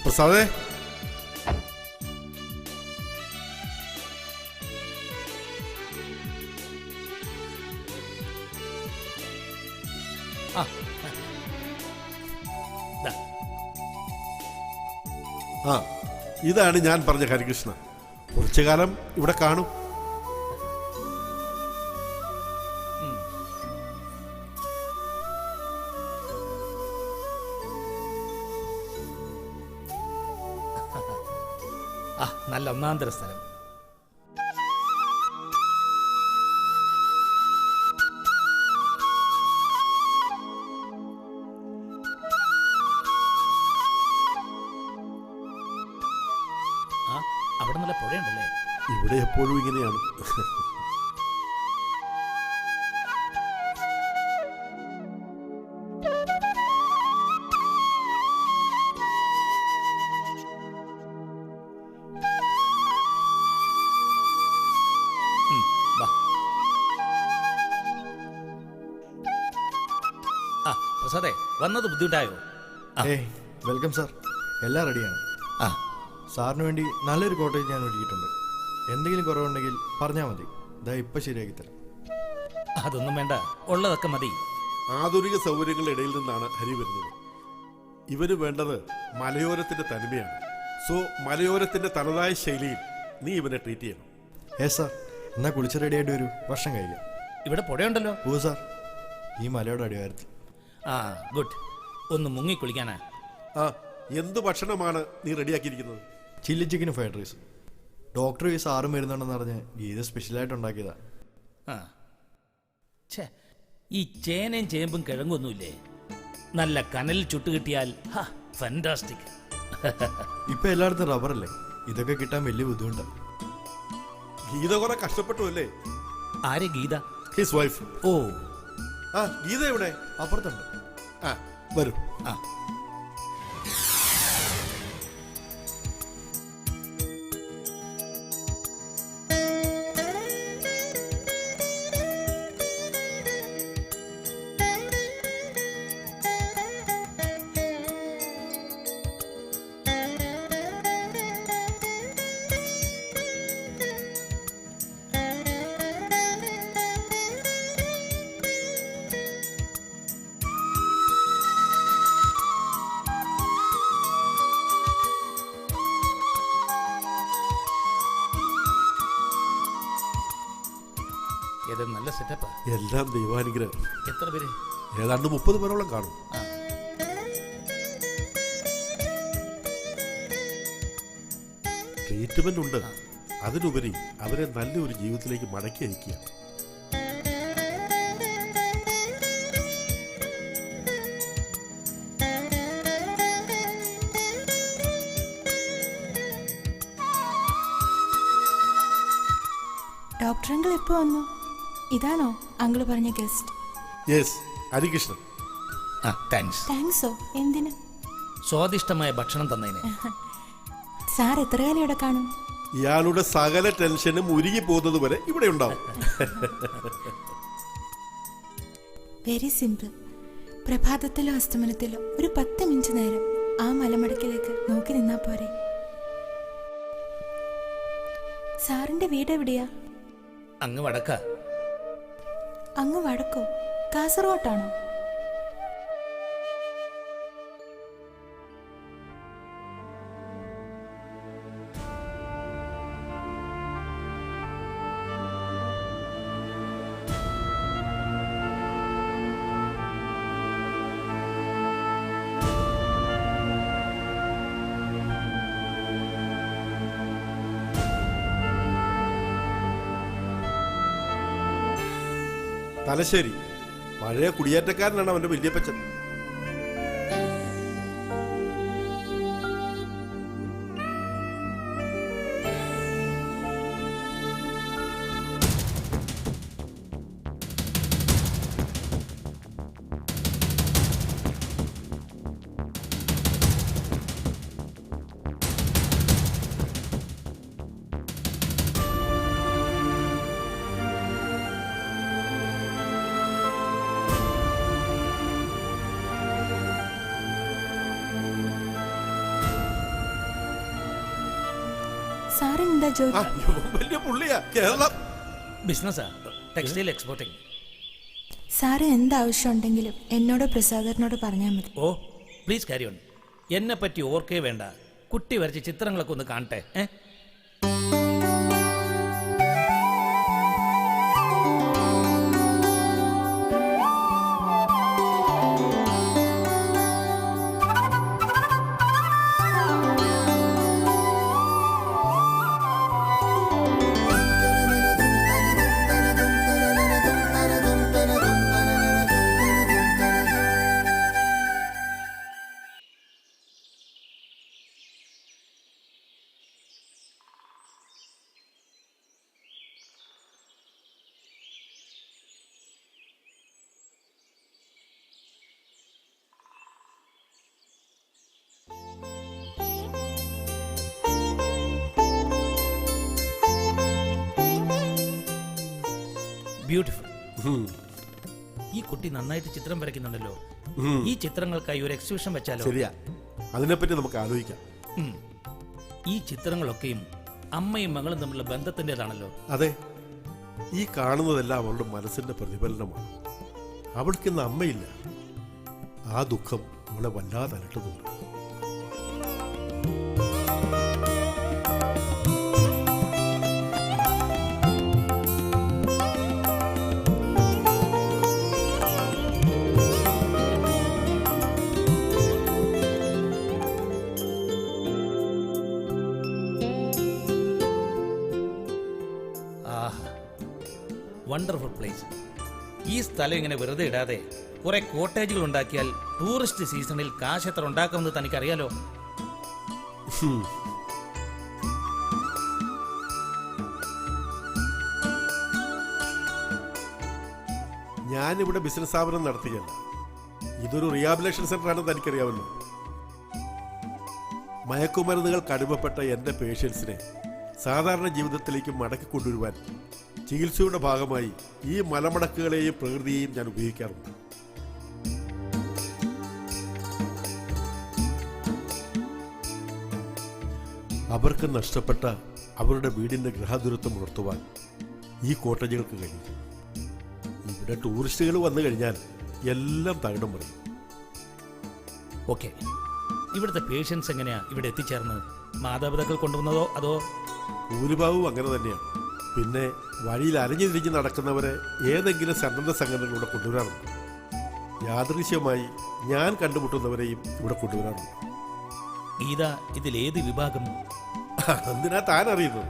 പ്രസാദേ, ആ ഇതാണ് ഞാൻ പറഞ്ഞ ഹരികൃഷ്ണ. കുറച്ചു കാലം ഇവിടെ കാണും. നല്ല ഒന്നാന്തര സ്ഥലം. അവിടെ നല്ല പുഴയുണ്ടല്ലേ? ഇവിടെ എപ്പോഴും ഇങ്ങനെയാണ്. പ്രസാദേ, വന്നത് ബുദ്ധിമുട്ടായോ? വെൽക്കം സാർ, എല്ലാം റെഡിയാണ്. സാറിന് വേണ്ടി നല്ലൊരു കോട്ടേജ് ഞാൻ ഒരുക്കിയിട്ടുണ്ട്. എന്തെങ്കിലും കുറവുണ്ടെങ്കിൽ പറഞ്ഞാൽ മതി, ഇതാ ഇപ്പം ശരിയാക്കി തരാം. അതൊന്നും വേണ്ട, ഉള്ളതൊക്കെ മതി. ആധുനിക സൗകര്യങ്ങളുടെ ഇടയിൽ നിന്നാണ് ഹരി വരുന്നത്. ഇവന് വേണ്ടത് മലയോരത്തിന്റെ തനിമയാണ്. സോ മലയോരത്തിന്റെ തനതായ ശൈലിയിൽ നീ ഇവനെ ട്രീറ്റ് ചെയ്യണം. സാർ, എന്നാ കുളിച്ച് റെഡിയായിട്ട് വരൂ, ഭക്ഷണം കഴിക്കാം. ഇവിടെ പുഴയുണ്ടല്ലോ. ഓ സാർ, ഈ മലയുടെ അടിവാരത്തിൽ. ഗുഡ്. ഒന്ന് മുങ്ങി കുളിക്കാനാ. എന്ത് ഭക്ഷണമാണ് നീ റെഡിയാക്കിയിരിക്കുന്നത്? ചില്ലി ചിക്കനും ഫ്രൈഡ് റൈസ്. ഡോക്ടർ ഈ സാറും വരുന്നുണ്ടെന്ന് പറഞ്ഞ് ഗീത സ്പെഷ്യലായിട്ട് ഉണ്ടാക്കിയതാ. ഈ ചേനയും ചേമ്പും കിഴങ്ങൊന്നുമില്ലേ? നല്ല കനലിൽ ചുട്ടു കിട്ടിയാൽ ഫാന്റാസ്റ്റിക്. ഇപ്പൊ എല്ലായിടത്തും റബ്ബറല്ലേ, ഇതൊക്കെ കിട്ടാൻ വലിയ ബുദ്ധിമുട്ടാണ്. ഗീത കുറെ കഷ്ടപ്പെട്ടു അല്ലേ? ആരെ ഗീത? His wife. ഓ, ഗീത എവിടെ? അപ്പുറത്തുണ്ട്. വരൂ. നല്ല സെറ്റപ്പാ. എല്ലാം ദൈവാനുഗ്രഹം. എത്ര പേര്? ഏതാണ്ട് 30 പേരോളം കാണും. ആ. ട്രീറ്റ്മെന്റ് ഉണ്ട്. അതിനുപരി അവരെ നല്ലൊരു ജീവിതത്തിലേക്ക് മടക്കി അയക്കുക. ഡോക്ടർ അങ്കിൾ എപ്പോ വന്നു? ഇതാണോ അങ്കിൾ പറഞ്ഞ ഗസ്റ്റ്? യെസ്, ഹരികൃഷ്ണൻ. ആ, താങ്ക്സ്. താങ്ക്സോ? എന്തിന്? സ്വാദിഷ്ടമായ ഭക്ഷണം തന്നതിന്. സാർ എത്ര കാലം ഇവിടെ കാണും? ഇയാളുടെ സകല ടെൻഷനും ഉരുകി പോകുന്നത് വരെ ഇവിടെ ഉണ്ടാവും. Very simple. പ്രഭാതത്തിലോ അസ്തമനത്തിലോ ഒരു 10 മിനിറ്റ് നേരം ആ മലമടക്കിലേക്ക് നോക്കി നിന്നാ പോരെ. സാറിന്റെ വീട് എവിടെയാ? അങ്ങ് വടക്ക. അങ്ങ് വടക്കോ? കാസർഗോട്ടാണോ? തലശ്ശേരി. പഴയ കുടിയേറ്റക്കാരനാണ് അവന്റെ വല്യപ്പച്ചൻ. സാറിന് എന്താ ജോലി? വലിയ പുള്ളിയാ. കേരളം ബിസിനസ്സാ, ടെക്സ്റ്റൈൽ എക്സ്പോർട്ടിങ്. സാറ് എന്താവശ്യം ഉണ്ടെങ്കിലും എന്നോടോ പ്രസാദറിനോട് പറഞ്ഞാൽ മതി. ഓ, പ്ലീസ് ക്യാരി ഓൺ. എന്നെ പറ്റി ഓർക്കേ വേണ്ട. കുട്ടി വരച്ച ചിത്രങ്ങളൊക്കെ ഒന്ന് കാണട്ടെ. ബ്യൂട്ടിഫുൾ. ഈ കുട്ടി നന്നായിട്ട് ചിത്രം വരയ്ക്കുന്നുണ്ടല്ലോ. ഈ ചിത്രങ്ങൾക്കായി ഒരു എക്സിബിഷൻ വെച്ചാലോ? ശരിയാ, അതിനെപ്പറ്റി നമുക്ക് ആലോചിക്കാം. ഈ ചിത്രങ്ങളൊക്കെയും അമ്മയും മകളും തമ്മിലുള്ള ബന്ധത്തിൻ്റെതാണല്ലോ. അതെ, ഈ കാണുന്നതെല്ലാം അവളുടെ മനസ്സിന്റെ പ്രതിഫലനമാണ്. അവൾക്കിന്ന് അമ്മയില്ല. ആ ദുഃഖം അവളെ വല്ലാതെ അലട്ടുന്നുണ്ട്. Wonderful place. ഈ സ്ഥലം ഇങ്ങനെ വെറുതെ ഇടാതെ കുറെ കോട്ടേജുകൾ ഉണ്ടാക്കിയാൽ ടൂറിസ്റ്റ് സീസണിൽ കാശ് എത്ര ഉണ്ടാക്കുമെന്ന് തനിക്കറിയാലോ. ഞാനിവിടെ ബിസിനസ് സ്ഥാപനം നടത്തുകയല്ല. ഇതൊരു റീഹാബിലേഷൻ സെന്റർ ആണെന്ന് തനിക്കറിയാമല്ലോ. മയക്കുമരുന്നുകൾക്ക് അടിമപ്പെട്ട എൻ്റെ പേഷ്യൻസിനെ സാധാരണ ജീവിതത്തിലേക്ക് മടക്കി കൊണ്ടുവരുവാൻ ചികിത്സയുടെ ഭാഗമായി ഈ മലമടക്കുകളെയും പ്രകൃതിയെയും ഞാൻ ഉപയോഗിക്കാറുണ്ട്. അവർക്ക് നഷ്ടപ്പെട്ട അവരുടെ വീടിൻ്റെ ഗൃഹദുരത്വം ഉണർത്തുവാൻ ഈ കോട്ടേജുകൾക്ക് കഴിയും. ഇവിടെ ടൂറിസ്റ്റുകൾ വന്നു കഴിഞ്ഞാൽ എല്ലാം തകിടം മറിയും. ഓക്കെ, ഇവിടുത്തെ പേഷ്യൻസ് എങ്ങനെയാ ഇവിടെ എത്തിച്ചേർന്നത്? മാതാപിതാക്കൾ കൊണ്ടുവന്നതോ അതോ? ഭൂരിഭാഗവും അങ്ങനെ തന്നെയാണ്. പിന്നെ വഴിയിൽ അരഞ്ഞു തിരിഞ്ഞ് നടക്കുന്നവരെ ഏതെങ്കിലും സന്നദ്ധ സംഘടനകളിലൂടെ കൊണ്ടുവരാറുണ്ട്. യാദൃശ്യമായി ഞാൻ കണ്ടുമുട്ടുന്നവരെയും ഇവിടെ കൊണ്ടുവരാറുണ്ട്. ഗീത ഇതിലേത് വിഭാഗം? എന്തിനാ താൻ അറിയുന്നത്?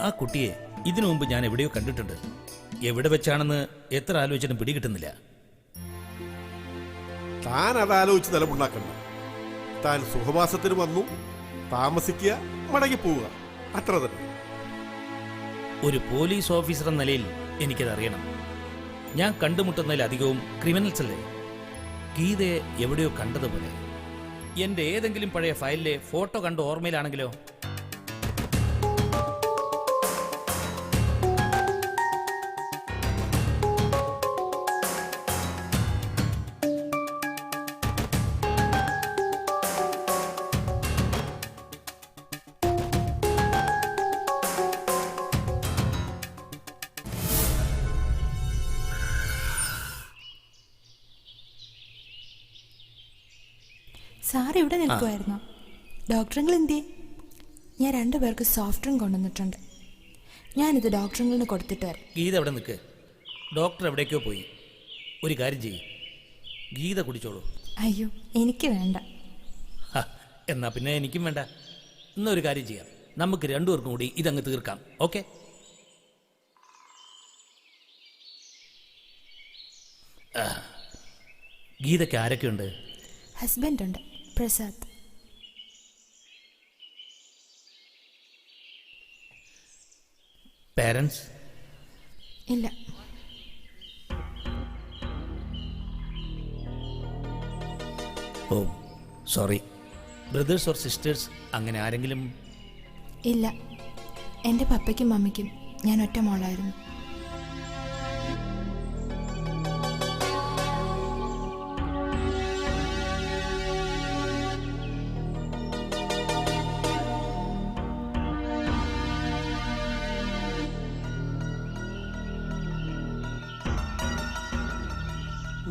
ആ കുട്ടിയെ ഇതിനു മുമ്പ് ഞാൻ എവിടെയോ കണ്ടിട്ടുണ്ട്. എവിടെ വെച്ചാണെന്ന് എത്ര ആലോചിച്ചിട്ടും പിടികിട്ടുന്നില്ല. താൻ അതാലോചിച്ച് നിലമുണ്ടാക്കണ്ട. താൻ സുഖവാസത്തിന് വന്നു, താമസിക്കുക, മടങ്ങി പോവുക, അത്ര തന്നെ. ഒരു പോലീസ് ഓഫീസർ എന്ന നിലയിൽ എനിക്കത് അറിയണം. ഞാൻ കണ്ടുമുട്ടുന്നതിലധികവും ക്രിമിനൽസ് അല്ലേ? ഗീതയെ എവിടെയോ കണ്ടതുപോലെ. എൻ്റെ ഏതെങ്കിലും പഴയ ഫയലിലെ ഫോട്ടോ കണ്ട് ഓർമ്മയിലാണെങ്കിലോ? സാർ ഇവിടെ നിൽക്കുമായിരുന്നോ? ഡോക്ടറുകൾ എന്തിയെ? ഞാൻ 2 പേർക്ക് സോഫ്റ്റ് ഡ്രിങ്ക് കൊണ്ടുവന്നിട്ടുണ്ട്. ഞാനിത് ഡോക്ടറുകളിന് കൊടുത്തിട്ട് വരാം. ഗീത എവിടെ നിൽക്ക്. ഡോക്ടർ എവിടേക്കോ പോയി. ഒരു കാര്യം ചെയ്യും, ഗീത കുടിച്ചോളൂ. അയ്യോ, എനിക്ക് വേണ്ട. എന്നാ പിന്നെ എനിക്കും വേണ്ട. എന്നൊരു കാര്യം ചെയ്യാം, നമുക്ക് 2 പേർക്കും കൂടി ഇതങ്ങ് തീർക്കാം. ഓക്കെ? ഗീതയ്ക്ക് ആരൊക്കെയുണ്ട്? ഹസ്ബൻഡ് ഉണ്ട്, പ്രസാദ്. പേരൻസ്? ഇല്ല. ഓ സോറി. ബ്രദേഴ്സ് ഓർ സിസ്റ്റേഴ്സ് അങ്ങനെ ആരെങ്കിലും? ഇല്ല, എൻ്റെ പപ്പയ്ക്കും മമ്മിക്കും ഞാൻ ഒറ്റ മോളായിരുന്നു.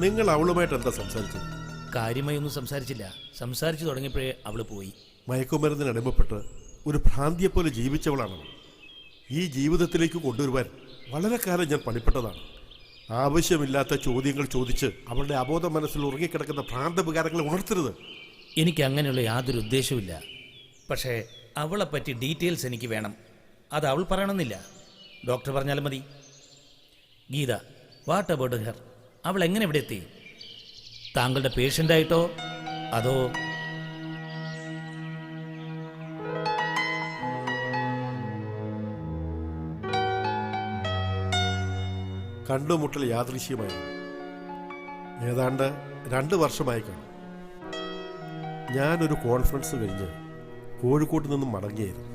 നിങ്ങൾ അവളുമായിട്ട് എന്താ സംസാരിച്ചത്? കാര്യമായി ഒന്നും സംസാരിച്ചില്ല. സംസാരിച്ചു തുടങ്ങിയപ്പോഴേ അവള് പോയി. മയക്കുമരുന്നിന് അടിമപ്പെട്ട് ഒരു ഭ്രാന്തിയെപ്പോലെ ജീവിച്ചവളാണവൾ. ഈ ജീവിതത്തിലേക്ക് കൊണ്ടുവരുവാൻ വളരെ കാലം ഞാൻ പണിപ്പെട്ടതാണ്. ആവശ്യമില്ലാത്ത ചോദ്യങ്ങൾ ചോദിച്ച് അവളുടെ അബോധ മനസ്സിൽ ഉറങ്ങിക്കിടക്കുന്ന ഭ്രാന്തവികാരങ്ങളെ ഉണർത്തരുത്. എനിക്ക് അങ്ങനെയുള്ള യാതൊരു ഉദ്ദേശവുമില്ല. പക്ഷേ അവളെപ്പറ്റി ഡീറ്റെയിൽസ് എനിക്ക് വേണം. അത് അവൾ പറയണമെന്നില്ല, ഡോക്ടർ പറഞ്ഞാലും മതി. Geetha, what about her? അവൾ എങ്ങനെ ഇവിടെ എത്തി? താങ്കളുടെ പേഷ്യൻ്റായിട്ടോ അതോ? കണ്ടുമുട്ടൽ യാദൃശ്യമായിരുന്നു. ഏതാണ്ട് 2 വർഷമായി കാണും. ഞാനൊരു കോൺഫറൻസ് കഴിഞ്ഞ് കോഴിക്കോട്ട് നിന്നും മടങ്ങിയായിരുന്നു.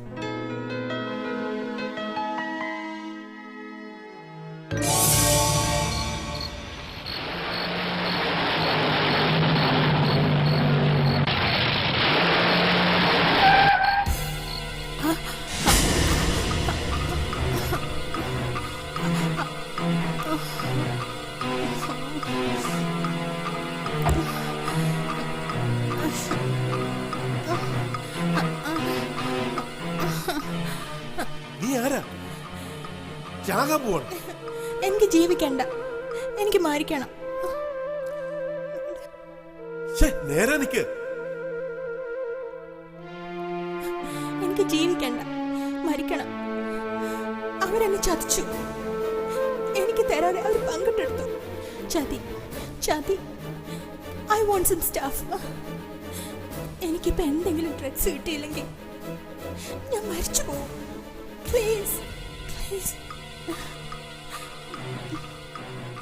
നീ ആരാ? ചാകാൻ പോവാണ്. എനിക്ക് ജീവിക്കണ്ട, എനിക്ക് മരിക്കണം. നേരെ നിക്ക്. എനിക്ക് ജീവിക്കണ്ട, മരിക്കണം. അവരെന്നെ ചതിച്ചു. എനിക്ക് തരാതെ അവർ പങ്കിട്ടെടുത്തു. ചതി, ചതി. I want some stuff. എനിക്കിപ്പോ എന്തെങ്കിലും ഡ്രഗ്സ് കിട്ടിയില്ലെങ്കിൽ ഞാൻ മരിച്ചു പോകും. Please, please.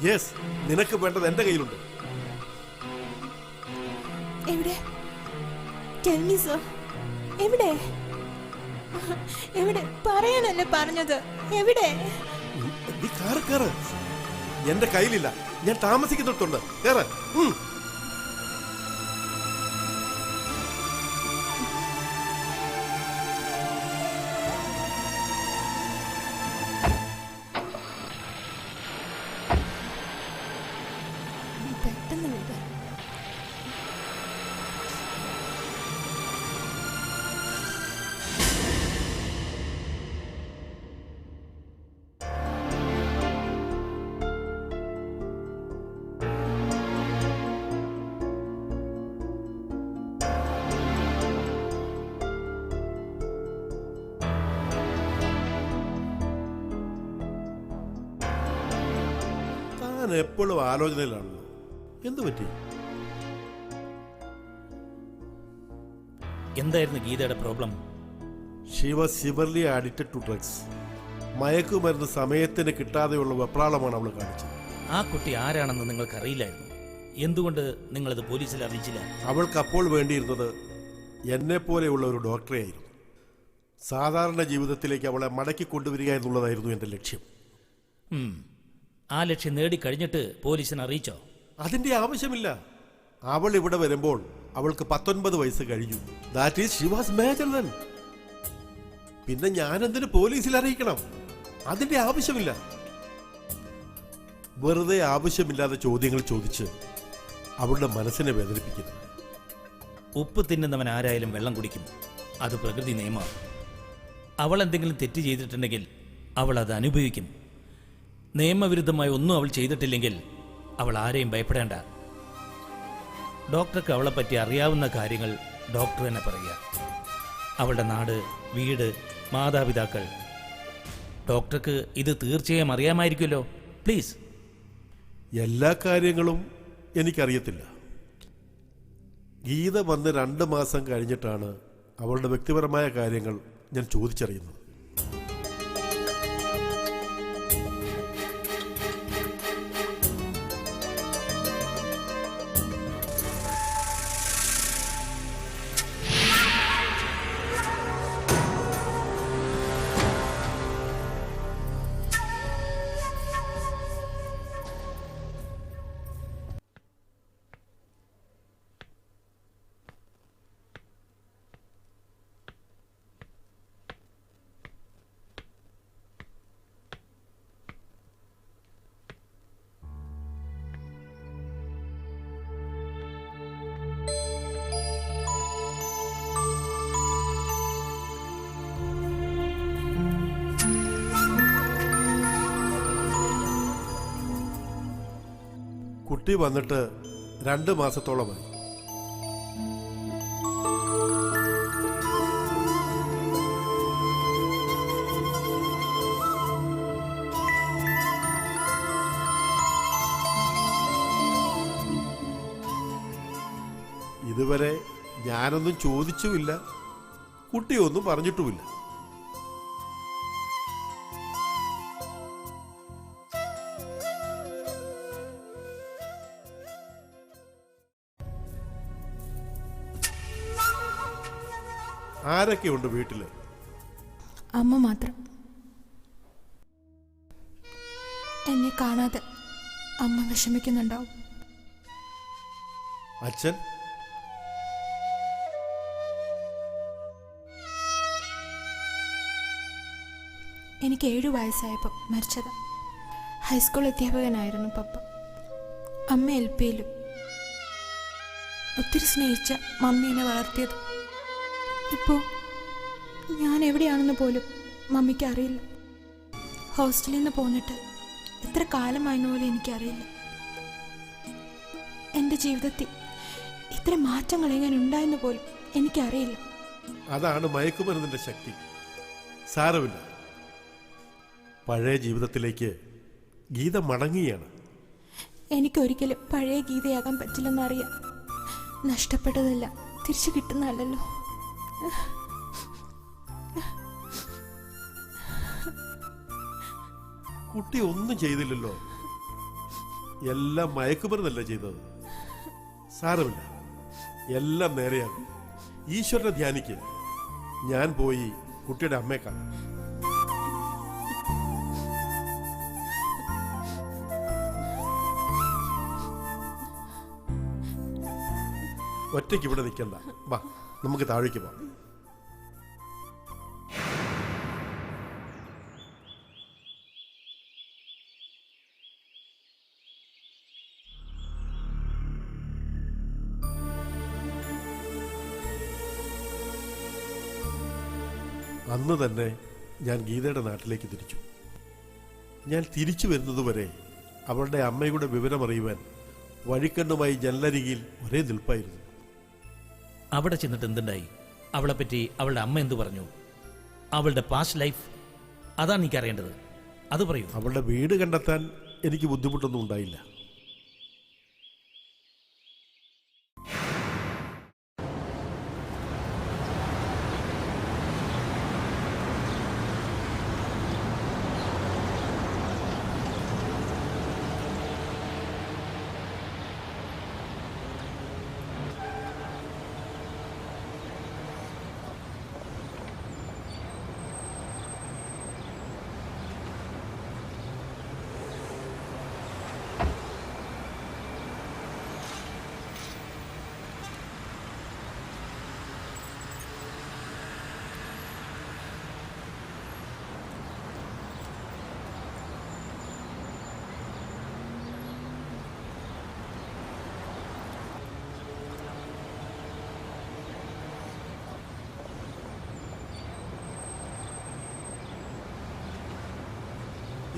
യെസ്, നിനക്ക് വേണ്ടത് എന്റെ കയ്യിലുണ്ട്. എവിടെ? Tell me sir. എവിടെ? എവിടെ? പറയാനല്ലേ പറഞ്ഞത്. എവിടെ? നീ കാറ് കയറ്. എന്റെ കയ്യിലില്ല, ഞാൻ താമസിക്കുന്നിടത്തുണ്ട്. കയറ്. പെട്ടെന്ന് വിട. ഞാൻ എപ്പോഴും ആലോചനയിലാണല്ലോ. എന്തു പറ്റി? എന്തായിരുന്നു ഗീതയുടെ problem? She was severely addicted to drugs. മയക്കുമരുന്ന് സമയത്തിന് കിട്ടാതെയുള്ള വെപ്രാളമാണ് അവൾ കാണിച്ചത്. ആ കുട്ടി ആരാണെന്ന് നിങ്ങൾക്ക് അറിയില്ലായിരുന്നു. എന്തുകൊണ്ട് നിങ്ങളത് പോലീസിൽ അറിയിച്ചില്ല? അവൾക്ക് അപ്പോൾ വേണ്ടിയിരുന്നത് എന്നെപ്പോലെയുള്ള ഒരു ഡോക്ടറെ ആയിരുന്നു. സാധാരണ ജീവിതത്തിലേക്ക് അവളെ മടക്കി കൊണ്ടുവരിക എന്നുള്ളതായിരുന്നു എൻ്റെ ലക്ഷ്യം. ആ ലക്ഷ്യം നേടിക്കഴിഞ്ഞിട്ട് പോലീസിനെ അറിയിച്ചോ? അതിൻ്റെ ആവശ്യമില്ല. അവൾ ഇവിടെ വരുമ്പോൾ അവൾക്ക് 19 വയസ്സ് കഴിഞ്ഞു. That is she was major then. പിന്നെ ഞാനെന്തിന് പോലീസിൽ അറിയിക്കണം? അതിൻ്റെ ആവശ്യമില്ല. വെറുതെ ആവശ്യമില്ലാത്ത ചോദ്യങ്ങൾ ചോദിച്ച് അവളുടെ മനസ്സിനെ വേദനിപ്പിക്കുന്നു. ഉപ്പ് തിന്നുന്നവൻ ആരായാലും വെള്ളം കുടിക്കും. അത് പ്രകൃതി നിയമമാണ്. അവൾ എന്തെങ്കിലും തെറ്റ് ചെയ്തിട്ടുണ്ടെങ്കിൽ അവൾ അത് അനുഭവിക്കും. നിയമവിരുദ്ധമായി ഒന്നും അവൾ ചെയ്തിട്ടില്ലെങ്കിൽ അവൾ ആരെയും ഭയപ്പെടേണ്ട. ഡോക്ടർക്ക് അവളെപ്പറ്റി അറിയാവുന്ന കാര്യങ്ങൾ ഡോക്ടർ തന്നെ പറയുക. അവളുടെ നാട്, വീട്, മാതാപിതാക്കൾ. ഡോക്ടർക്ക് ഇത് തീർച്ചയായും അറിയാമായിരിക്കുമല്ലോ. പ്ലീസ്. എല്ലാ കാര്യങ്ങളും എനിക്കറിയത്തില്ല. ഗീത വന്ന് 2 മാസം കഴിഞ്ഞിട്ടാണ് അവളുടെ വ്യക്തിപരമായ കാര്യങ്ങൾ ഞാൻ ചോദിച്ചറിയുന്നത്. കുട്ടി വന്നിട്ട് 2 മാസത്തോളമായി. ഇതുവരെ ഞാനൊന്നും ചോദിച്ചുമില്ല, കുട്ടിയൊന്നും പറഞ്ഞിട്ടുമില്ല. ആരൊക്കെയുണ്ട് വീട്ടില്? അമ്മ മാത്രം. എന്നെ കാണാതെ അമ്മ വിഷമിക്കുന്നുണ്ടാവും. അച്ഛൻ? എനിക്ക് 7 വയസ്സായപ്പോൾ മരിച്ചത്. ഹൈസ്കൂൾ അധ്യാപകനായിരുന്നു പപ്പ. അമ്മ LP-യിലും. ഒത്തിരി സ്നേഹിച്ച മമ്മി എന്നെ വളർത്തിയത്. ഇപ്പോൾ ഞാൻ എവിടെയാണെന്ന് പോലും മമ്മിക്ക് അറിയില്ല. ഹോസ്റ്റലിൽ നിന്ന് പോന്നിട്ട് എത്ര കാലമായെന്ന് പോലും എനിക്കറിയില്ല. എൻ്റെ ജീവിതത്തിൽ ഇത്ര മാറ്റങ്ങൾ എങ്ങനെ ഉണ്ടായെന്ന് പോലും എനിക്കറിയില്ല. അതാണ് മയക്കുമരുന്നിന്റെ ശക്തി. സാരമില്ല, പഴയ ജീവിതത്തിലേക്ക് ഗീത മടങ്ങുകയാണ്. എനിക്കൊരിക്കലും പഴയ ഗീതയാകാൻ പറ്റില്ലെന്നറിയാം. നഷ്ടപ്പെട്ടതല്ല തിരിച്ചു കിട്ടുന്നതല്ലോ. കുട്ടി ഒന്നും ചെയ്തില്ലല്ലോ. എല്ലാം മയക്കുമരുന്നല്ല ചെയ്തത്. സാരമില്ല, എല്ലാം നേരെയാകും. ഈശ്വരനെ ധ്യാനിക്ക്. ഞാൻ പോയി കുട്ടിയുടെ അമ്മയെ കാണാം. ഒറ്റയ്ക്ക് ഇവിടെ നിൽക്കണ്ട, വാ നമുക്ക് താഴേക്ക് പോവാം. അന്ന് തന്നെ ഞാൻ ഗീതയുടെ നാട്ടിലേക്ക് തിരിച്ചു. ഞാൻ തിരിച്ചു വരുന്നതുവരെ അവളുടെ അമ്മയുടെ വിവരമറിയുവാൻ വഴിക്കണ്ണുമായി ജനലരികിൽ ഒരേ നിൽപ്പായിരുന്നു. അവിടെ ചെന്നിട്ട് എന്തുണ്ടായി? അവളെപ്പറ്റി അവളുടെ അമ്മ എന്തു പറഞ്ഞു? അവളുടെ പാസ്റ്റ് ലൈഫ്, അതാണ് എനിക്കറിയേണ്ടത്. അത് പറയൂ. അവളുടെ വീട് കണ്ടെത്താൻ എനിക്ക് ബുദ്ധിമുട്ടൊന്നും ഉണ്ടായില്ല.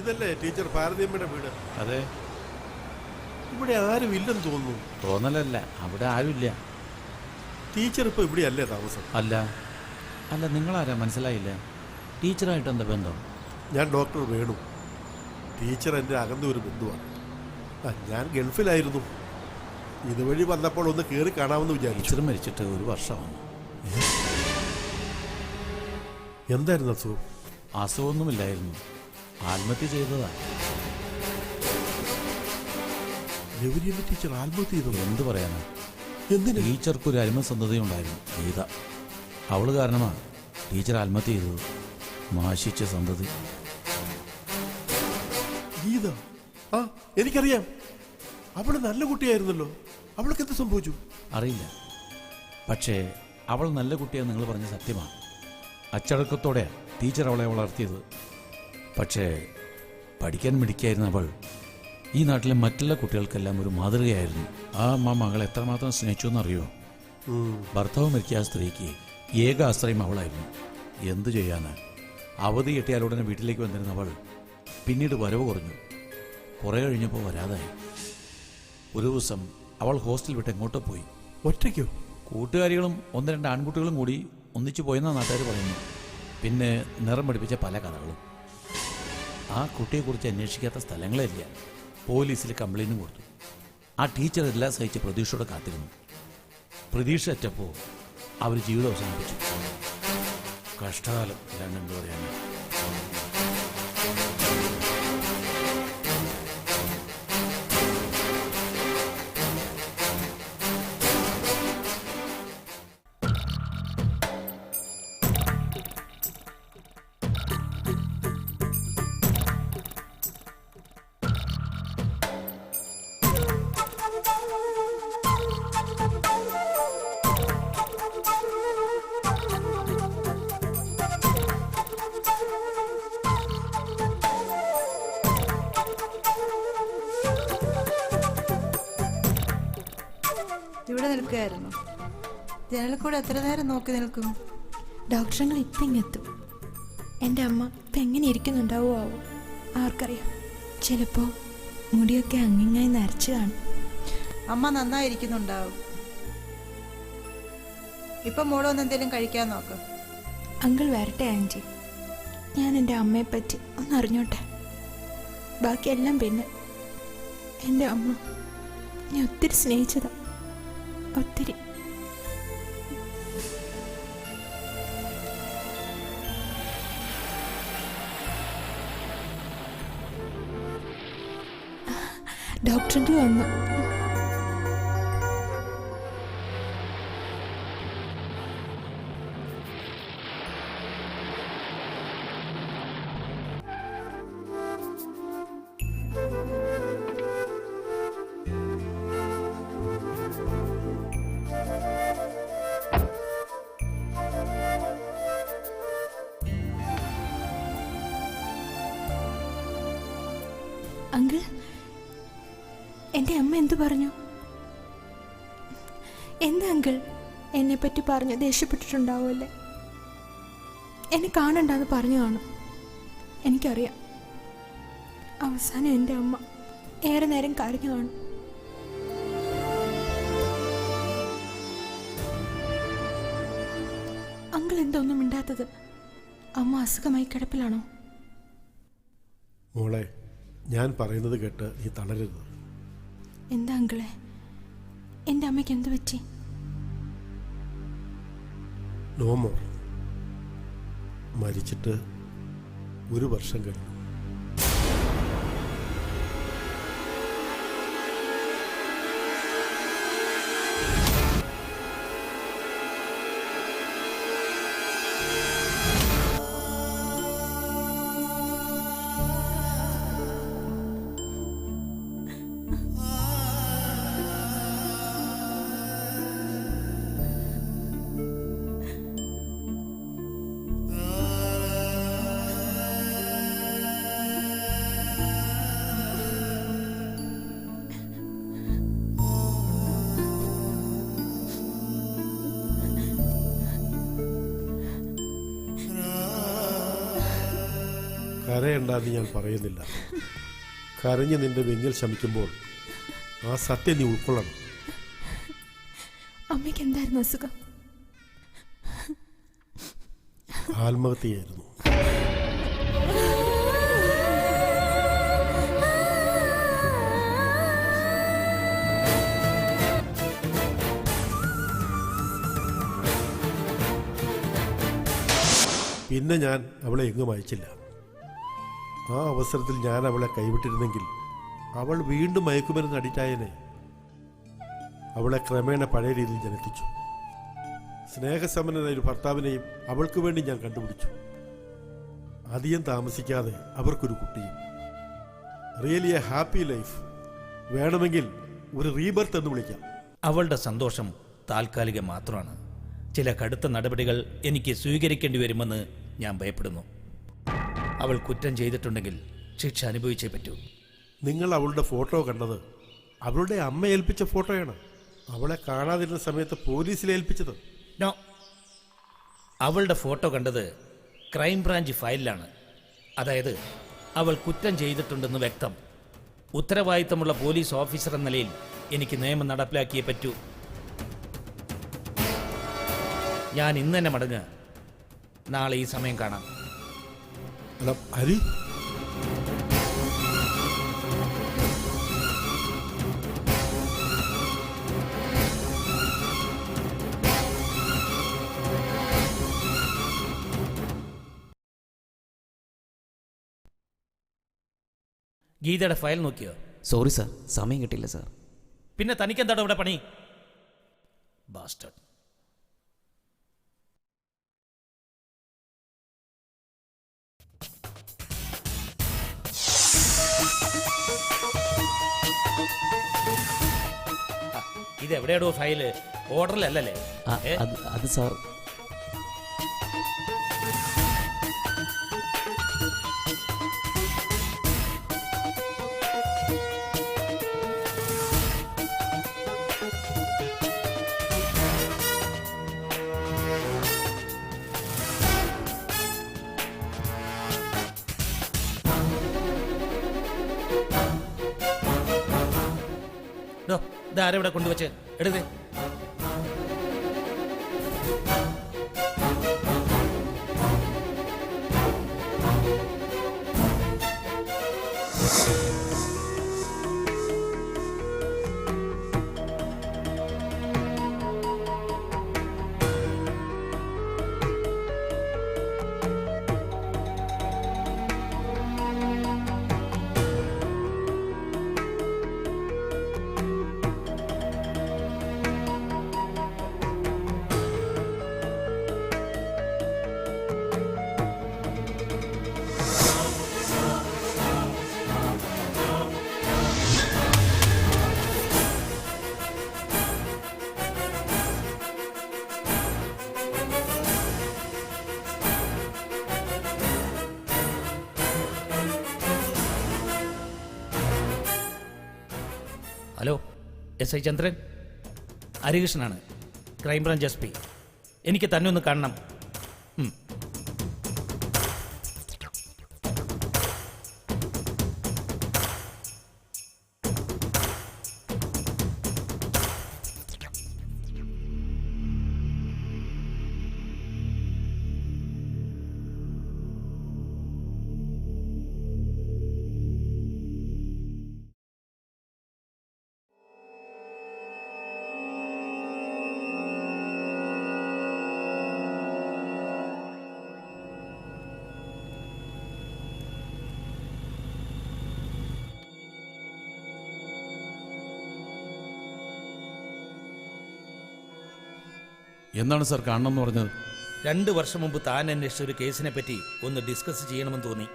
ഇതല്ലേ ടീച്ചർ ഭാരതിയമ്മയുടെ വീട്? അതെ. ഇവിടെ ആരും ഇല്ലെന്ന് തോന്നുന്നു. തോന്നലല്ല, അവിടെ ആരുമില്ല. ടീച്ചർ ഇപ്പൊ ഇവിടെയല്ലേ താമസം? അല്ല അല്ല, നിങ്ങളാരാ? മനസ്സിലായില്ല. ടീച്ചറായിട്ട് എന്താ ബന്ധം? ഞാൻ ഡോക്ടർ വേണു. ടീച്ചർ എൻ്റെ അകന്ന ഒരു ബന്ധുവാണ്. ഞാൻ ഗൾഫിലായിരുന്നു. ഇതുവഴി വന്നപ്പോൾ ഒന്ന് കയറി കാണാമെന്ന് വിചാരിച്ചു. ടീച്ചർ മരിച്ചിട്ട് 1 വർഷമാണ്. എന്തായിരുന്നു അസുഖം? അസുഖമൊന്നുമില്ലായിരുന്നു, ആത്മഹത്യ ചെയ്തതാ. ഗൗരിയമ്മ ടീച്ചർ ആത്മഹത്യ ചെയ്തു? എന്ത് പറയാനാ, എന്തിന്? ടീച്ചർക്കൊരു അരുമസന്തതിയുണ്ടായിരുന്നു, ഗീത. അവള് കാരണമാണ് ടീച്ചർ ആത്മഹത്യ ചെയ്തത്. നാശിച്ച സന്തതി. ഗീത? ആ, എനിക്കറിയാം. അവള് നല്ല കുട്ടിയായിരുന്നല്ലോ. അവൾക്ക് എന്ത് സംഭവിച്ചു? അറിയില്ല, പക്ഷേ അവൾ നല്ല കുട്ടിയാന്ന് നിങ്ങൾ പറഞ്ഞ സത്യമാണ്. അച്ചടക്കത്തോടെ ടീച്ചർ അവളെ വളർത്തിയത്. പക്ഷേ പഠിക്കാൻ മിടിക്കായിരുന്ന അവൾ ഈ നാട്ടിലെ മറ്റുള്ള കുട്ടികൾക്കെല്ലാം ഒരു മാതൃകയായിരുന്നു. ആ അമ്മ മകളെ എത്രമാത്രം സ്നേഹിച്ചു എന്നറിയോ? ഭർത്താവ് മരിച്ച ആ സ്ത്രീക്ക് ഏക ആശ്രയം അവളായിരുന്നു. എന്തു ചെയ്യാന്? അവധി കിട്ടിയാലുടനെ വീട്ടിലേക്ക് വന്നിരുന്ന അവൾ പിന്നീട് വരവ് കുറഞ്ഞു. കുറേ കഴിഞ്ഞപ്പോൾ വരാതായി. ഒരു ദിവസം അവൾ ഹോസ്റ്റൽ വിട്ട് എങ്ങോട്ടോ പോയി. ഒറ്റയ്ക്കോ? കൂട്ടുകാരികളും 1-2 ആൺകുട്ടികളും കൂടി ഒന്നിച്ചു പോയെന്നാണ് നാട്ടുകാർ പറയുന്നു. പിന്നെ നിറം പഠിപ്പിച്ച പല കഥകളും. ആ കുട്ടിയെക്കുറിച്ച് അന്വേഷിക്കാത്ത സ്ഥലങ്ങളില്ല. പോലീസിൽ കംപ്ലൈൻറ്റും കൊടുത്തു. ആ ടീച്ചർ എല്ലാം സഹിച്ച് പ്രതീക്ഷയോടെ കാത്തിരുന്നു. പ്രതീക്ഷ അറ്റപ്പോൾ അവർ ജീവിതം അവസാനിപ്പിച്ചു. കഷ്ടകാലം, അല്ലാണ്ട് എന്ത് പറയാനാ. ഇവിടെ നിൽക്കുകയായിരുന്നു. ജനലിൽ കൂടെ എത്ര നേരം നോക്കി നിൽക്കും? ഡോക്ടറങ്ങൾ ഇപ്പം ഇങ്ങെത്തും. എൻ്റെ അമ്മ ഇപ്പം എങ്ങനെ ഇരിക്കുന്നുണ്ടാവോ ആവോ, ആർക്കറിയാം. ചിലപ്പോൾ മുടിയൊക്കെ അങ്ങിങ്ങായി നരച്ച് കാണും. അമ്മ നന്നായിരിക്കുന്നുണ്ടാവും. ഇപ്പം മോളൊന്ന് എന്തെങ്കിലും കഴിക്കാൻ നോക്ക്. അങ്കിൾ വരട്ടെ ആൻറ്റി, ഞാൻ എൻ്റെ അമ്മയെപ്പറ്റി ഒന്ന് അറിഞ്ഞോട്ടെ. ബാക്കിയെല്ലാം പിന്നെ. എൻ്റെ അമ്മ ഞാൻ ഒത്തിരി സ്നേഹിച്ചതാ, ഒത്തിരി. ഡോക്ടറിൻ്റെ വന്നു. അങ്കിൾ, എൻ്റെ അമ്മ എന്തു പറഞ്ഞു? എന്താ അങ്കിൾ എന്നെപ്പറ്റി പറഞ്ഞു? ദേഷ്യപ്പെട്ടിട്ടുണ്ടാവുമല്ലേ? എന്നെ കാണണ്ടെന്ന് പറഞ്ഞു കാണും, എനിക്കറിയാം. അവസാനം എൻ്റെ അമ്മ ഏറെ നേരം കരഞ്ഞു കാണും. അങ്കിൾ എന്താ ഒന്നും മിണ്ടാത്തത്? അമ്മ അസുഖമായി കിടപ്പിലാണോ? മോളെ, ഞാൻ പറയുന്നത് കേട്ട് നീ തളരരുത്. എന്താ അങ്കിളെ, എൻ്റെ അമ്മയ്ക്ക് എന്ത് പറ്റി? No more. മരിച്ചിട്ട് 1 വർഷം കഴിഞ്ഞു. കരയുണ്ടാന്ന് ഞാൻ പറയുന്നില്ല. കരഞ്ഞ് നിന്റെ വിങ്ങിൽ ശമിക്കുമ്പോൾ ആ സത്യം നീ ഉൾക്കൊള്ളണം. അമ്മയ്ക്ക് എന്തായിരുന്നു അസുഖം? ആത്മഹത്യയായിരുന്നു. പിന്നെ ഞാൻ അവളെ എങ്ങും അയച്ചില്ല. ആ അവസരത്തിൽ ഞാൻ അവളെ കൈവിട്ടിരുന്നെങ്കിൽ അവൾ വീണ്ടും മയക്കുമരുന്ന് അഡിക്റ്റായനെ. അവളെ ക്രമേണ പഴയ രീതിയിൽ ഞാൻ എത്തിച്ചു. സ്നേഹസമ്പന്നനായ ഒരു ഭർത്താവിനെയും അവൾക്ക് വേണ്ടി ഞാൻ കണ്ടുപിടിച്ചു. അധികം താമസിക്കാതെ അവർക്കൊരു കുട്ടിയും. Really A happy life. വേണമെങ്കിൽ ഒരു റീബർത്ത് എന്ന് വിളിക്കാം. അവളുടെ സന്തോഷം താൽക്കാലികം മാത്രമാണ്. ചില കടുത്ത നടപടികൾ എനിക്ക് സ്വീകരിക്കേണ്ടി വരുമെന്ന് ഞാൻ ഭയപ്പെടുന്നു. അവൾ കുറ്റം ചെയ്തിട്ടുണ്ടെങ്കിൽ ശിക്ഷ അനുഭവിച്ചേ പറ്റൂ. നിങ്ങൾ അവളുടെ ഫോട്ടോ കണ്ടത് അവളുടെ അമ്മ ഏൽപ്പിച്ച ഫോട്ടോയാണ്. അവളെ കാണാതിരുന്ന സമയത്ത് പോലീസിൽ ഏൽപ്പിച്ചത്. നോ, അവളുടെ ഫോട്ടോ കണ്ടത് ക്രൈംബ്രാഞ്ച് ഫയലിലാണ്. അതായത് അവൾ കുറ്റം ചെയ്തിട്ടുണ്ടെന്ന് വ്യക്തം. ഉത്തരവാദിത്തമുള്ള പോലീസ് ഓഫീസർ എന്ന നിലയിൽ എനിക്ക് നിയമം നടപ്പിലാക്കിയേ പറ്റൂ. ഞാൻ ഇന്ന് തന്നെ മടങ്ങുക. നാളെ ഈ സമയം കാണാം. അല്ല ഹരി, ഗീതയുടെ ഫയൽ നോക്കിയോ? സോറി സാർ, സമയം കിട്ടില്ല സാർ. പിന്നെ തനിക്കെന്താണോ ഇവിടെ പണി? ബാസ്റ്റർഡ്. ഇതെവിടെയാടോ ഫയല്? ഓർഡറിലല്ലേ? അത് സാർ, ഇതാരെവിടെ കൊണ്ടുവച്ച് എടുത്തേ. ഹലോ, SI ചന്ദ്രൻ, ഹരികൃഷ്ണനാണ്, ക്രൈംബ്രാഞ്ച് SP. എനിക്ക് തന്നെ ഒന്ന് കാണണം. എന്താണ് സാർ കാണണമെന്ന് പറഞ്ഞത്? 2 വർഷം മുമ്പ് താൻ അന്വേഷിച്ച ഒരു കേസിനെ പറ്റി ഒന്ന് ഡിസ്കസ് ചെയ്യണമെന്ന് തോന്നി.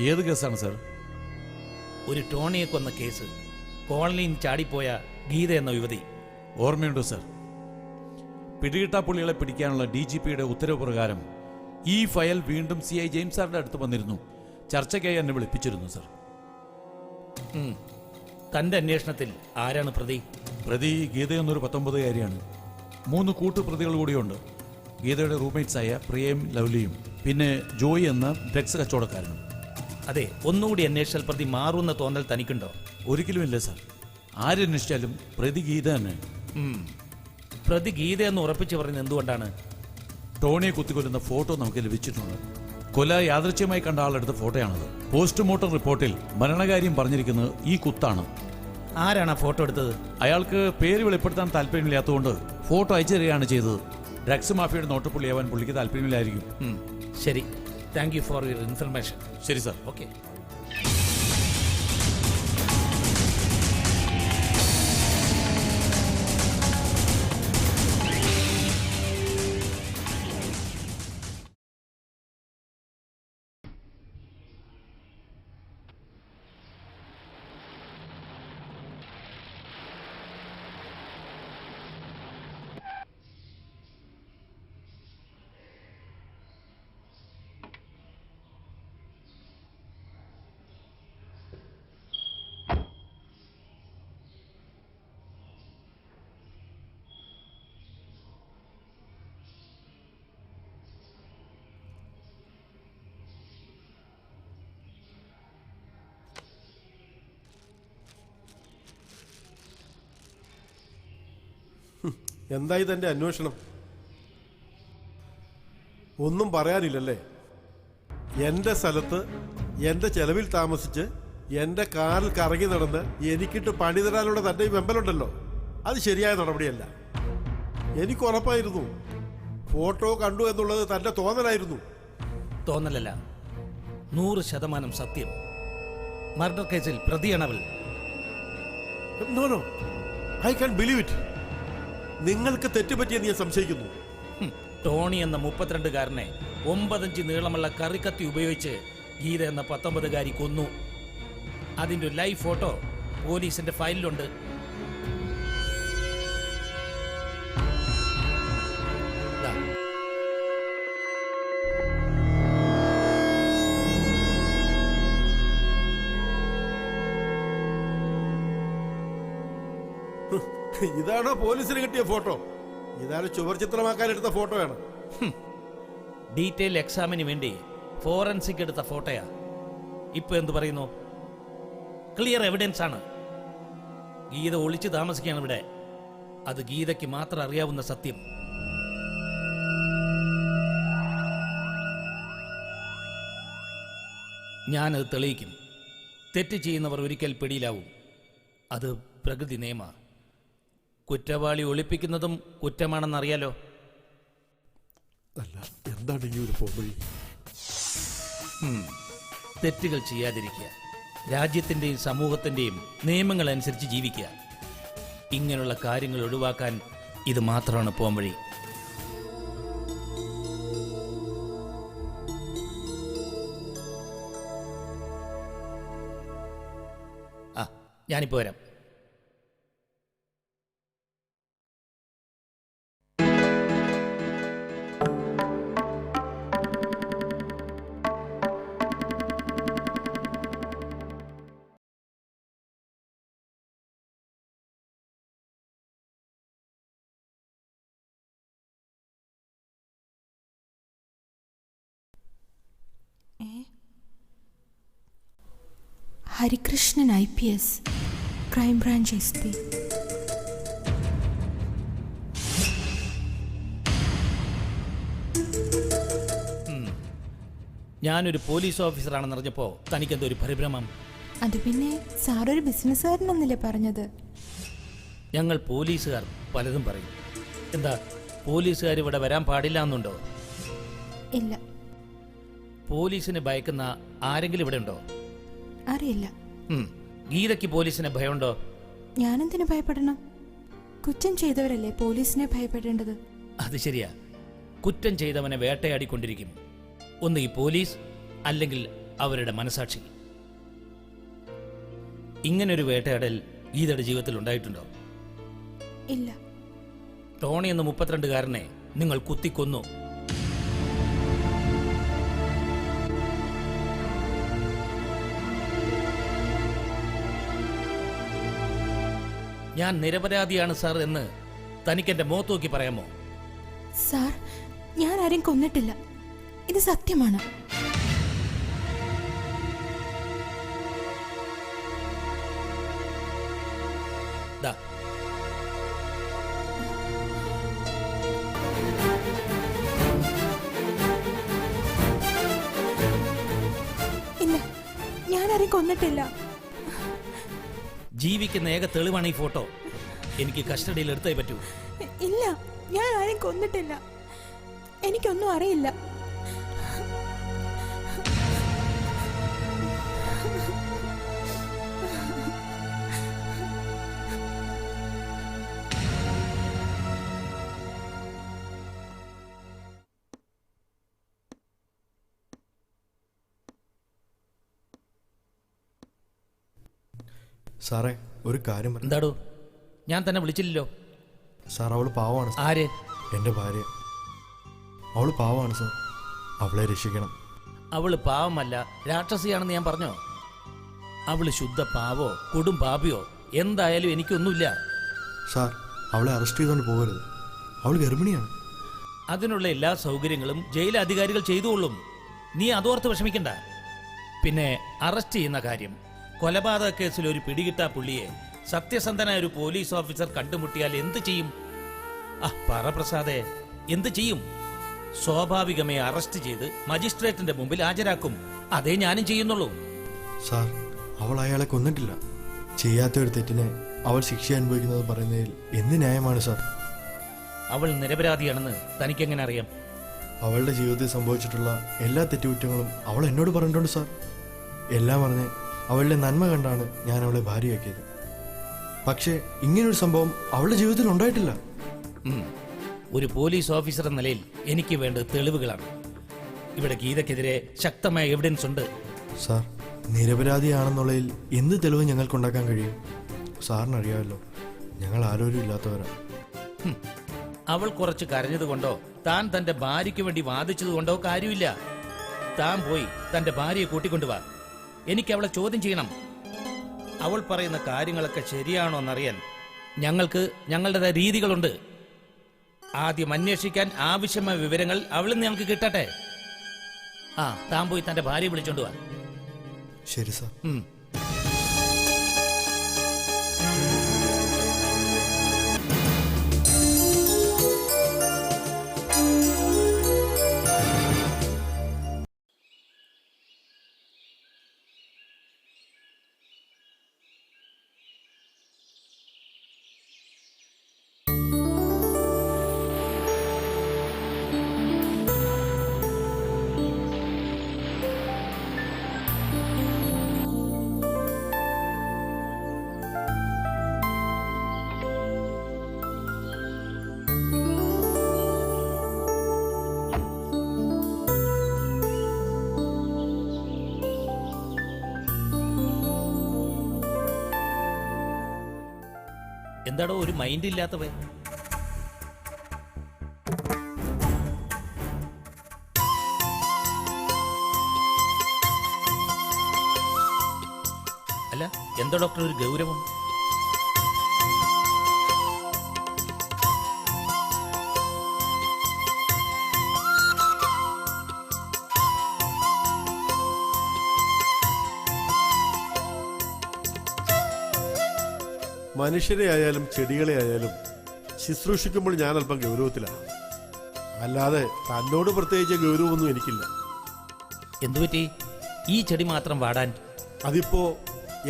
ഏത് കേസാണ് സാർ? ഒരു ടോണിയെ കൊന്ന കേസ്. കോളനിയിൽ ചാടിപ്പോയ ഗീത എന്ന യുവതി. ഓർമ്മയുണ്ടോ സാർ? പിടികിട്ടാപ്പുള്ളികളെ പിടിക്കാനുള്ള DGPയുടെ ഉത്തരവ് പ്രകാരം ഈ ഫയൽ വീണ്ടും CI ജെയിംസ് സാറിന്റെ അടുത്ത് വന്നിരുന്നു. ചർച്ചയ്ക്കായി എന്നെ വിളിപ്പിച്ചിരുന്നു സാർ. തന്റെ അന്വേഷണത്തിൽ ആരാണ് പ്രതി? പ്രതി ഗീത എന്നൊരു 19-കാരിയാണ്. 3 കൂട്ടുപ്രതികൾ കൂടിയുണ്ട്. ഗീതയുടെ റൂംമേറ്റ്സായ പ്രിയയും ലവ്ലിയും പിന്നെ ജോയി എന്ന ഡ്രഗ്സ് കച്ചവടക്കാരനും. അതെ, ഒന്നുകൂടി അന്വേഷിച്ചാൽ പ്രതി മാറുമെന്ന തോന്നൽ തനിക്കുണ്ടോ? ഒരിക്കലും ഇല്ല സാർ. ആരന്വേഷിച്ചാലും പ്രതി ഗീത തന്നെ. പ്രതി ഗീത എന്ന് ഉറപ്പിച്ച് പറയുന്നത് എന്തുകൊണ്ടാണ്? ടോണിയെ കുത്തിക്കൊല്ലുന്ന ഫോട്ടോ നമുക്ക് ലഭിച്ചിട്ടുണ്ട്. കൊല യാദൃച്ഛ്യമായി കണ്ട ആളെടുത്ത ഫോട്ടോയാണത്. പോസ്റ്റ്മോർട്ടം റിപ്പോർട്ടിൽ മരണകാര്യം പറഞ്ഞിരിക്കുന്നത് ഈ കുത്താണ്. ആരാണ് ആ ഫോട്ടോ എടുത്തത്? അയാൾക്ക് പേര് വെളിപ്പെടുത്താൻ താല്പര്യമില്ലാത്തതുകൊണ്ട് ഫോട്ടോ അയച്ചു തരികയാണ് ചെയ്തത്. ഡ്രഗ്സ് മാഫിയയുടെ നോട്ടപ്പുള്ളിയാവാൻ പുള്ളിക്ക് താല്പര്യമില്ലായിരിക്കും. ശരി, thank you for your information. ശരി സാർ. ഓക്കെ. എന്തായി തൻ്റെ അന്വേഷണം? ഒന്നും പറയാനില്ലല്ലേ? എൻ്റെ സ്ഥലത്ത് എൻ്റെ ചെലവിൽ താമസിച്ച് എൻ്റെ കാറിൽ കറങ്ങി നടന്ന് എനിക്കിട്ട് പണി തരാനുള്ള തൻ്റെ ഈ വെമ്പലുണ്ടല്ലോ, അത് ശരിയായ നടപടിയല്ല. എനിക്ക് ഉറപ്പായിരുന്നു ഫോട്ടോ കണ്ടു എന്നുള്ളത് തൻ്റെ തോന്നലായിരുന്നു. തോന്നലല്ല, 100% സത്യം. മർഡർ കേസിൽ പ്രതിയാണവൾ. No no, I can believe it. നിങ്ങൾക്ക് തെറ്റുപറ്റിയെന്ന് ഞാൻ സംശയിക്കുന്നു. ടോണി എന്ന 32-കാരനെ 9 ഇഞ്ച് നീളമുള്ള കറിക്കത്തി ഉപയോഗിച്ച് ഗീത എന്ന 19-കാരി കൊന്നു. അതിൻ്റെ ഒരു ലൈവ് ഫോട്ടോ പോലീസിന്റെ ഫയലിലുണ്ട്. ദാ. ഇതാണോ പോലീസിന് കിട്ടിയ ഫോട്ടോ? ഇതാണ് ചുവർ ചിത്രമാക്കാൻ എടുത്ത ഫോട്ടോയാണ്. ഡീറ്റെയിൽ എക്സാമിന് വേണ്ടി ഫോറൻസിക് എടുത്ത ഫോട്ടോയാ. ഇപ്പൊ എന്ത് പറയുന്നു? ക്ലിയർ എവിഡൻസ് ആണ്. ഗീത ഒളിച്ചു താമസിക്കുകയാണ് ഇവിടെ. അത് ഗീതയ്ക്ക് മാത്രം അറിയാവുന്ന സത്യം. ഞാനത് തെളിയിക്കും. തെറ്റ് ചെയ്യുന്നവർ ഒരിക്കൽ പിടിയിലാവും. അത് പ്രകൃതി നിയമ. കുറ്റവാളി ഒളിപ്പിക്കുന്നതും കുറ്റമാണെന്നറിയാലോ. അല്ല, എന്താണ് ഈ ഒരു പോംവഴി? തെറ്റുകൾ ചെയ്യാതിരിക്കുക, രാജ്യത്തിൻ്റെയും സമൂഹത്തിൻ്റെയും നിയമങ്ങൾ അനുസരിച്ച് ജീവിക്കുക. ഇങ്ങനെയുള്ള കാര്യങ്ങൾ ഒഴിവാക്കാൻ ഇത് മാത്രമാണ് പോംവഴി. ഞാനിപ്പോൾ വരാം. Harikrishnan IPS, crime branch SP. ഞാനൊരു പോലീസ് ഓഫീസറാണെന്ന് അറിഞ്ഞപ്പോൾ തനിക്കെന്തോ ഒരു പരിഭ്രമം. അത് പിന്നെ സാറൊരു ബിസിനസ്സുകാരനെന്നല്ലേ പറഞ്ഞത്? ഞങ്ങൾ പോലീസുകാർ പലതും പറയും. എന്താ, പോലീസുകാർ ഇവിടെ വരാൻ പാടില്ല എന്നുണ്ടോ? ഇല്ല. പോലീസിനെ ഭയക്കുന്ന ആരെങ്കിലും ഇവിടെ ഉണ്ടോ? അറിയില്ല. ഗീതയ്ക്ക് പോലീസിനെ ഭയമുണ്ടോ? ഞാനെന്തിനു ഭയപ്പെടണം? കുറ്റം ചെയ്തവരല്ലേ പോലീസിനെ ഭയപ്പെടേണ്ടത്? അത് ശരിയാ. കുറ്റം ചെയ്തവനെ വേട്ടയാടിക്കൊണ്ടിരിക്കും ഒന്ന് ഈ പോലീസ്, അല്ലെങ്കിൽ അവരുടെ മനസാക്ഷി. ഇങ്ങനൊരു വേട്ടയാടൽ ഗീതയുടെ ജീവിതത്തിൽ ഉണ്ടായിട്ടുണ്ടോ? ഇല്ല. ടോണി എന്ന 32-കാരനെ നിങ്ങൾ കുത്തിക്കൊന്നു. ഞാൻ നിരപരാധിയാണ് സാർ എന്ന് തനിക്കെന്റെ മുഖത്ത് നോക്കി പറയാമോ? സാർ, ഞാൻ ആരെയും കൊന്നിട്ടില്ല. ഇത് സത്യമാണ്. ദാ, ഇല്ല, ഞാൻ ആരെയും കൊന്നിട്ടില്ല. ജീവിക്കുന്ന ഏക തെളിവാണ് ഈ ഫോട്ടോ. എനിക്ക് കസ്റ്റഡിയിൽ എടുത്തേ പറ്റൂ. ഇല്ല, ഞാൻ ആരെയും കൊന്നിട്ടില്ല. എനിക്കൊന്നും അറിയില്ല. സാറേ, ഒരു കാര്യം പറയാം. എന്താടോ? ഞാൻ തന്നെ വിളിച്ചില്ലല്ലോ. സാർ, അവൾ പാവമാണ് സാർ. ആര്? എൻ്റെ ഭാര്യ. അവൾ പാവമാണ് സാർ. അവളെ രക്ഷിക്കണം. അവള് പാവമല്ല, രാക്ഷസിയാണെന്ന് ഞാൻ പറഞ്ഞോ? അവള് ശുദ്ധ പാവോ കൊടും പാപിയോ എന്തായാലും എനിക്കൊന്നുമില്ല. സാർ, അവളെ അറസ്റ്റ് ചെയ്തുകൊണ്ട് പോകരുത്. അവൾ ഗർഭിണിയാണ്. അതിനുള്ള എല്ലാ സൗകര്യങ്ങളും ജയിൽ അധികാരികൾ ചെയ്തുകൊള്ളും. നീ അതോർത്ത് വിഷമിക്കണ്ട. പിന്നെ അറസ്റ്റ് ചെയ്യുന്ന കാര്യം, കൊലപാതക കേസിൽ ഒരു പിടികിട്ടാ പുള്ളിയെ സത്യസന്ധനായ ഒരു പോലീസ് ഓഫീസർ കണ്ടുമുട്ടിയാൽ എന്ത് ചെയ്യും? പറ പ്രസാദേ, എന്ത് ചെയ്യും? സ്വാഭാവികമേ അറസ്റ്റ് ചെയ്ത് മജിസ്ട്രേറ്റിന്റെ മുമ്പിൽ ഹാജരാക്കും. അതേ ഞാനും ചെയ്യുന്നുള്ളൂ. സാർ, അവൾ അയാളെ കൊന്നിട്ടില്ല. ചെയ്യാത്ത ഒരു തെറ്റിനെ അവൾ ശിക്ഷ അനുഭവിക്കുന്നത് പറയുന്നതിൽ എന്ത് ന്യായമാണ് സാർ? അവൾ നിരപരാധിയാണെന്ന് തനിക്കെങ്ങനെ അറിയാം? അവളുടെ ജീവിതത്തിൽ സംഭവിച്ചിട്ടുള്ള എല്ലാ തെറ്റുകുറ്റങ്ങളും അവൾ എന്നോട് പറഞ്ഞിട്ടുണ്ട് സാർ. എല്ലാം പറഞ്ഞ് അവളുടെ നന്മ കണ്ടാണ് ഞാൻ അവളെ ഭാര്യയാക്കിയത്. പക്ഷേ ഇങ്ങനൊരു സംഭവം അവളുടെ ജീവിതത്തിൽ ഉണ്ടായിട്ടില്ല. ഒരു പോലീസ് ഓഫീസർ എന്ന നിലയിൽ എനിക്ക് വേണ്ടത് തെളിവുകളാണ്. ഇവിടെ ഗീതയ്ക്കെതിരെ ശക്തമായ എവിഡൻസ് ഉണ്ട്. സാർ, നിരപരാധിയാണെന്നുള്ളതിൽ എന്ത് തെളിവ് ഞങ്ങൾക്കുണ്ടാക്കാൻ കഴിയും? സാറിനറിയാമല്ലോ, ഞങ്ങൾ ആരോരും ഇല്ലാത്തവരാണ്. അവൾ കുറച്ച് കരഞ്ഞതുകൊണ്ടോ താൻ തന്റെ ഭാര്യയ്ക്ക് വേണ്ടി വാദിച്ചതുകൊണ്ടോ കാര്യമില്ല. താൻ പോയി തന്റെ ഭാര്യയെ കൂട്ടിക്കൊണ്ടുവാ. എനിക്ക് അവളെ ചോദ്യം ചെയ്യണം. അവൾ പറയുന്ന കാര്യങ്ങളൊക്കെ ശരിയാണോ എന്നറിയാൻ ഞങ്ങൾക്ക് ഞങ്ങളുടേതായ രീതികളുണ്ട്. ആദ്യം അന്വേഷിക്കാൻ ആവശ്യമായ വിവരങ്ങൾ അവളിൽ നിന്ന് ഞങ്ങൾക്ക് കിട്ടട്ടെ. താൻ പോയി തന്റെ ഭാര്യയെ വിളിച്ചോണ്ടുവാ. ശരി സാർ. എന്താടോ ഒരു മൈൻഡ് ഇല്ലാത്തവ? അല്ല, എന്താ ഡോക്ടർ ഒരു ഗൗരവം? മനുഷ്യരെ ആയാലും ചെടികളെ ആയാലും ശുശ്രൂഷിക്കുമ്പോൾ ഞാൻ അല്പം ഗൗരവത്തിലാണ്. അല്ലാതെ തന്നോട് പ്രത്യേകിച്ച് ഗൗരവമൊന്നും എനിക്കില്ല. എന്തുപറ്റി ഈ ചെടി മാത്രം വാടാൻ? അതിപ്പോ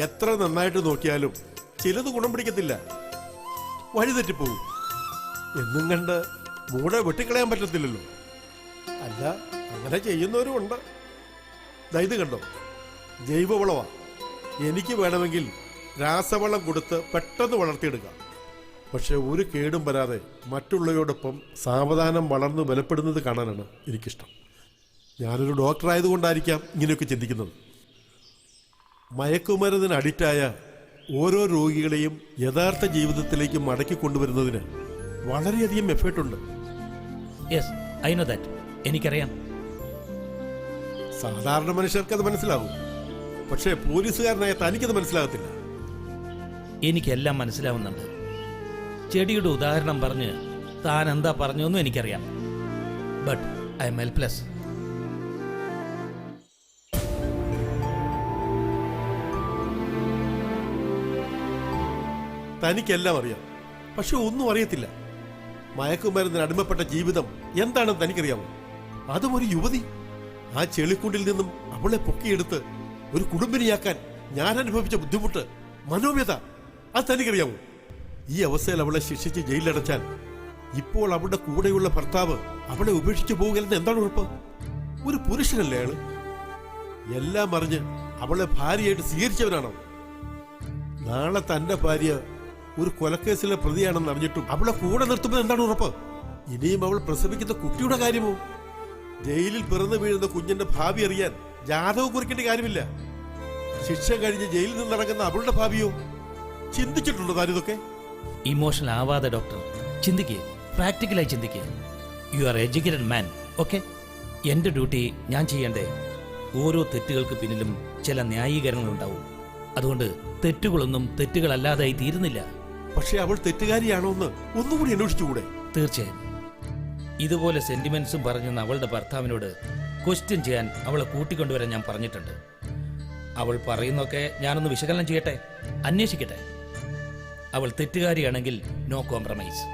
എത്ര നന്നായിട്ട് നോക്കിയാലും ചിലത് ഗുണം പിടിക്കത്തില്ല, വഴിതെറ്റിപ്പോവും. എന്നും കണ്ട് മൂടെ വെട്ടിക്കളയാൻ പറ്റത്തില്ലല്ലോ. അല്ല, അങ്ങനെ ചെയ്യുന്നവരും ഉണ്ട്. ഇത് കണ്ടോ, ജൈവവളമാ. എനിക്ക് വേണമെങ്കിൽ രാസവളം കൊടുത്ത് പെട്ടെന്ന് വളർത്തിയെടുക്കാം. പക്ഷെ ഒരു കേടും വരാതെ മറ്റുള്ളവരോടൊപ്പം സാവധാനം വളർന്നു ബലപ്പെടുന്നത് കാണാനാണ് എനിക്കിഷ്ടം. ഞാനൊരു ഡോക്ടറായതുകൊണ്ടായിരിക്കാം ഇങ്ങനെയൊക്കെ ചിന്തിക്കുന്നത്. മയക്കുമരുന്നിന് അഡിക്റ്റായ ഓരോ രോഗികളെയും യഥാർത്ഥ ജീവിതത്തിലേക്ക് മടക്കി കൊണ്ടുവരുന്നതിന് വളരെയധികം എഫേർട്ടുണ്ട്. Yes, I know that. എനിക്കറിയാം. സാധാരണ മനുഷ്യർക്ക് അത് മനസ്സിലാകും, പക്ഷേ പോലീസുകാരനായ തനിക്കത് മനസ്സിലാകത്തില്ല. എനിക്കെല്ലാം മനസ്സിലാവുന്നുണ്ട്. ചെടിയുടെ ഉദാഹരണം പറഞ്ഞ് താൻ എന്താ പറഞ്ഞതെന്നും എനിക്കറിയാം. But I'm helpless. തനിക്കെല്ലാം അറിയാം, പക്ഷെ ഒന്നും അറിയത്തില്ല. മയക്കുമരുന്നിന് അടിമപ്പെട്ട ജീവിതം എന്താണെന്ന് തനിക്കറിയാമോ? അതും ഒരു യുവതി. ആ ചെളിക്കുണ്ടിൽ നിന്നും അവളെ പൊക്കിയെടുത്ത് ഒരു കുടുംബിനിയാക്കാൻ ഞാൻ അനുഭവിച്ച ബുദ്ധിമുട്ട്, മനോവ്യത, അത് തനിക്കറിയാമോ? ഈ അവസ്ഥയിൽ അവളെ ശിക്ഷിച്ച് ജയിലിലടച്ചാൽ ഇപ്പോൾ അവളുടെ കൂടെയുള്ള ഭർത്താവ് അവളെ ഉപേക്ഷിച്ചു പോകുകയെന്ന് എന്താണ് ഉറപ്പ്? ഒരു പുരുഷനല്ലേ അയാള്? എല്ലാം അറിഞ്ഞ് അവളെ ഭാര്യയായിട്ട് സ്വീകരിച്ചവനാണോ? നാളെ തന്റെ ഭാര്യ ഒരു കൊലക്കേസിലെ പ്രതിയാണെന്ന് അറിഞ്ഞിട്ടും അവളെ കൂടെ നിർത്തുമ്പോൾ എന്താണ് ഉറപ്പ്? ഇനിയും അവൾ പ്രസവിക്കുന്ന കുട്ടിയുടെ കാര്യമോ? ജയിലിൽ പിറന്നു വീഴുന്ന കുഞ്ഞിന്റെ ഭാവി അറിയാൻ ജാതകം കുറിക്കേണ്ട കാര്യമില്ല. ശിക്ഷ കഴിഞ്ഞ് ജയിലിൽ നിന്ന് നടക്കുന്ന അവളുടെ ഭാവിയോ? ചിന്തിച്ചിട്ടുണ്ടോ താനിതൊക്കെ? ഇമോഷണൽ ആവാതെ ഡോക്ടർ. ചിന്തിക്കുക, പ്രാക്ടിക്കലായി ചിന്തിക്കുക. You are educated man, okay? എൻ്റെ ഡ്യൂട്ടി ഞാൻ ചെയ്യണ്ടേ? ഓരോ തെറ്റുകൾക്ക് പിന്നിലും ചില ന്യായീകരണങ്ങളുണ്ടാവും. അതുകൊണ്ട് തെറ്റുകളൊന്നും തെറ്റുകളല്ലാതായി തീരുന്നില്ല. പക്ഷെ അവൾ തെറ്റുകാരിയാണോ എന്ന് ഒന്നുകൂടി അന്വേഷിച്ചുകൂടെ? തീർച്ചയായും. ഇതുപോലെ സെന്റിമെന്റ്സും പറഞ്ഞെന്ന് അവളുടെ ഭർത്താവിനോട് ക്വസ്റ്റ്യൻ ചെയ്യാൻ അവളെ കൂട്ടിക്കൊണ്ടുവരാൻ ഞാൻ പറഞ്ഞിട്ടുണ്ട്. അവൾ പറയുന്നൊക്കെ ഞാനൊന്ന് വിശകലനം ചെയ്യട്ടെ, അന്വേഷിക്കട്ടെ. അവൾ തെറ്റുകാരിയാണെങ്കിൽ നോ കോംപ്രമൈസ്.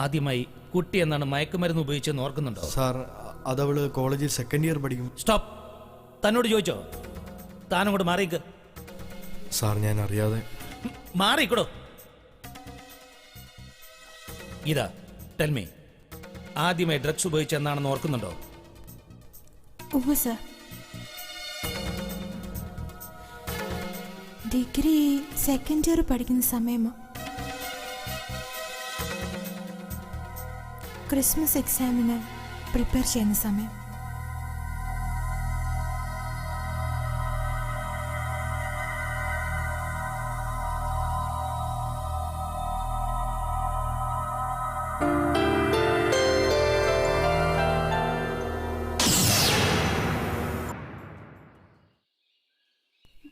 ആദ്യമായി കുട്ടി എന്നാണ് മയക്കുമരുന്ന് ഉപയോഗിച്ചെന്ന് ഓർക്കുന്നുണ്ടോ? സാർ, അതവള് കോളേജിൽ സെക്കൻഡ് ഇയർ പഠിക്കും. സ്റ്റോപ്പ്. തന്നോട് ചോദിച്ചോ? താനങ്ങോട്ട് മാറിക്ക്. സാർ, ഞാൻ അറിയാതെ. മാറിക്കടോ. ഇതാ, ടെൽമി, ആദ്യമായി ഡ്രഗ്സ് ഉപയോഗിച്ചെന്നാണെന്ന് ഓർക്കുന്നുണ്ടോ? ഉവ്വ് സർ. ഡിഗ്രി സെക്കൻഡ് ഇയർ പഠിക്കുന്ന സമയമോ? ക്രിസ്മസ് എക്സാമിന് പ്രിപ്പയർ ചെയ്യുന്ന സമയം.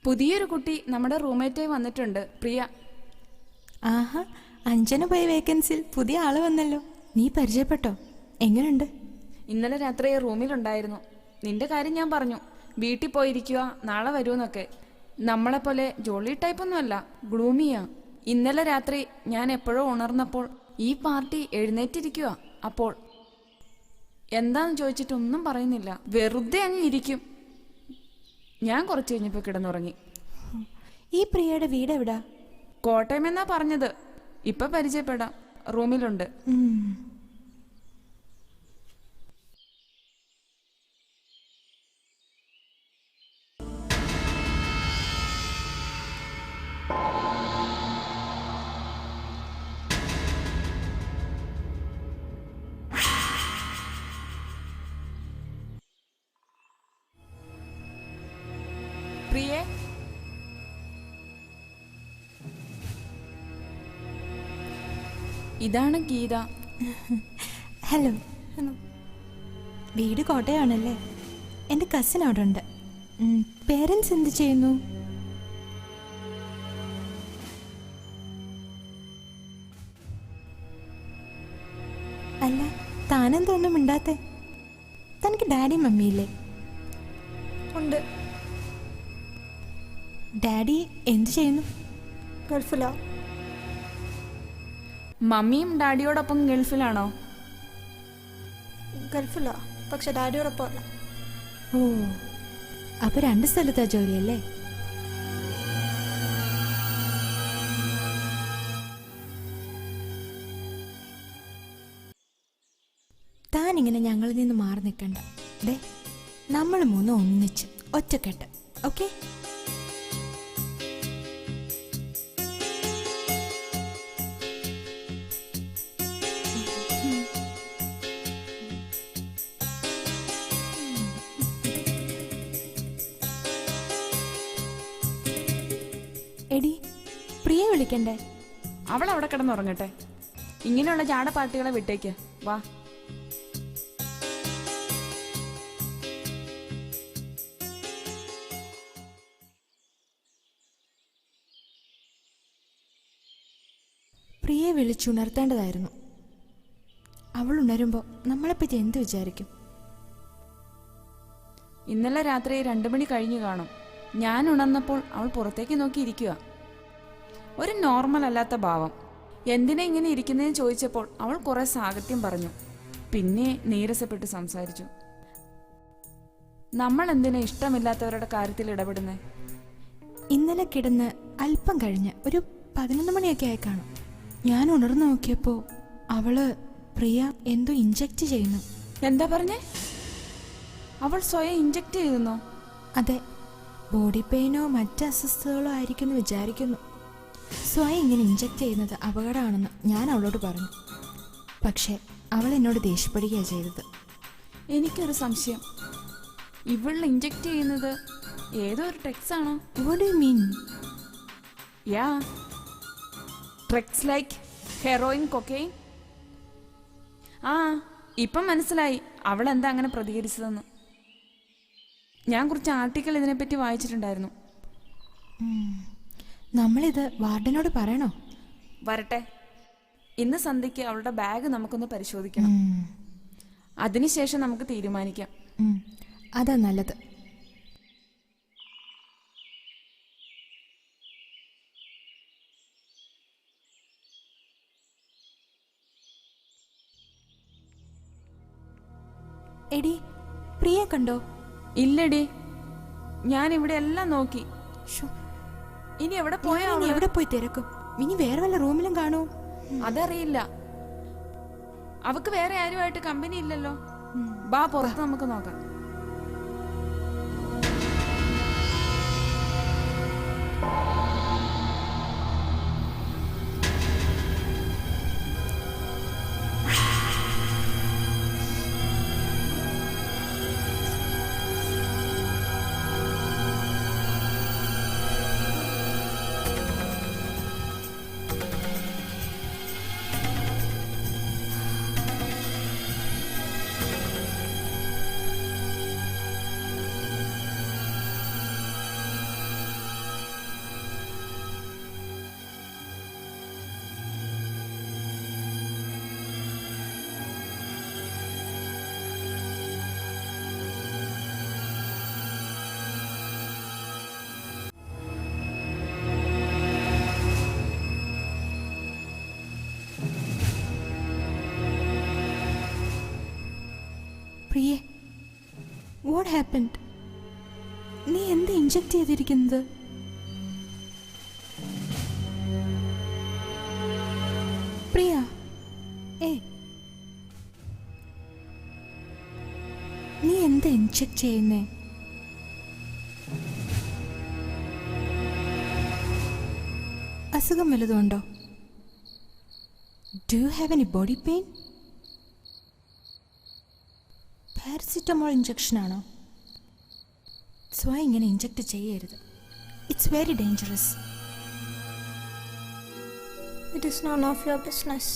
പുതിയൊരു കുട്ടി നമ്മുടെ റൂംമേറ്റായി വന്നിട്ടുണ്ട്, പ്രിയ. ആഹാ, അഞ്ജന പോയ വേക്കൻസിൽ പുതിയ ആള് വന്നല്ലോ. നീ പരിചയപ്പെട്ടോ? എങ്ങനെയുണ്ട്? ഇന്നലെ രാത്രി റൂമിലുണ്ടായിരുന്നു. നിന്റെ കാര്യം ഞാൻ പറഞ്ഞു, വീട്ടിൽ പോയിരിക്കുക, നാളെ വരുമെന്നൊക്കെ. നമ്മളെപ്പോലെ ജോളി ടൈപ്പൊന്നുമല്ല, ഗ്ലൂമിയാ. ഇന്നലെ രാത്രി ഞാൻ എപ്പോഴോ ഉണർന്നപ്പോൾ ഈ പാർട്ടി എഴുന്നേറ്റിരിക്കുക. അപ്പോൾ എന്താന്ന് ചോദിച്ചിട്ടൊന്നും പറയുന്നില്ല, വെറുതെ അങ്ങ് ഇരിക്കും. ഞാൻ കുറച്ച് കഴിഞ്ഞപ്പോൾ കിടന്നുറങ്ങി. ഈ പ്രിയയുടെ വീട് എവിടാ? കോട്ടയം എന്നാ പറഞ്ഞത്. ഇപ്പൊ പരിചയപ്പെടാം, റൂമിലുണ്ട്. പ്രിയേ, ഇതാണ് ഗീത. ഹലോ. വീട് കോട്ടയാണല്ലേ? എൻ്റെ കസിൻ അവിടെ ഉണ്ട്. പേരൻസ് എന്ത് ചെയ്യുന്നു? അല്ല, താനെന്തൊന്നും മിണ്ടാത്തെ? തനിക്ക് ഡാഡി മമ്മിയില്ലേ? ഉണ്ട്. ഡാഡി എന്തു ചെയ്യുന്നു? ഗൾഫിലാ. മമ്മിയും ഡാഡിയോടൊപ്പം ഗൾഫിലാണോ? ഗൾഫിലാ, പക്ഷെ ഡാഡിയോടൊപ്പം അല്ല. ഓ, അപ്പൊ 2 സ്ഥലത്താ ജോലിയല്ലേ? താനിങ്ങനെ ഞങ്ങളിൽ നിന്ന് മാറി നിൽക്കണ്ട. ദേ, നമ്മൾ 3 ഒന്നിച്ച് ഒറ്റക്കെട്ട്. ഓക്കെ? എടി, പ്രിയ വിളിക്കണ്ടേ? അവൾ അവിടെ കിടന്നുറങ്ങട്ടെ. ഇങ്ങനെയുള്ള ജാട പാർട്ടികളെ വിട്ടേക്ക്. വാ. പ്രിയെ വിളിച്ചുണർത്തേണ്ടതായിരുന്നു. അവൾ ഉണരുമ്പോൾ നമ്മളെപ്പറ്റി എന്ത് വിചാരിക്കും? ഇന്നലെ രാത്രി 2 മണി കഴിഞ്ഞു കാണും. ഞാൻ ഉണർന്നപ്പോൾ അവൾ പുറത്തേക്ക് നോക്കിയിരിക്കുക. ഒരു നോർമൽ അല്ലാത്ത ഭാവം. എന്തിനാ ഇങ്ങനെ ഇരിക്കുന്നതെന്ന് ചോദിച്ചപ്പോൾ അവൾ കുറെ സാഹിത്യം പറഞ്ഞു. പിന്നെ നീരസപ്പെട്ട് സംസാരിച്ചു. നമ്മൾ എന്തിനാ ഇഷ്ടമില്ലാത്തവരുടെ കാര്യത്തിൽ ഇടപെടുന്നേ? ഇന്നലെ കിടന്ന് അല്പം കഴിഞ്ഞ് ഒരു 11 മണിയൊക്കെ ആയി കാണും. ഞാൻ ഉണർന്നു നോക്കിയപ്പോൾ അവള് പ്രിയ എന്തോ ഇഞ്ചക്ട് ചെയ്യുന്നു. എന്താ പറഞ്ഞേ? അവൾ സ്വയം ഇഞ്ചക്ട് ചെയ്യുന്നോ? അതെ, ബോഡി പെയിനോ മറ്റ് അസ്വസ്ഥതകളോ ആയിരിക്കുമെന്ന് വിചാരിക്കുന്നു. സ്വയം ഇങ്ങനെ ഇഞ്ചക്ട് ചെയ്യുന്നത് അപകടമാണെന്ന് ഞാൻ അവളോട് പറഞ്ഞു. പക്ഷേ അവൾ എന്നോട് ദേഷ്യപ്പെടുകയാണ് ചെയ്തത്. എനിക്കൊരു സംശയം. ഇവൾ ഇഞ്ചക്ട് ചെയ്യുന്നത് ഏതോ ഒരു ഡ്രഗ്സ് ആണോ? What do you mean? Yeah, drugs like heroin, cocaine. ആ, ഇപ്പം മനസ്സിലായി അവൾ എന്താ അങ്ങനെ പ്രതികരിച്ചതെന്ന്. ഞാൻ കുറച്ച് ആർട്ടിക്കിൾ ഇതിനെപ്പറ്റി വായിച്ചിട്ടുണ്ടായിരുന്നു. നമ്മളിത് വാർഡനോട് പറയണോ? വരട്ടെ, ഇന്ന് സന്ധ്യയ്ക്ക് അവളുടെ ബാഗ് നമുക്കൊന്ന് പരിശോധിക്കണം. അതിനുശേഷം നമുക്ക് തീരുമാനിക്കാം. അതാ നല്ലത്. എടി, പ്രിയ കണ്ടോ? ഇല്ലടി, ഞാൻ ഇവിടെ എല്ലാം നോക്കി. ഇനി എവിടെ പോയാ? എവിടെ പോയി തിരക്കും? ഇനി വേറെ വല്ല റൂമിലും കാണൂ? അതറിയില്ല. അവക്ക് വേറെ ആരുമായിട്ട് കമ്പനി ഇല്ലല്ലോ. ബാ, പുറത്ത് നമുക്ക് നോക്കാം. പ്രിയേ, വാട്ട് ഹാപ്പൻഡ്? നീ എന്താ ഇഞ്ചക്ട് ചെയ്തിരിക്കുന്നത്? പ്രിയ, നീ എന്താ ഇഞ്ചക്ട് ചെയ്യുന്നേ? അസുഖം വല്ലതുണ്ടോ? Do you have any body pain? Paracetamol injection ആണോ? സ്വയം ഇങ്ങനെ ഇഞ്ചക്ട് ചെയ്യരുത്. It's very dangerous. It is none of your business.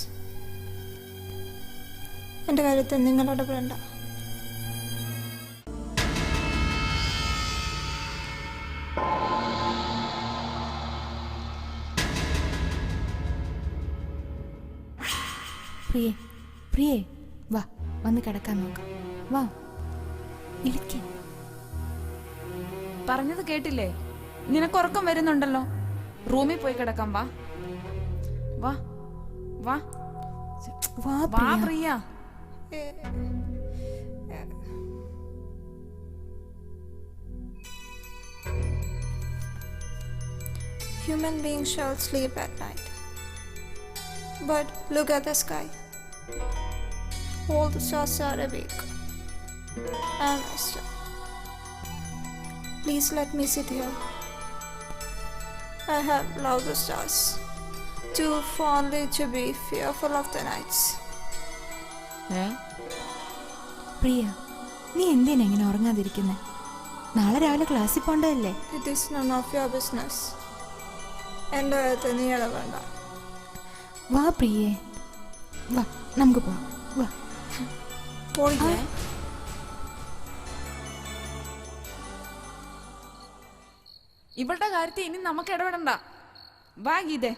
എൻ്റെ കാര്യത്തിൽ നിങ്ങളോട് വേണ്ട. പ്രിയേ, പ്രിയേ, വാ വന്ന് കിടക്കാൻ നോക്കാം. വാ ഇരിക്ക്. പറഞ്ഞത് കേട്ടില്ലേ? നിനക്കുറക്കം വരുന്നുണ്ടല്ലോ. റൂമിൽ പോയി കിടക്കാം. വാ വാ വാ വാ വാ പ്രിയ. പ്രിയ. Human beings shall sleep at night. But look at the sky. All the stars are awake. And I still. Please let me sit here. I have loved the stars too fondly to be fearful of the nights. പ്രിയ, നീ എന്തിനാ ഇങ്ങനെ ഉറങ്ങാതിരിക്കുന്നെ? നാളെ രാവിലെ ക്ലാസ്സിൽ പോണ്ടതല്ലേ? It is none of your business. എൻ്റെ അടുത്ത് നീ ഇടപെടണ്ട. വാ പ്രിയേ, വാ നമുക്ക് പോവാം. വാ പോയില്ലേ? ഇവളുടെ കാര്യത്തിൽ ഇനി നമുക്ക് ഇടപെടണ്ട. വാ ഗീതേ.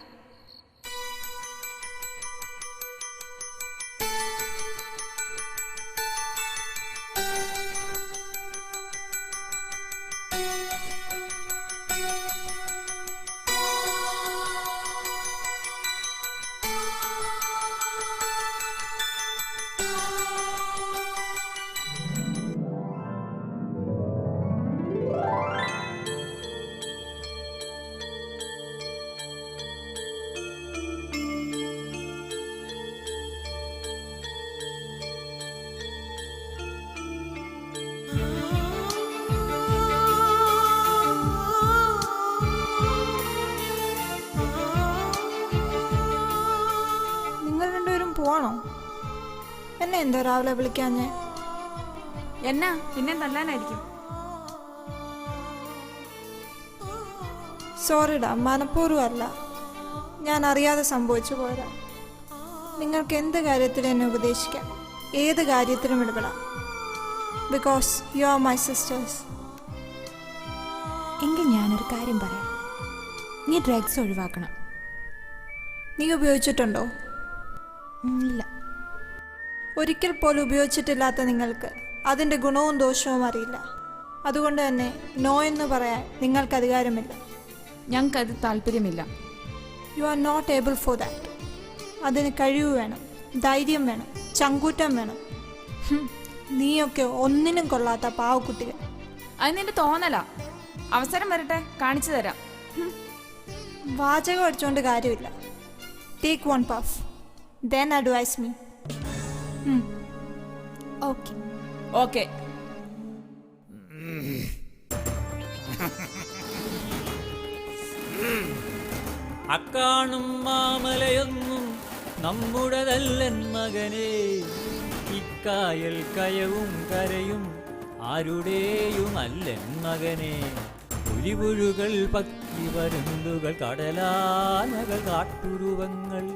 പോവാണോ? എന്നെ എന്താ രാവിലെ വിളിക്കാഞ്ഞേ? എന്നാ പിന്നെ തല്ലാനായിരിക്കും. സോറിടാ, മനഃപൂർവ്വമല്ല, ഞാൻ അറിയാതെ സംഭവിച്ചു പോയതാ. നിങ്ങൾക്ക് എന്ത് കാര്യത്തിലും എന്നെ ഉപദേശിക്കാം, ഏത് കാര്യത്തിലും ഇടപെടാം. Because you are my sisters. എങ്കിൽ ഞാനൊരു കാര്യം പറയാം. നീ ഡ്രഗ്സ് ഒഴിവാക്കണം. നീ ഉപയോഗിച്ചിട്ടുണ്ടോ? ഇല്ല. ഒരിക്കൽ പോലും ഉപയോഗിച്ചിട്ടില്ലാത്ത നിങ്ങൾക്ക് അതിൻ്റെ ഗുണവും ദോഷവും അറിയില്ല. അതുകൊണ്ട് തന്നെ നോ എന്ന് പറയാൻ നിങ്ങൾക്ക് അധികാരമില്ല. ഞങ്ങൾക്കത് താല്പര്യമില്ല. You are not able for that. അതിന് കഴിവ് വേണം, ധൈര്യം വേണം, ചങ്കൂറ്റം വേണം. നീയൊക്കെ ഒന്നിനും കൊള്ളാത്ത പാവക്കുട്ടികൾ. അത് നിന്റെ തോന്നലാ. അവസരം വരട്ടെ, കാണിച്ചു തരാം. വാചകം അടിച്ചുകൊണ്ട് കാര്യമില്ല. Take one puff, then advise me. Okay okay. അക്കാണും മാമലയൊന്നും നമ്മുടേതല്ലൻ മകനെ, ഇക്കായൽ കയവും കരയും ആരുടെയുമല്ലൻ മകനെ. പുലിപുഴുകൾ പക്കി വരുന്നുകൾ കടലാനകൾ കാട്ടുരുവങ്ങൾ.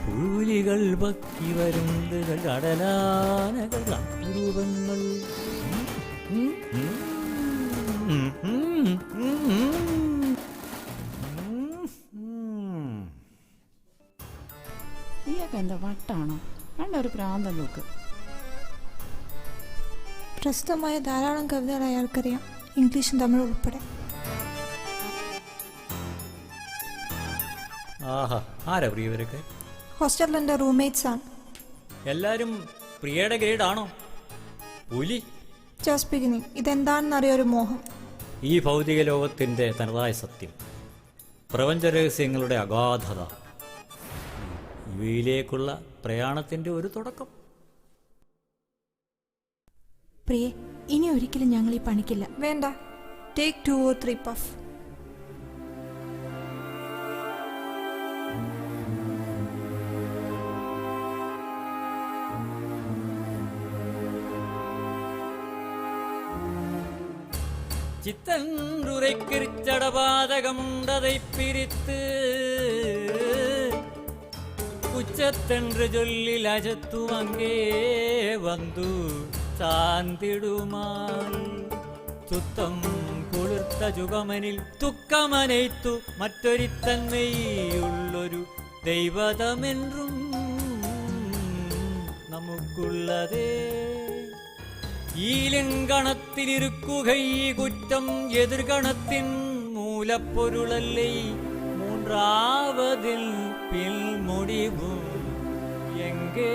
പുലികൾ പക്കി വരുന്നുകൾ കടലാനകൾ കാട്ടുരുവങ്ങൾ. നീയൊക്കെ എന്താ വട്ടാണോ? വേണ്ട ഒരു പ്രാന്തം നോക്ക്. പ്രസിദ്ധമായ ധാരാളം കവിതകൾ അയാൾക്കറിയാം, ഇംഗ്ലീഷും തമിഴും ഉൾപ്പെടെ. ആഹാ, ആരാ പ്രിയവരൊക്കെ? ഹോസ്റ്റലിൽ എൻ്റെ റൂംമേറ്റ്സ് ആണ്. എല്ലാരും പ്രിയയുടെ ഗ്രേഡാണോ? പുലി ജസ്റ്റ് ബിഗിനിങ്. ഇതെന്താണെന്നറിയൊരു മോഹം. ഈ ഭൗതിക ലോകത്തിൻ്റെ തനതായ സത്യം, പ്രപഞ്ച രഹസ്യങ്ങളുടെ അഗാധത, ഇവയിലേക്കുള്ള പ്രയാണത്തിൻ്റെ ഒരു തുടക്കം. പ്രിയേ, ഇനി ഒരിക്കലും ഞങ്ങൾ ഈ പണിക്കില്ല. വേണ്ട, ടേക്ക് 2 or 3 പഫ്. சித்தன்றுரைக்கிருச்சடபாதகமுண்டதை பிரித்து உச்சத்தென்று சொல்லில் அஜத்தும் அங்கே வந்து சாந்திடுமால். സുത്തം കുളിർത്ത ചുകമനിൽ തുക്കമനൈത്തു മറ്റൊരുത്തന്മയുള്ളൊരു ദൈവതമെന്നും നമുക്കുള്ളതേ. ഈ ലിംഗണത്തിലിരുക്കുകൈ കുറ്റം എതിർഗണത്തിൻ മൂലപ്പൊരുളല്ലേ. മൂன்றாவதில் பில் முடிவும் எங்கே?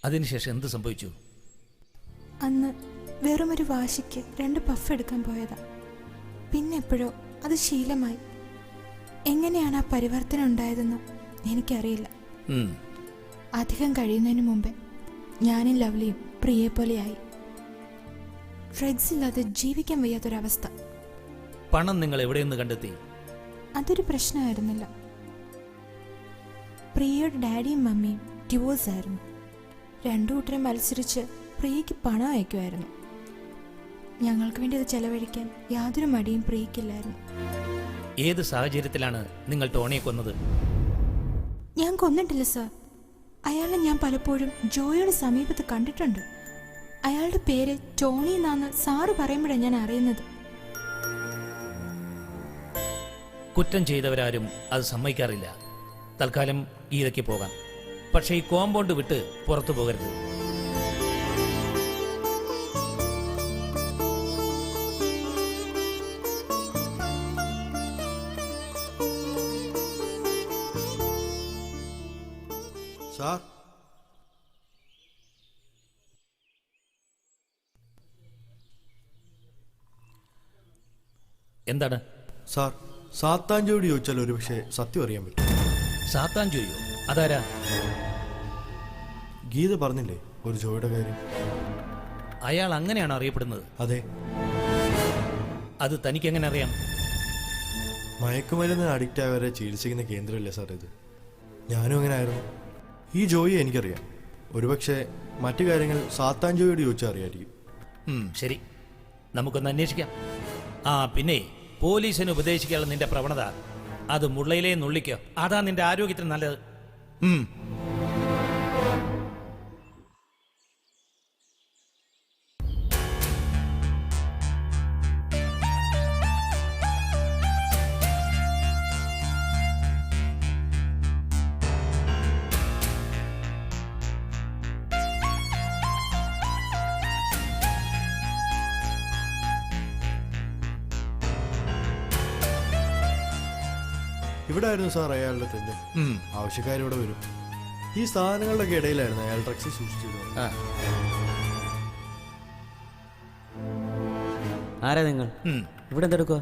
അതിനുശേഷം എന്ത് സംഭവിച്ചു? അന്ന് വെറുമൊരു വാശിക്ക് 2 പഫ് എടുക്കാൻ പോയതാ. പിന്നെ എപ്പോഴോ അത് ശീലമായി. എങ്ങനെയാണ് ആ പരിവർത്തനം ഉണ്ടായതെന്ന് എനിക്കറിയില്ല. അധികം കഴിയുന്നതിന് മുമ്പേ ഞാനും ലവ്ലിയും പ്രിയെ പോലെയായി. ഡ്രഗ്സ് ഇല്ലാതെ ജീവിക്കാൻ വയ്യാത്തൊരവസ്ഥ. പണം നിങ്ങൾ എവിടെയെന്ന് കണ്ടെത്തി? അതൊരു പ്രശ്നമായിരുന്നില്ല. പ്രിയയുടെ ഡാഡിയും മമ്മിയും ഡിവോഴ്സ് ആയിരുന്നു. 2 കൂട്ടരും മത്സരിച്ച് പ്രിയയ്ക്ക് പണം അയക്കുമായിരുന്നു. ഞങ്ങൾക്ക് വേണ്ടി അത് ചെലവഴിക്കാൻ യാതൊരു മടിയും പ്രിയയ്ക്കില്ലായിരുന്നു. ഏത് സാഹചര്യത്തിലാണ് നിങ്ങൾ ടോണിയെ കൊന്നത്? ഞാൻ കൊന്നിട്ടില്ല സാർ. അയാളെ ഞാൻ പലപ്പോഴും ജോയുടെ സമീപത്ത് കണ്ടിട്ടുണ്ട്. അയാളുടെ പേര് ടോണി എന്നാണ് സാറ് പറയുമ്പോഴാണ് ഞാൻ അറിയുന്നത്. കുറ്റം ചെയ്തവരാരും അത് സമ്മതിക്കാറില്ല. തൽക്കാലം ഗീതയ്ക്ക് പോകാം. പക്ഷേ ഈ കോമ്പൗണ്ട് വിട്ട് പുറത്തു പോകരുത്. സാർ, എന്താണ് സാർ, സാത്താഞ്ചോട് ചോദിച്ചാൽ ഒരു പക്ഷേ സത്യം അറിയാൻ പറ്റും. സാത്താൻ ജോയോ? അതാരാ? ഗീത പറഞ്ഞില്ലേ ഒരു ജോയുടെ കാര്യം? അയാൾ അങ്ങനെയാണോ അറിയപ്പെടുന്നത്? അതെ. അത് തനിക്കെങ്ങനെ അറിയാം? മയക്കുമരുന്ന് അഡിക്റ്റ് ആയവരെ ചികിത്സിക്കുന്ന കേന്ദ്രമല്ലേ സാർ ഇത്? ഞാനും അങ്ങനെ ആയിരുന്നു. ഈ ജോയി എനിക്കറിയാം. ഒരുപക്ഷെ മറ്റു കാര്യങ്ങൾ സാത്താഞ്ചോയോട് ചോദിച്ചാൽ അറിയായിരിക്കും. ശരി, നമുക്കൊന്ന് അന്വേഷിക്കാം. ആ പിന്നെ പോലീസിന് ഉപദേശിക്കാനുള്ള നിന്റെ പ്രവണത അത് മുള്ളയിലേ നുള്ളിക്കോ. അതാ നിന്റെ ആരോഗ്യത്തിന് നല്ലത്. ഇവിടെ ആയിരുന്നു സാർ അയാളുടെ തന്നെ. ആവശ്യക്കാരിവിടെ വരും. ഈ സാധനങ്ങളുടെ ഒക്കെ ഇടയിലായിരുന്നു അയാൾ ഡ്രഗ്സ് സൂക്ഷിച്ചിരുന്നത്. ആരാ നിങ്ങൾ? ഇവിടെ എന്തെടുക്കുക?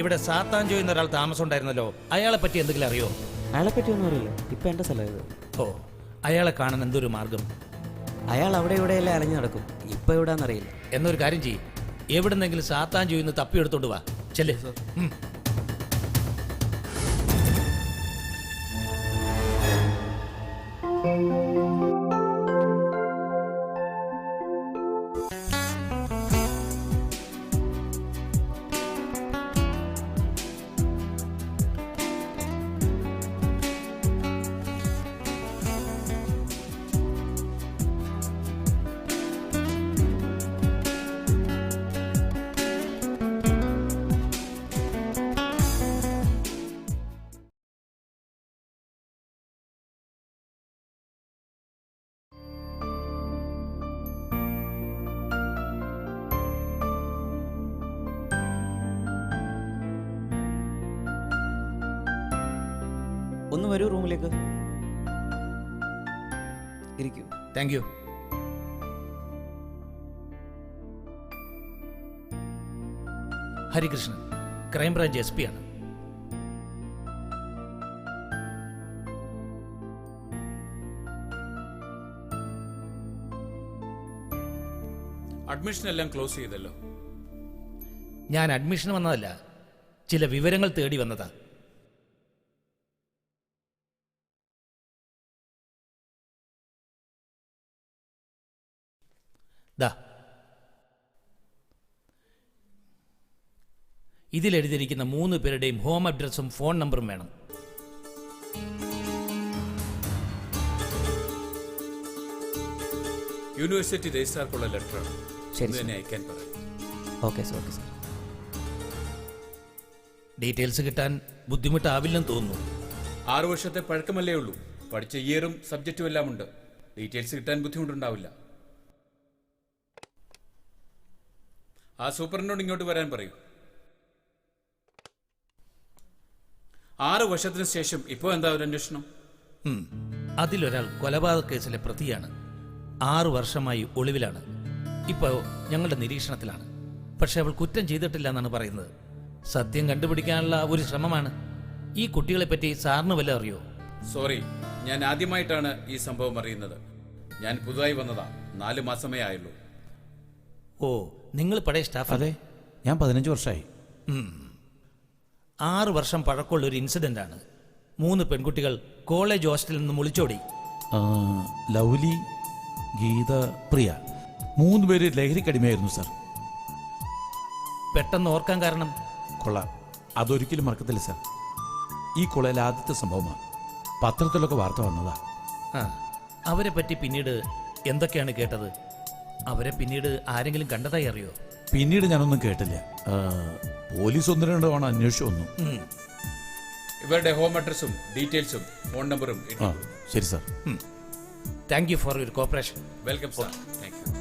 ഇവിടെ സാത്താഞ്ചോ എന്നൊരാൾ താമസം ഉണ്ടായിരുന്നല്ലോ. അയാളെ പറ്റി എന്തെങ്കിലും അറിയോ? അയാളെ പറ്റി ഒന്നും അറിയില്ല. ഇപ്പൊ എന്റെ സ്ഥലം ഇത്. ഓ, അയാളെ കാണാൻ എന്തൊരു മാർഗം? അയാൾ അവിടെ ഇവിടെയെല്ലാം അലഞ്ഞു നടക്കും. ഇപ്പൊ എവിടാന്നറിയില്ല. എന്നൊരു കാര്യം ചെയ്യ്, എവിടുന്നെങ്കിലും സാത്താഞ്ചോ ഇന്ന് തപ്പിയെടുത്തോണ്ട് വാ. ചെല്ലേ. ഒന്ന് വരൂ റൂമിലേക്ക്. ഇരിക്കൂ. Thank you. Harikrishnan, crime branch SP ആണ്. അഡ്മിഷൻ എല്ലാം ക്ലോസ് ചെയ്തല്ലോ. ഞാൻ അഡ്മിഷൻ വന്നതല്ല, ചില വിവരങ്ങൾ തേടി വന്നതാ. ഇതിലെഴുതിയിരിക്കുന്ന 3 പേരുടെയും ഹോം അഡ്രസ്സും ഫോൺ നമ്പറും വേണം. യൂണിവേഴ്സിറ്റി രജിസ്ട്രാർക്കുള്ള ലെറ്ററാണ്. ശരി, തന്നെ അയക്കാൻ പറയും. Okay sir. ഡീറ്റെയിൽസ് കിട്ടാൻ ബുദ്ധിമുട്ടാവില്ലെന്ന് തോന്നുന്നു. 6 വർഷത്തെ പഴക്കമല്ലേ ഉള്ളൂ. പഠിച്ച ഇയറും സബ്ജക്റ്റും എല്ലാം ഉണ്ട്. ഡീറ്റെയിൽസ് കിട്ടാൻ ബുദ്ധിമുട്ടുണ്ടാവില്ല. ആ സൂപ്പറിനോട് ഇങ്ങോട്ട് വരാൻ പറയൂ. 6 വർഷത്തിന് ശേഷം ഇപ്പോൾ എന്താ ഒരു അന്വേഷണം? അതിലൊരാൾ കൊലപാതക കേസിലെ പ്രതിയാണ്. 6 വർഷമായി ഒളിവിലാണ്. ഇപ്പോൾ ഞങ്ങളുടെ നിരീക്ഷണത്തിലാണ്. പക്ഷെ അവൾ കുറ്റം ചെയ്തിട്ടില്ല എന്നാണ് പറയുന്നത്. സത്യം കണ്ടുപിടിക്കാനുള്ള ഒരു ശ്രമമാണ്. ഈ കുട്ടികളെപ്പറ്റി സാറിന് വല്ല അറിയോ? സോറി, ഞാൻ ആദ്യമായിട്ടാണ് ഈ സംഭവം അറിയുന്നത്. ഞാൻ പുതുതായി വന്നതാ. 4 മാസമേ ആയുള്ളൂ. ഓ, നിങ്ങൾ പഴയ സ്റ്റാഫ്? അതെ, ഞാൻ 15 വർഷമായി. 6 വർഷം പഴക്കമുള്ള ഒരു ഇൻസിഡന്റ് ആണ്. 3 പെൺകുട്ടികൾ കോളേജ് ഹോസ്റ്റലിൽ നിന്ന് ഒളിച്ചോടി. ലൗലി, ഗീത, പ്രിയ 3 പേര് ലഹരിക്കടിമയായിരുന്നു സാർ. പെട്ടെന്ന് ഓർക്കാൻ കാരണം? കൊള്ളാം, അതൊരിക്കലും മറക്കത്തില്ല സാർ. ഈ കൊളയിലെ ആദ്യത്തെ സംഭവമാണ്. പത്രത്തിലൊക്കെ വാർത്ത വന്നതാ. അവരെ പറ്റി പിന്നീട് എന്തൊക്കെയാണ് കേട്ടത്? അവരെ പിന്നീട് ആരെങ്കിലും കണ്ടതായി അറിയോ? പിന്നീട് ഞാനൊന്നും കേട്ടില്ല. പോലീസ് 1-2 തവണ അന്വേഷിച്ചു വന്നു. ഇവരുടെ ഹോം അഡ്രസ്സും ഡീറ്റെയിൽസും ഫോൺ നമ്പറും. ശരി sir. Thank you for your corporation. Welcome sir. Thank you.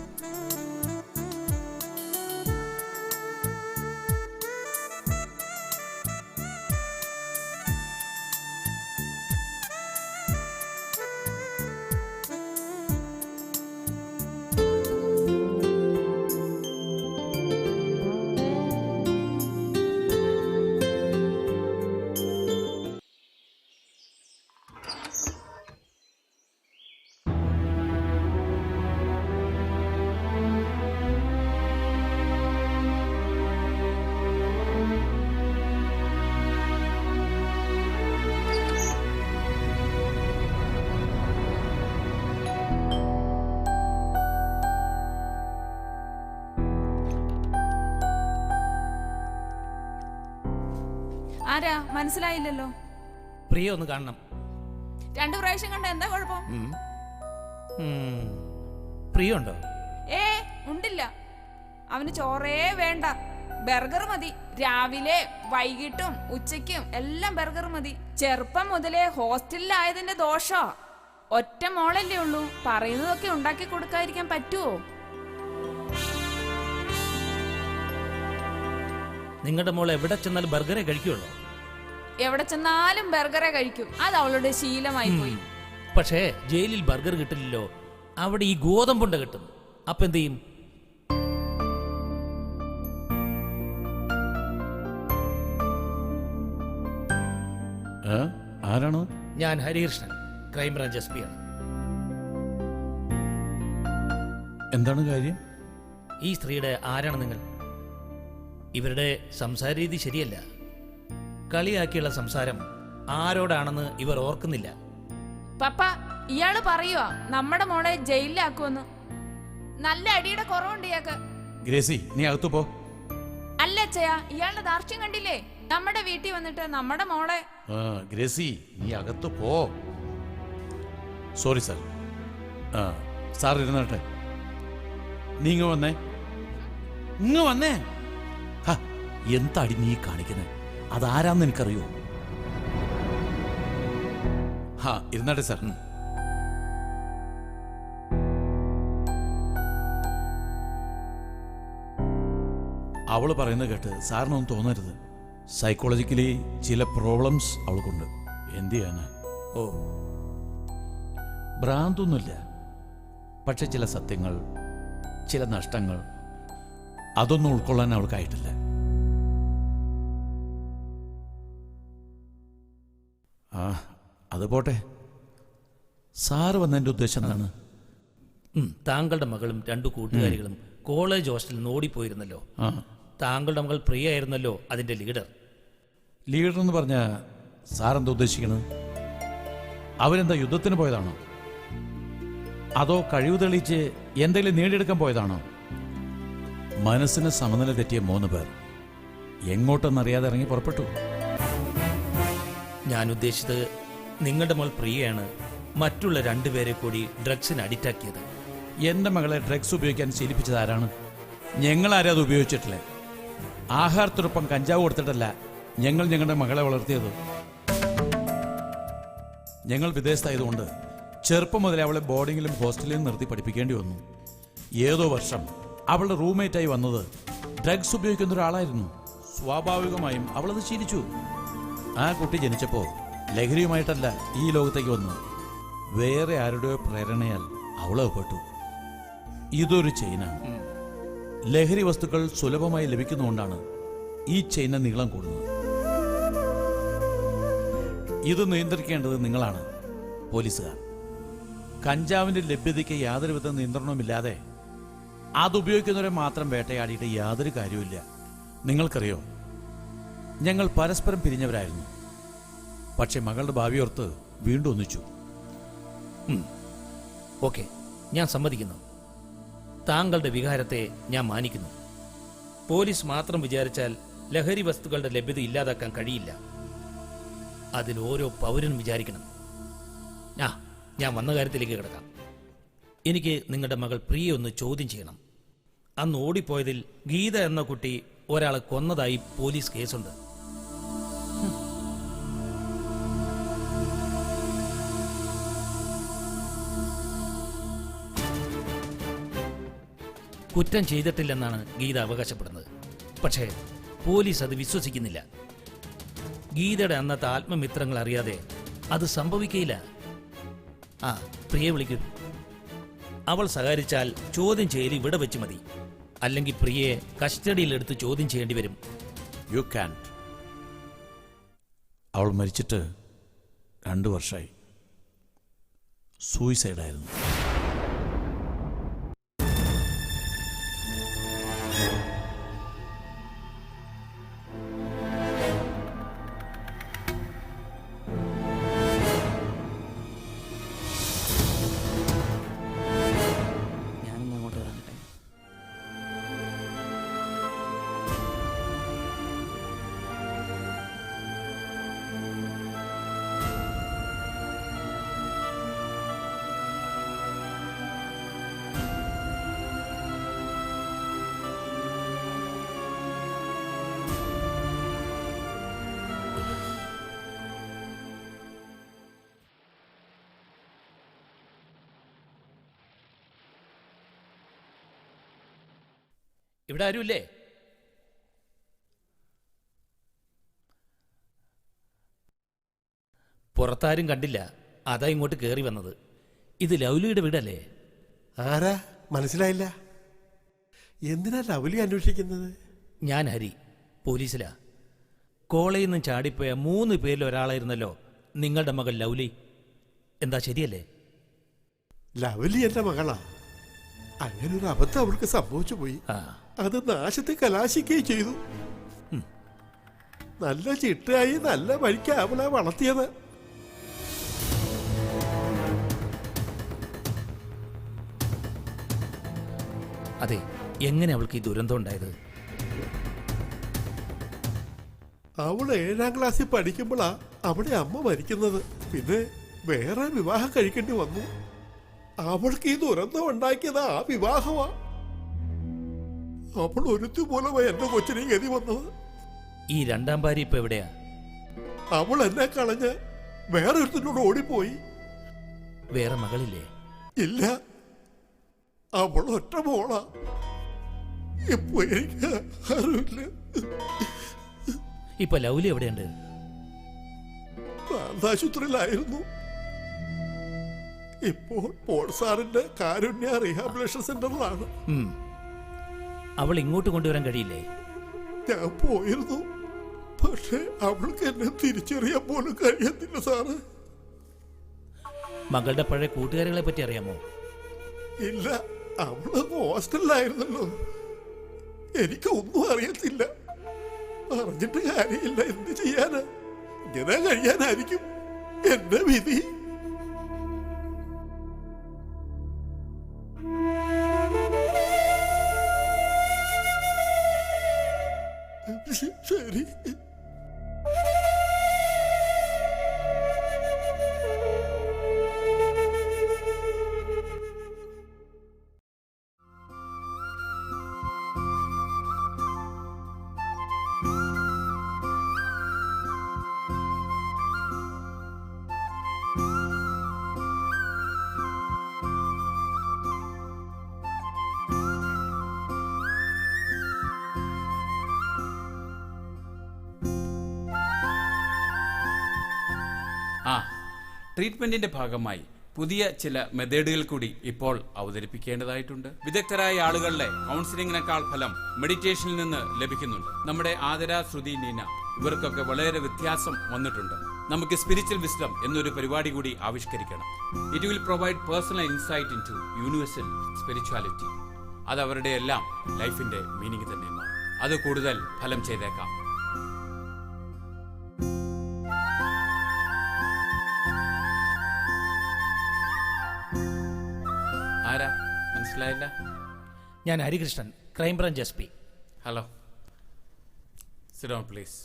ആരാ? മനസ്സിലായില്ലല്ലോ. പ്രിയ ഒന്ന് കാണണം. 2 പ്രാവശ്യം കണ്ട എന്താ കുഴപ്പം? പ്രിയ ഉണ്ടോ? ഉണ്ടില്ല. അവന് ചോറേ വേണ്ട, ബർഗർ മതി. രാവിലെ വൈകിട്ടും ഉച്ചയ്ക്കും എല്ലാം ബർഗർ മതി. ചെറുപ്പം മുതലേ ഹോസ്റ്റലിലായതിന്റെ ദോഷോ. ഒറ്റ മോളല്ലേ ഉള്ളൂ. പറയുന്നതൊക്കെ ഉണ്ടാക്കി കൊടുക്കാതിരിക്കാൻ പറ്റുമോ? നിങ്ങളുടെ മോൾ എവിടെ ചെന്നാലും ബർഗറെ കഴിക്കുള്ളൂ? എവിടെ ചെന്നാലും ബർഗറെ കഴിക്കും. അത് അവളുടെ ശീലമായി പോയി. പക്ഷേ ജയിലിൽ ബർഗർ കിട്ടില്ലല്ലോ. അവിടെ ഈ ഗോതമ്പുണ്ട കിട്ടും. അപ്പൊ എന്ത് ചെയ്യും? ആരാണ്? ഞാൻ ഹരികൃഷ്ണൻ, ക്രൈംബ്രാഞ്ച് SP ആണ്. എന്താണ് കാര്യം? ഈ സ്ത്രീയുടെ ആരാണ് നിങ്ങൾ? ഇവരുടെ സംസാര രീതി ശരിയല്ല. കളിയാക്കിയുള്ള സംസാരം ആരോടാണെന്ന് ഇവർ ഓർക്കുന്നില്ല. പപ്പ, ഇയാള് പറയുവാ നമ്മുടെ മോളെ ജയിലിലാക്കുമെന്ന്. നല്ല അടിയുടെ കുറവുണ്ട് ഇയാൾക്ക്. ഗ്രേസി, നീ അകത്തു പോ. അല്ല അച്ഛയാ, ഇയാളുടെ ദാർഷ്ട്യം കണ്ടില്ലേ? നമ്മുടെ വീട്ടിൽ വന്നിട്ട് നമ്മുടെ മോളെ. ഗ്രേസി, നീ അകത്തു പോ. Sorry sir. സാർ ഇരുന്നട്ടെ. നീ ഇങ്ങ് വന്നേ. ഇങ്ങ് വന്നേ. എന്താടി നീ കാണിക്കുന്നത്? അതാരാന്ന് എനിക്കറിയോ? ഇരുന്നാട്ടെ സാർ. അവള് പറയുന്നത് കേട്ട് സാറിനൊന്നും തോന്നരുത്. സൈക്കോളജിക്കലി ചില പ്രോബ്ലംസ് അവൾക്കുണ്ട്. എന്ത് ചെയ്യാനാ? ഓ, ഭ്രാന്തൊന്നുമില്ല. പക്ഷെ ചില സത്യങ്ങൾ, ചില നഷ്ടങ്ങൾ, അതൊന്നും ഉൾക്കൊള്ളാൻ അവൾക്കായിട്ടില്ല. അത് പോട്ടെ. സാറ് വന്നതിൻ്റെ ഉദ്ദേശം എന്താണ്? താങ്കളുടെ മകളും 2 കൂട്ടുകാരികളും കോളേജ് ഹോസ്റ്റലിൽ നിന്ന് ഓടിപ്പോയിരുന്നല്ലോ. താങ്കളുടെ മകൾ പ്രിയ ആയിരുന്നല്ലോ അതിന്റെ ലീഡർ. ലീഡർ എന്ന് പറഞ്ഞ സാറെന്താ ഉദ്ദേശിക്കുന്നത്? അവരെന്താ യുദ്ധത്തിന് പോയതാണോ? അതോ കഴിവ് തെളിയിച്ച് എന്തെങ്കിലും നേടിയെടുക്കാൻ പോയതാണോ? മനസ്സിന് സമനില തെറ്റിയ 3 പേർ. എങ്ങോട്ടെന്നറിയാതെ ഇറങ്ങി പുറപ്പെട്ടു. ഞാൻ ഉദ്ദേശിച്ചത് നിങ്ങളുടെ മകൾ പ്രിയയാണ് മറ്റുള്ള രണ്ടുപേരെ കൂടി ഡ്രഗ്സിന് അഡിക്റ്റ് ആക്കിയത്. എൻ്റെ മകളെ ഡ്രഗ്സ് ഉപയോഗിക്കാൻ ശീലിപ്പിച്ചത് ആരാണ്? ഞങ്ങളാരും അത് ഉപയോഗിച്ചിട്ടില്ല. ആഹാരത്തിനൊപ്പം കഞ്ചാവ് കൊടുത്തിട്ടല്ല ഞങ്ങൾ ഞങ്ങളുടെ മകളെ വളർത്തിയത്. ഞങ്ങൾ വിദേശത്തായതുകൊണ്ട് ചെറുപ്പം മുതലേ അവളെ ബോർഡിങ്ങിലും ഹോസ്റ്റലിലും നിർത്തി പഠിപ്പിക്കേണ്ടി വന്നു. ഏതോ വർഷം അവളുടെ റൂംമേറ്റായി വന്നത് ഡ്രഗ്സ് ഉപയോഗിക്കുന്ന ഒരാളായിരുന്നു. സ്വാഭാവികമായും അവളത് ശീലിച്ചു. ആ കുട്ടി ജനിച്ചപ്പോൾ ലഹരിയുമായിട്ടല്ല ഈ ലോകത്തേക്ക് വന്നു. വേറെ ആരുടെയോ പ്രേരണയാൽ അവളകപ്പെട്ടു. ഇതൊരു ചെയിനാണ്. ലഹരി വസ്തുക്കൾ സുലഭമായി ലഭിക്കുന്നതുകൊണ്ടാണ് ഈ ചെയിന് നീളം കൂടുന്നത്. ഇത് നിയന്ത്രിക്കേണ്ടത് നിങ്ങളാണ്, പോലീസുകാർ. കഞ്ചാവിന്റെ ലഭ്യതയ്ക്ക് യാതൊരുവിധ നിയന്ത്രണവുമില്ലാതെ അതുപയോഗിക്കുന്നവരെ മാത്രം വേട്ടയാടിയിട്ട് യാതൊരു കാര്യവുമില്ല. നിങ്ങൾക്കറിയോ, ഞങ്ങൾ പരസ്പരം പിരിഞ്ഞവരായിരുന്നു. പക്ഷെ മകളുടെ ഭാവിയോർത്ത് വീണ്ടും ഒന്നിച്ചു. ഓക്കെ, ഞാൻ സമ്മതിക്കുന്നു. താങ്കളുടെ വികാരത്തെ ഞാൻ മാനിക്കുന്നു. പോലീസ് മാത്രം വിചാരിച്ചാൽ ലഹരി വസ്തുക്കളുടെ ലഭ്യത ഇല്ലാതാക്കാൻ കഴിയില്ല. അതിൽ ഓരോ പൗരനും വിചാരിക്കണം. ഞാൻ വന്ന കാര്യത്തിലേക്ക് കിടക്കാം. എനിക്ക് നിങ്ങളുടെ മകൾ പ്രിയ ഒന്ന് ചോദ്യം ചെയ്യണം. അന്ന് ഓടിപ്പോയതിൽ ഗീത എന്ന കുട്ടി ഒരാളെ കൊന്നതായി പോലീസ് കേസുണ്ട്. കുറ്റം ചെയ്തിട്ടില്ലെന്നാണ് ഗീത അവകാശപ്പെടുന്നത്. പക്ഷേ പോലീസ് അത് വിശ്വസിക്കുന്നില്ല. ഗീതയുടെ അന്നത്തെ ആത്മമിത്രങ്ങൾ അറിയാതെ അത് സംഭവിക്കയില്ല. പ്രിയെ വിളിക്കൂ. അവൾ സഹകരിച്ചാൽ ചോദ്യം ചെയ്യൽ ഇവിടെ വെച്ച് മതി. അല്ലെങ്കിൽ പ്രിയയെ കസ്റ്റഡിയിലെടുത്ത് ചോദ്യം ചെയ്യേണ്ടി വരും. You can. അവൾ മരിച്ചിട്ട് 2 വർഷമായി. സൂയിസൈഡായിരുന്നു. ഞാനിന്ന് അങ്ങോട്ട് ഇറങ്ങട്ടെ. ഇവിടെ ആരുമില്ലേ? പുറത്താരും കണ്ടില്ല, അതാ ഇങ്ങോട്ട് കയറി വന്നത്. ഇത് ലൗലിയുടെ വീടല്ലേ? ആരാ മനസ്സിലായില്ല? എന്തിനാ ലവ്ലി അന്വേഷിക്കുന്നത്? ഞാൻ ഹരി, പോലീസിലാ. കോളേജിൽ നിന്നും ചാടിപ്പോയ 3 പേരിൽ ഒരാളായിരുന്നല്ലോ നിങ്ങളുടെ മകൾ ലൗലി. എന്താ ശരിയല്ലേ? ലവ്ലി എന്റെ മകളാ. അങ്ങനെ ഒരു അബദ്ധം അവൾക്ക് സംഭവിച്ചു പോയി. അത് നാശത്തെ കലാശിക്കുകയും ചെയ്തു. നല്ല ചിട്ടയായി നല്ല വഴിക്ക് അവളെ വളർത്തിയത്. അതെ, എങ്ങനെ അവൾക്ക് ഈ ദുരന്തം ഉണ്ടായത്? അവൾ 7ാം ക്ലാസ്സിൽ പഠിക്കുമ്പോഴാ അവിടെ അമ്മ മരിക്കുന്നത്. പിന്നെ വേറെ വിവാഹം കഴിക്കേണ്ടി വന്നു. അവൾക്ക് ഈ ദുരന്തം ഉണ്ടാക്കിയത് ആ വിവാഹമാ. അവൾ ഒരുത്തി മൂലമായി എന്റെ കൊച്ചിനെ ഗതി വന്നത്. ഈ 2ാം ഭാര്യ ഇപ്പൊ എവിടെയാ? അവൾ എന്നെ കളഞ്ഞ് വേറെ ഒരുത്തിനോട് ഓടിപ്പോയി. വേറെ മകളില്ലേ? ഇല്ല, അവൾ ഒറ്റ മോളാ. ഇപ്പൊ എനിക്ക് അറിയില്ല. ഇപ്പൊ ലൗലി എവിടെയുണ്ട്? ആശുപത്രിയിലായിരുന്നു. ഇപ്പോൾ പോൾ സാറിന്റെ കാരുണ്യ റീഹാബിലേഷൻ സെന്ററിലാണ്. അവൾ ഇങ്ങോട്ട് കൊണ്ടുവരാൻ കഴിയില്ലേ? ഞാൻ പോയിരുന്നു, പക്ഷെ അവൾക്ക് എന്നെ തിരിച്ചറിയാൻ പോലും കഴിയത്തില്ല സാറ്. മകളുടെ പഴയ കൂട്ടുകാരികളെ പറ്റി അറിയാമോ? ഇല്ല, അവള് ഹോസ്റ്റലിലായിരുന്നല്ലോ. എനിക്ക് ഒന്നും അറിയത്തില്ല. പറഞ്ഞിട്ട് കാര്യമില്ല. എന്ത് ചെയ്യാനാ? ഇങ്ങനെ കഴിയാനായിരിക്കും എന്റെ വിധി. ശരി. ട്രീറ്റ്മെന്റിന്റെ ഭാഗമായി പുതിയ ചില മെത്തേഡുകൾ കൂടി ഇപ്പോൾ അവതരിപ്പിക്കേണ്ടതായിട്ടുണ്ട്. വിദഗ്ധരായ ആളുകളുടെ കൗൺസിലിംഗിനേക്കാൾ ഫലം മെഡിറ്റേഷനിൽ നിന്ന് ലഭിക്കുന്നുണ്ട്. നമ്മുടെ ആദര, ശ്രുതി, നീന ഇവർക്കൊക്കെ വളരെ വ്യത്യാസം വന്നിട്ടുണ്ട്. നമുക്ക് സ്പിരിച്വൽ വിസ്ഡം എന്നൊരു പരിപാടി കൂടി ആവിഷ്കരിക്കണം. It will provide personal insight into universal spirituality. അത് അവരുടെ എല്ലാം ലൈഫിന്റെ മീനിങ് തന്നെ മാറും. അത് കൂടുതൽ ഫലം ചെയ്തേക്കാം. ആരാ? മനസ്സിലായില്ല. ഞാൻ Harikrishnan, crime branch SP. Hello, sit down please.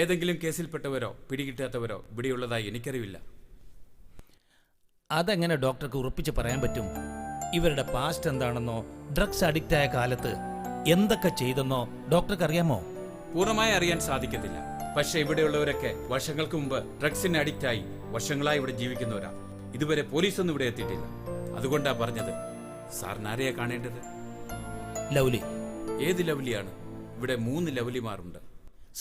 ഏതെങ്കിലും കേസിൽപ്പെട്ടവരോ പിടികിട്ടാത്തവരോ ഇവിടെയുള്ളതായി എനിക്കറിവില്ല. അതെങ്ങനെ ഡോക്ടർക്ക് ഉറപ്പിച്ച് പറയാൻ പറ്റും? ഇവരുടെ പാസ്റ്റ് എന്താണെന്നോ ഡ്രഗ്സ് അഡിക്റ്റ് ആയ കാലത്ത് എന്തൊക്കെ ചെയ്തെന്നോ ഡോക്ടർക്ക് അറിയാമോ? പൂർണ്ണമായി അറിയാൻ സാധിക്കത്തില്ല. പക്ഷേ ഇവിടെയുള്ളവരൊക്കെ വർഷങ്ങൾക്ക് മുമ്പ് ഡ്രഗ്സിന് അഡിക്റ്റായി വർഷങ്ങളായി ഇവിടെ ജീവിക്കുന്നവരാ. ഇതുവരെ പോലീസൊന്നും ഇവിടെ എത്തിയിട്ടില്ല. അതുകൊണ്ടാ പറഞ്ഞത്. സാറിന് ആരെയാ കാണേണ്ടത്? ലൗലി. ഏത് ലവ്ലിയാണ്? ഇവിടെ 3 ലവ്ലിമാരുണ്ട്.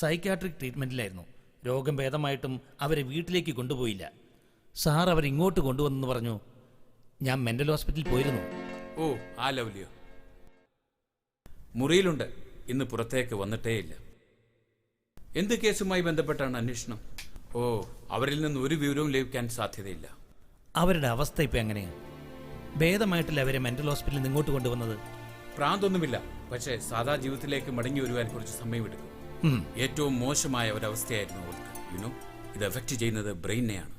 സൈക്യാട്രിക് ട്രീറ്റ്മെന്റിലായിരുന്നു. രോഗം ഭേദമായിട്ടും അവരെ വീട്ടിലേക്ക് കൊണ്ടുപോയില്ല. സാർ അവരിങ്ങോട്ട് കൊണ്ടുവന്നെന്ന് പറഞ്ഞു. ഞാൻ മെന്റൽ ഹോസ്പിറ്റലിൽ പോയിരുന്നു. ഓ, ആ ലവ്ലിയോ? മുറിയിലുണ്ട്. ഇന്ന് പുറത്തേക്ക് വന്നിട്ടേയില്ല. എന്ത് കേസുമായി ബന്ധപ്പെട്ടാണ് അന്വേഷണം? ഓ, അവരിൽ നിന്ന് ഒരു വിവരവും ലഭിക്കാൻ സാധ്യതയില്ല. അവരുടെ അവസ്ഥ ഇപ്പം എങ്ങനെയാണ്? ഭേദമായിട്ടില്ല അവരെ മെന്റൽ ഹോസ്പിറ്റലിൽ നിന്ന് ഇങ്ങോട്ട് കൊണ്ടുവന്നത്. പ്രാന്തൊന്നുമില്ല. പക്ഷേ സാധാ ജീവിതത്തിലേക്ക് മടങ്ങി വരുവാൻ കുറച്ച് സമയമെടുക്കും. ഏറ്റവും മോശമായ ഒരവസ്ഥയായിരുന്നു അവൾക്ക്. യുനോ, ഇത് എഫക്റ്റ് ചെയ്യുന്നത് ബ്രെയിനെയാണ്.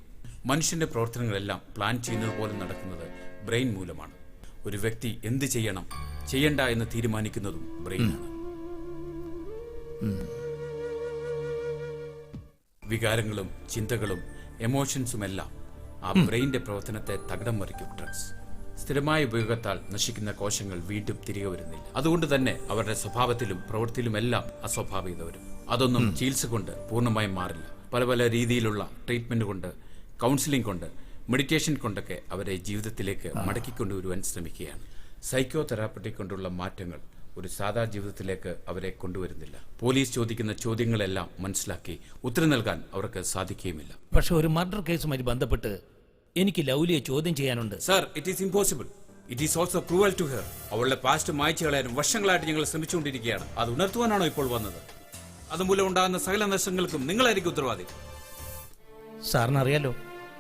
മനുഷ്യന്റെ പ്രവർത്തനങ്ങളെല്ലാം പ്ലാൻ ചെയ്യുന്നത് പോലെ നടക്കുന്നത് ബ്രെയിൻ മൂലമാണ്. ഒരു വ്യക്തി എന്ത് ചെയ്യണം ചെയ്യണ്ട എന്ന് തീരുമാനിക്കുന്നതും ബ്രെയിനാണ്. വികാരങ്ങളും ചിന്തകളും എമോഷൻസുമെല്ലാം ആ ബ്രെയിന്റെ പ്രവർത്തനത്തെ തകിടം മറിക്കും ഡ്രഗ്സ്. സ്ഥിരമായ ഉപയോഗത്താൽ നശിക്കുന്ന കോശങ്ങൾ വീണ്ടും തിരികെ വരുന്നില്ല. അതുകൊണ്ട് തന്നെ അവരുടെ സ്വഭാവത്തിലും പ്രവൃത്തിയിലുമെല്ലാം അസ്വാഭാവികത വരും. അതൊന്നും ചികിത്സ കൊണ്ട് പൂർണ്ണമായും മാറില്ല. പല പല രീതിയിലുള്ള ട്രീറ്റ്മെന്റ് കൊണ്ട്, കൗൺസിലിംഗ് കൊണ്ട്, മെഡിറ്റേഷൻ കൊണ്ടൊക്കെ അവരെ ജീവിതത്തിലേക്ക് മടക്കിക്കൊണ്ടുവരുവാൻ ശ്രമിക്കുകയാണ്. സൈക്കോ തെറാപ്പി കൊണ്ടുള്ള മാറ്റങ്ങൾ ഒരു സാധാ ജീവിതത്തിലേക്ക് അവരെ കൊണ്ടുവരുന്നില്ല. പോലീസ് ചോദിക്കുന്ന ചോദ്യങ്ങളെല്ലാം മനസ്സിലാക്കി ഉത്തരം നൽകാൻ അവർക്ക് സാധിക്കുകയുമില്ല. പക്ഷെ ഒരു മർഡർ കേസുമായി ബന്ധപ്പെട്ട് എനിക്ക് ലൗലിയെ ചോദ്യം ചെയ്യാനുണ്ട്. Sir, it is impossible. It is also cruel to her. അവളുടെ പാസ്റ്റ് മായ്ച്ചു കളയാനും വർഷങ്ങളായിട്ട് ഞങ്ങൾ ശ്രമിച്ചുകൊണ്ടിരിക്കുകയാണ്. അത് ഉണർത്തുവാനാണോ ഇപ്പോൾ വന്നത്? അതുമൂലം ഉണ്ടാകുന്ന സകല നഷ്ടങ്ങൾക്കും നിങ്ങളായിരിക്കും ഉത്തരവാദി. സാറിനറിയാലോ,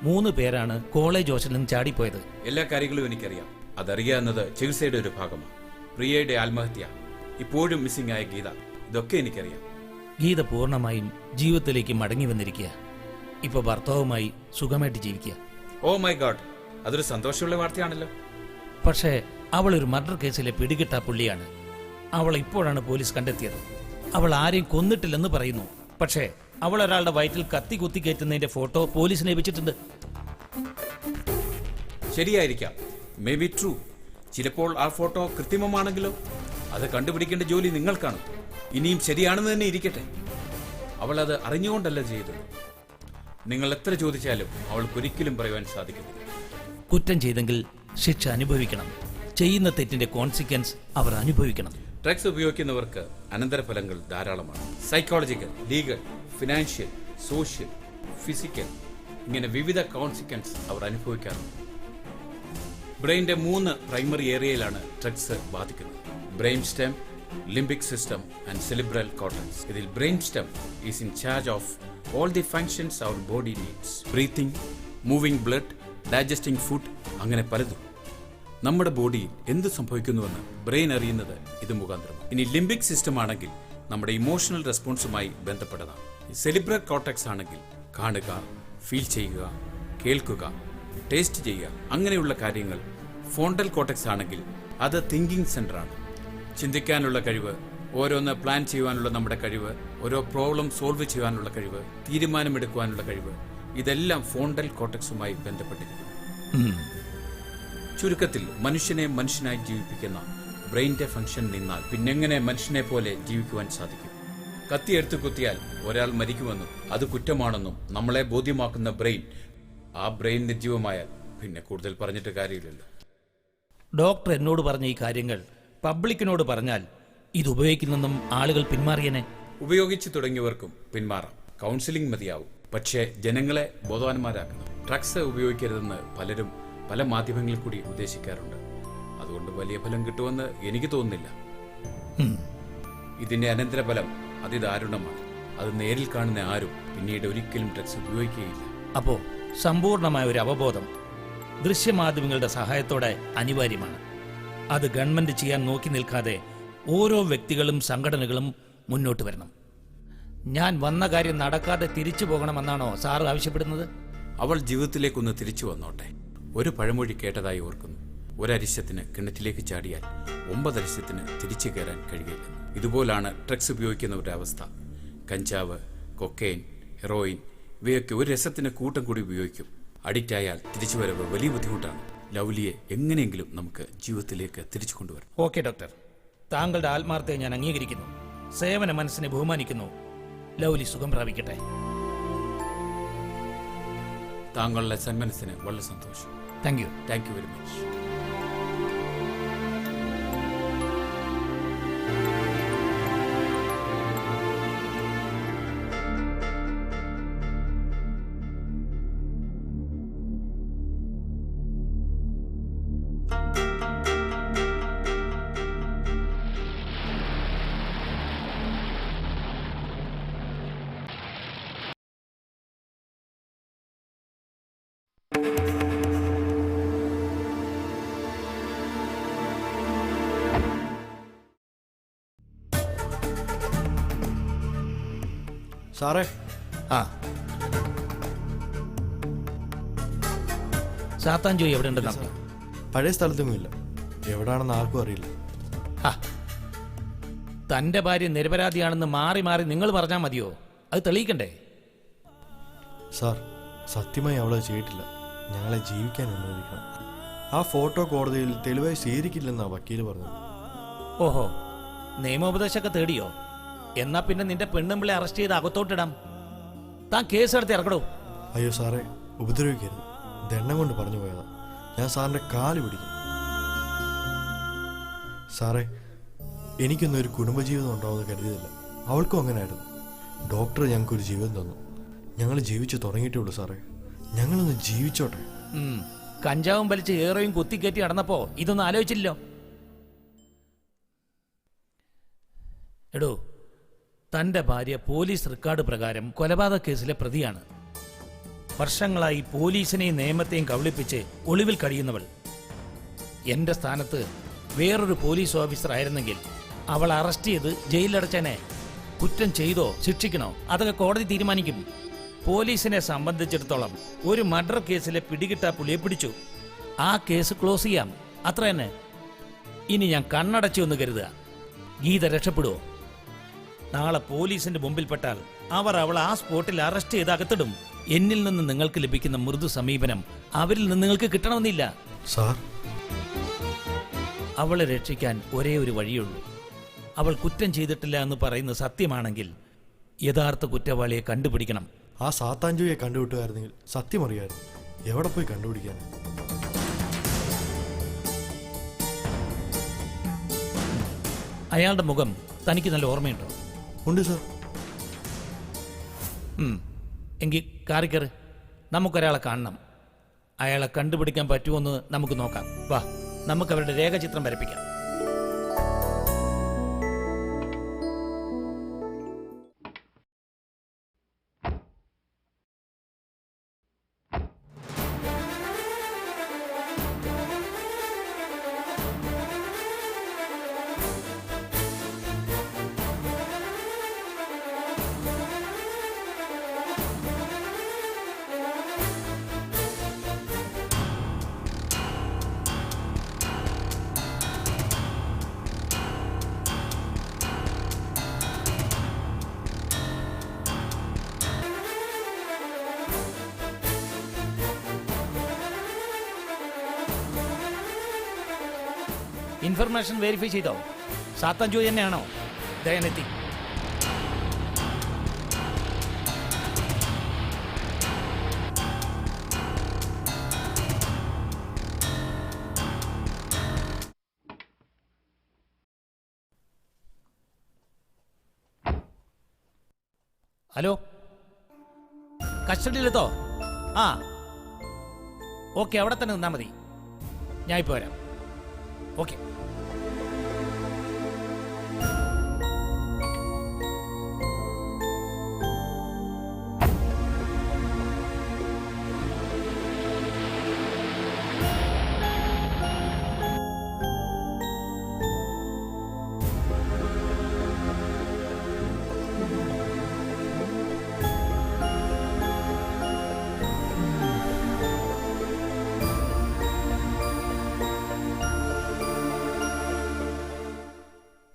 3 പേരാണ് കോളേജ് ഹോസ്റ്റലിൽ നിന്ന് ചാടിപ്പോയത്. എല്ലാ കാര്യങ്ങളും എനിക്കറിയാം. അതറിയുക എന്നത് ചികിത്സയുടെ ഒരു ഭാഗമാണ്. പ്രിയയുടെ ആത്മഹത്യ, ഇപ്പോഴും മിസ്സിംഗ് ആയ ഗീത, ഇതൊക്കെ എനിക്കറിയാം. ഗീത പൂർണ്ണമായും ജീവിതത്തിലേക്ക് മടങ്ങി വന്നിരിക്കുക. ഇപ്പൊ ഭർത്താവുമായി സുഖമായിട്ട് ജീവിക്കുക. ഓ മൈ ഗോഡ്, അതൊരു സന്തോഷമുള്ള വാർത്തയാണല്ലോ. പക്ഷേ അവൾ ഒരു മർഡർ കേസിലെ പിടികിട്ട പുള്ളിയാണ്. അവൾ ഇപ്പോഴാണ് പോലീസ് കണ്ടെത്തിയത്. അവൾ ആരെയും കൊന്നിട്ടില്ലെന്ന് പറയുന്നു. പക്ഷേ അവൾ ഒരാളുടെ വയറ്റിൽ കത്തി കുത്തി കയറ്റുന്നതിന്റെ ഫോട്ടോ പോലീസിന് ലഭിച്ചിട്ടുണ്ട്. ശരിയായിരിക്കാം, മേ ബി ട്രൂ. ചിലപ്പോൾ ആ ഫോട്ടോ കൃത്രിമമാണെങ്കിലോ? അത് കണ്ടുപിടിക്കേണ്ട ജോലി നിങ്ങൾക്കാണ്. ഇനിയും ശരിയാണെന്ന് തന്നെ ഇരിക്കട്ടെ. അവൾ അത് അറിഞ്ഞുകൊണ്ടല്ല ചെയ്തത്. നിങ്ങൾ എത്ര ചോദിച്ചാലും അവൾക്കൊരിക്കലും പറയുവാൻ സാധിക്കുന്നില്ല. കുറ്റം ചെയ്തെങ്കിൽ ശിക്ഷ അനുഭവിക്കണം. ചെയ്യുന്ന തെറ്റിന്റെ കോൺസിക്വൻസ് അവർ അനുഭവിക്കണം. ഡ്രഗ്സ് ഉപയോഗിക്കുന്നവർക്ക് അനന്തരഫലങ്ങൾ ധാരാളമാണ്. Psychological, legal, financial, social, physical, ഇങ്ങനെ വിവിധ കോൺസിക്വൻസ് അവർ അനുഭവിക്കാറുണ്ട്. ബ്രെയിന്റെ 3 പ്രൈമറി ഏരിയയിലാണ് ഡ്രഗ്സ് ബാധിക്കുന്നത്: brain stem, limbic system and cerebral cortex. ഇതിൽ brain stem is in charge of all the functions our body needs. Breathing, moving blood, digesting food, അങ്ങനെ പലതും. നമ്മുടെ ബോഡിയിൽ എന്ത് സംഭവിക്കുന്നുവെന്ന് ബ്രെയിൻ അറിയുന്നത് ഇത് മുഖാന്തരം. ഇനി ലിംബിക് സിസ്റ്റം ആണെങ്കിൽ നമ്മുടെ ഇമോഷണൽ റെസ്പോൺസുമായി ബന്ധപ്പെട്ടതാണ്. സെറിബ്രൽ കോർട്ടക്സ് ആണെങ്കിൽ കാണുക, ഫീൽ ചെയ്യുക, കേൾക്കുക, ടേസ്റ്റ് ചെയ്യുക, അങ്ങനെയുള്ള കാര്യങ്ങൾ. ഫോണ്ടൽ കോർട്ടെക്സ് ആണെങ്കിൽ അത് തിങ്കിങ് സെന്ററാണ്. ചിന്തിക്കാനുള്ള കഴിവ്, ഓരോന്ന് പ്ലാൻ ചെയ്യുവാനുള്ള നമ്മുടെ കഴിവ്, ഓരോ പ്രോബ്ലം സോൾവ് ചെയ്യാനുള്ള കഴിവ്, തീരുമാനമെടുക്കുവാനുള്ള കഴിവ്, ഇതെല്ലാം ഫോണ്ടൽ കോർട്ടെക്സുമായി ബന്ധപ്പെട്ടിരിക്കുന്നു. ചുരുക്കത്തിൽ മനുഷ്യനെ മനുഷ്യനായി ജീവിപ്പിക്കുന്ന ബ്രെയിൻ്റെ ഫംഗ്ഷൻ നിന്നാൽ പിന്നെങ്ങനെ മനുഷ്യനെ പോലെ ജീവിക്കുവാൻ സാധിക്കും? കത്തിയെടുത്ത് കുത്തിയാൽ ഒരാൾ മരിക്കുമെന്നും അത് കുറ്റമാണെന്നും നമ്മളെ ബോധ്യമാക്കുന്ന ബ്രെയിൻ, ആ ബ്രെയിൻ നിർജീവമായാൽ പിന്നെ കൂടുതൽ പറഞ്ഞിട്ട് കാര്യമില്ലല്ലോ. ഡോക്ടർ എന്നോട് പറഞ്ഞ ഈ കാര്യങ്ങൾ പബ്ലിക്കിനോട് പറഞ്ഞാൽ ഇത് ഉപയോഗിക്കുന്നെന്നും ആളുകൾ പിന്മാറിയനെ. ഉപയോഗിച്ചു തുടങ്ങിയവർക്കും പിന്മാറാം, കൗൺസിലിംഗ് മതിയാവും. പക്ഷേ ജനങ്ങളെ ബോധവാന്മാരാക്കണം. ഡ്രഗ്സ് ഉപയോഗിക്കരുതെന്ന് പലരും പല മാധ്യമങ്ങളിൽ കൂടി ഉപദേശിക്കാറുണ്ട്. അതുകൊണ്ട് വലിയ ഫലം കിട്ടുമെന്ന് എനിക്ക് തോന്നുന്നില്ല. ഇതിന്റെ അനന്തരഫലം അതിദാരുണമാണ്. അത് നേരിൽ കാണുന്ന ആരും പിന്നീട് ഒരിക്കലും ഡ്രഗ്സ് ഉപയോഗിക്കുകയില്ല. അപ്പോ സമ്പൂർണമായ ഒരു അവബോധം ദൃശ്യമാധ്യമങ്ങളുടെ സഹായത്തോടെ അനിവാര്യമാണ്. അത് ഗവൺമെന്റ് ചെയ്യാൻ നോക്കി നിൽക്കാതെ ഓരോ വ്യക്തികളും സംഘടനകളും മുന്നോട്ട് വരണം. ഞാൻ വന്ന കാര്യം നടക്കാതെ തിരിച്ചു പോകണമെന്നാണോ സാറ് ആവശ്യപ്പെടുന്നത്? അവൾ ജീവിതത്തിലേക്കൊന്ന് തിരിച്ചു വന്നോട്ടെ. ഒരു പഴമൊഴി കേട്ടതായി ഓർക്കുന്നു. ഒരരിശത്തിന് കിണറ്റിലേക്ക് ചാടിയാൽ 9 അരിശത്തിന് തിരിച്ചു കയറാൻ കഴിയില്ല. ഇതുപോലാണ് ഡ്രഗ്സ് ഉപയോഗിക്കുന്നവരുടെ അവസ്ഥ. കഞ്ചാവ്, കൊക്കൈൻ, ഹെറോയിൻ ഇവയൊക്കെ ഒരു രസത്തിന് കൂട്ടം കൂടി ഉപയോഗിക്കും. അഡിക്റ്റ് ആയാൽ തിരിച്ചുവരവ് വലിയ ബുദ്ധിമുട്ടാണ്. ലൗലിയെ എങ്ങനെയെങ്കിലും നമുക്ക് ജീവിതത്തിലേക്ക് തിരിച്ചു കൊണ്ടുവരണം. ഓക്കെ ഡോക്ടർ, താങ്കളുടെ ആത്മാർത്ഥയെ ഞാൻ അംഗീകരിക്കുന്നു. സേവന മനസ്സിനെ ബഹുമാനിക്കുന്നു. ലൗലി സുഖം പ്രാപിക്കട്ടെ. താങ്കളുടെ സന്മനസ്സിന് വളരെ സന്തോഷം. Thank you. Thank you very much. സാറേ, ആ സാത്താൻ ജോയി എവിടെ ഉണ്ടെന്ന് പഴയ സ്ഥലത്തൊന്നുമില്ല. എവിടാണെന്ന് ആർക്കും അറിയില്ല. തന്റെ ഭാര്യ നിരപരാധിയാണെന്ന് മാറി മാറി നിങ്ങൾ പറഞ്ഞാൽ മതിയോ? അത് തെളിയിക്കണ്ടേ? സാർ, സത്യമായി അവളെ ചെയ്തിട്ടില്ല. ഞങ്ങളെ ജീവിക്കാൻ അനുവദിക്കണം. ആ ഫോട്ടോ കോടതിയിൽ തെളിവായി സ്വീകരിക്കില്ലെന്നാണ് വക്കീല് പറഞ്ഞത്. ഓഹോ, നിയമോപദേശമൊക്കെ തേടിയോ? എന്നാ പിന്നെ നിന്റെ പെണ്ണുമ്പിളെ അറസ്റ്റ് ചെയ്ത് അകത്തോട്ടിടാം. താൻ കേസെടുത്ത് ഇറക്കടോ. അയ്യോ സാറേ, ഉപദ്രവിക്കരുത്. ദണ്ണം കൊണ്ട് പറഞ്ഞു പോയതാ. ഞാൻ സാറിൻ്റെ കാല് പിടിക്കും. സാറേ, എനിക്കൊന്നും ഒരു കുടുംബജീവിതം ഉണ്ടാവുമെന്ന് കരുതിയതില്ല. അവൾക്കും അങ്ങനെയായിരുന്നു. ഡോക്ടർ ഞങ്ങൾക്കൊരു ജീവിതം തന്നു. ഞങ്ങൾ ജീവിച്ചു തുടങ്ങിയിട്ടേ ഉള്ളൂ സാറേ. ഞങ്ങളൊന്ന് ജീവിച്ചോട്ടെ. കഞ്ചാവും വലിച്ച് ഏറെയും കുത്തിക്കയറ്റി നടന്നപ്പോ ഇതൊന്നും ആലോചിച്ചില്ലോ? എടോ, തന്റെ ഭാര്യ പോലീസ് റെക്കോർഡ് പ്രകാരം കൊലപാതക കേസിലെ പ്രതിയാണ്. വർഷങ്ങളായി പോലീസിനെയും നിയമത്തെയും കബളിപ്പിച്ച് ഒളിവിൽ കഴിയുന്നവൾ. എന്റെ സ്ഥാനത്ത് വേറൊരു പോലീസ് ഓഫീസർ ആയിരുന്നെങ്കിൽ അവൾ അറസ്റ്റ് ചെയ്ത് ജയിലിലടച്ചേനെ. കുറ്റം ചെയ്തോ ശിക്ഷിക്കണോ അതൊക്കെ കോടതി തീരുമാനിക്കും. പോലീസിനെ സംബന്ധിച്ചിടത്തോളം ഒരു മർഡർ കേസിലെ പിടികിട്ടാ പുള്ളിയെ പിടിച്ചു. ആ കേസ് ക്ലോസ് ചെയ്യാം, അത്ര തന്നെ. ഇനി ഞാൻ കണ്ണടച്ചു എന്ന് കരുതുക, ഗീത രക്ഷപ്പെടുവോ? നാളെ പോലീസിന്റെ മുമ്പിൽപ്പെട്ടാൽ അവർ അവൾ ആ സ്പോട്ടിൽ അറസ്റ്റ് ചെയ്ത് അകത്തിടും. എന്നിൽ നിന്ന് നിങ്ങൾക്ക് ലഭിക്കുന്ന മൃദു സമീപനം അവരിൽ നിന്ന് നിങ്ങൾക്ക് കിട്ടണമെന്നില്ല. സാർ, അവളെ രക്ഷിക്കാൻ ഒരേ ഒരു വഴിയുള്ളൂ. അവൾ കുറ്റം ചെയ്തിട്ടില്ല എന്ന് പറയുന്നത് സത്യമാണെങ്കിൽ യഥാർത്ഥ കുറ്റവാളിയെ കണ്ടുപിടിക്കണം. ആ സാത്താഞ്ചുയെ കണ്ടുപിട്ടുമായിരുന്നെങ്കിൽ സത്യം അറിയായിരുന്നു. എവിടെ പോയി കണ്ടുപിടിക്കാൻ? അയാളുടെ മുഖം തനിക്ക് നല്ല ഓർമ്മയുണ്ടോ? ഉണ്ട് സാർ. എങ്കിൽ കാറി കയറി, നമുക്കൊരാളെ കാണണം. അയാളെ കണ്ടുപിടിക്കാൻ പറ്റുമോയെന്ന് നമുക്ക് നോക്കാം. വാ, നമുക്ക് അവരുടെ രേഖാചിത്രം വരപ്പിക്കാം. ഇൻഫർമേഷൻ വെരിഫൈ ചെയ്തോ? സാത്താൻ ജോയി തന്നെയാണോ? ദയനെത്തി. ഹലോ, കസ്റ്റഡിയിലെത്തോ? ആ, ഓക്കെ, അവിടെ തന്നെ നിന്നാൽ മതി. ഞാൻ ഇപ്പോൾ വരാം. ഓക്കെ.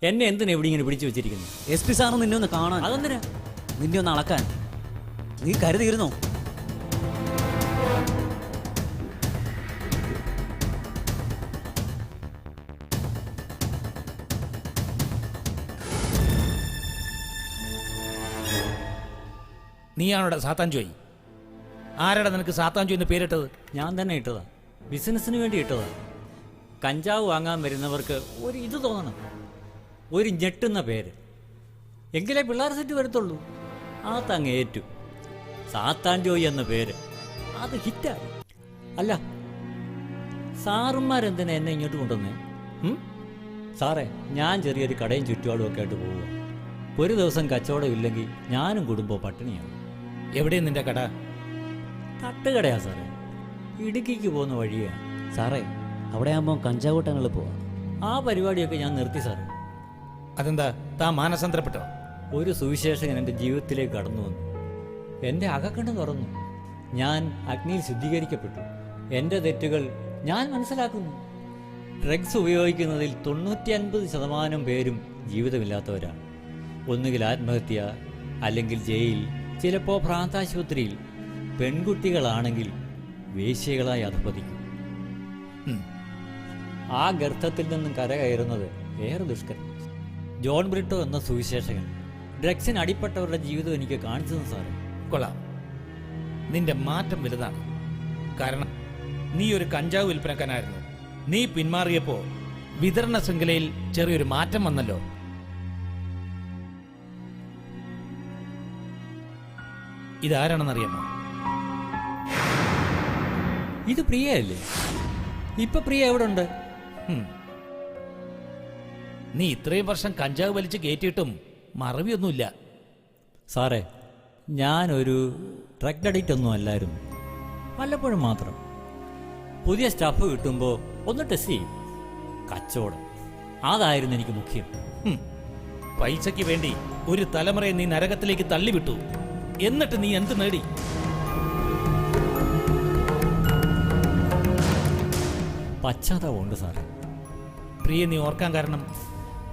എന്നെ എന്തിനാ ഇവിടെ ഇങ്ങനെ പിടിച്ചു വെച്ചിരിക്കുന്നു? SP സാറ് നിന്നെ ഒന്ന് കാണാൻ. അതെന്തിനാ? നിന്നെ ഒന്ന് അളക്കാൻ. നീ കരുതിയിരുന്നോ? നീയാണോടാ സാത്താൻ ജോയി? ആരാടാ നിനക്ക് സാത്താൻ ജോയി എന്ന് പേരിട്ടത്? ഞാൻ തന്നെ ഇട്ടതാ. ബിസിനസ്സിന് വേണ്ടി ഇട്ടതാ. കഞ്ചാവ് വാങ്ങാൻ വരുന്നവർക്ക് ഒരു ഇത് തോന്നണം, ഒരു ഞെട്ടുന്ന പേര്. എങ്കിലേ പിള്ളേർ സെറ്റ് വരത്തുള്ളൂ. അതങ്ങ് ഏറ്റു. സാത്താൻ ജോയി എന്ന പേര് അത് ഹിറ്റായി. അല്ല, സാറുമാരെന്തിനാ എന്നെ ഇങ്ങോട്ട് കൊണ്ടുവന്നേ? സാറേ, ഞാൻ ചെറിയൊരു കടയും ചുറ്റുപാടും ഒക്കെ ആയിട്ട് പോവുക. ഒരു ദിവസം കച്ചവടം ഇല്ലെങ്കിൽ ഞാനും കുടുംബവും പട്ടിണിയാണ്. എവിടെയാണ് നിന്റെ കട? തട്ടുകടയാ സാറേ, ഇടുക്കിക്ക് പോകുന്ന വഴിയാണ്. സാറേ, അവിടെ ആകുമ്പോൾ കഞ്ചാവൂട്ടങ്ങൾ പോവാം. ആ പരിപാടിയൊക്കെ ഞാൻ നിർത്തി സാറേ. അതെന്താ, താൻ മാനസാന്തരപ്പെട്ടോ? ഒരു സുവിശേഷകൻ എൻ്റെ ജീവിതത്തിലേക്ക് കടന്നു വന്നു. എൻ്റെ അകക്കണ്ണ് തുറന്നു. ഞാൻ അഗ്നിയിൽ ശുദ്ധീകരിക്കപ്പെട്ടു. എൻ്റെ തെറ്റുകൾ ഞാൻ മനസ്സിലാക്കുന്നു. ഡ്രഗ്സ് ഉപയോഗിക്കുന്നതിൽ 99% പേരും ജീവിതമില്ലാത്തവരാണ്. ഒന്നുകിൽ ആത്മഹത്യ, അല്ലെങ്കിൽ ജയിൽ, ചിലപ്പോൾ ഭ്രാന്താശുപത്രിയിൽ. പെൺകുട്ടികളാണെങ്കിൽ വേശ്യകളായി അധപതിക്കും. ആ ഗർത്തത്തിൽ നിന്നും കരകയറുന്നത് ഏറെ ദുഷ്കരം. ജോൺ ബ്രിട്ടോ എന്ന സുവിശേഷകൻ ഡ്രഗ്സിന് അടിപ്പെട്ടവരുടെ ജീവിതം എനിക്ക് കാണിച്ചു തന്നു സാറേ. കൊള്ളാം, നിന്റെ മാറ്റം വലുതാണ്. കാരണം നീ ഒരു കഞ്ചാവ് വിൽപ്പനക്കാനായിരുന്നു. നീ പിന്മാറിയപ്പോ വിതരണ ശൃംഖലയിൽ ചെറിയൊരു മാറ്റം വന്നല്ലോ. ഇതാരാണെന്നറിയാമോ? ഇത് പ്രിയയല്ലേ? ഇപ്പൊ പ്രിയ എവിടെ ഉണ്ട്? നീ ഇത്രയും വർഷം കഞ്ചാവ് വലിച്ച് കയറ്റിയിട്ടും മറവിയൊന്നുമില്ല. സാറേ, ഞാനൊരു ഡ്രഗ് അഡിക്റ്റ് ഒന്നും അല്ലായിരുന്നു. വല്ലപ്പോഴും മാത്രം പുതിയ സ്റ്റഫ് കിട്ടുമ്പോൾ ഒന്ന് ടെസ്റ്റ് ചെയ്യും. കച്ചവടം അതായിരുന്നു എനിക്ക് മുഖ്യം. പൈസയ്ക്ക് വേണ്ടി ഒരു തലമുറയെ നീ നരകത്തിലേക്ക് തള്ളിവിട്ടു. എന്നിട്ട് നീ എന്ത് നേടി? പശ്ചാത്താപമുണ്ട് സാറേ. പ്രിയ നീ ഓർക്കാൻ കാരണം?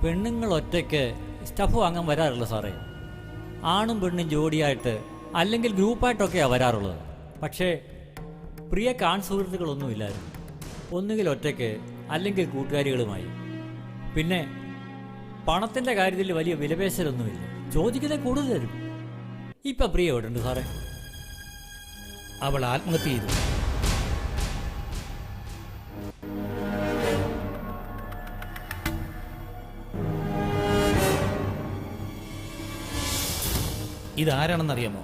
പെണ്ണുങ്ങൾ ഒറ്റയ്ക്ക് സ്റ്റഫ് വാങ്ങാൻ വരാറില്ല സാറേ. ആണും പെണ്ണും ജോഡിയായിട്ട് അല്ലെങ്കിൽ ഗ്രൂപ്പായിട്ടൊക്കെയാണ് വരാറുള്ളത്. പക്ഷേ പ്രിയക്ക് ആൺ സുഹൃത്തുക്കളൊന്നുമില്ലായിരുന്നു. ഒന്നുകിൽ ഒറ്റയ്ക്ക് അല്ലെങ്കിൽ കൂട്ടുകാരികളുമായി. പിന്നെ പണത്തിൻ്റെ കാര്യത്തിൽ വലിയ വിലപേശലൊന്നുമില്ല. ചോദിക്കുന്നത് കൂടുതൽ തരും. ഇപ്പം പ്രിയ എവിടെ ഉണ്ട് സാറേ? അവൾ ആത്മഹത്യ ചെയ്തു. ഇതാരാണെന്നറിയാമോ?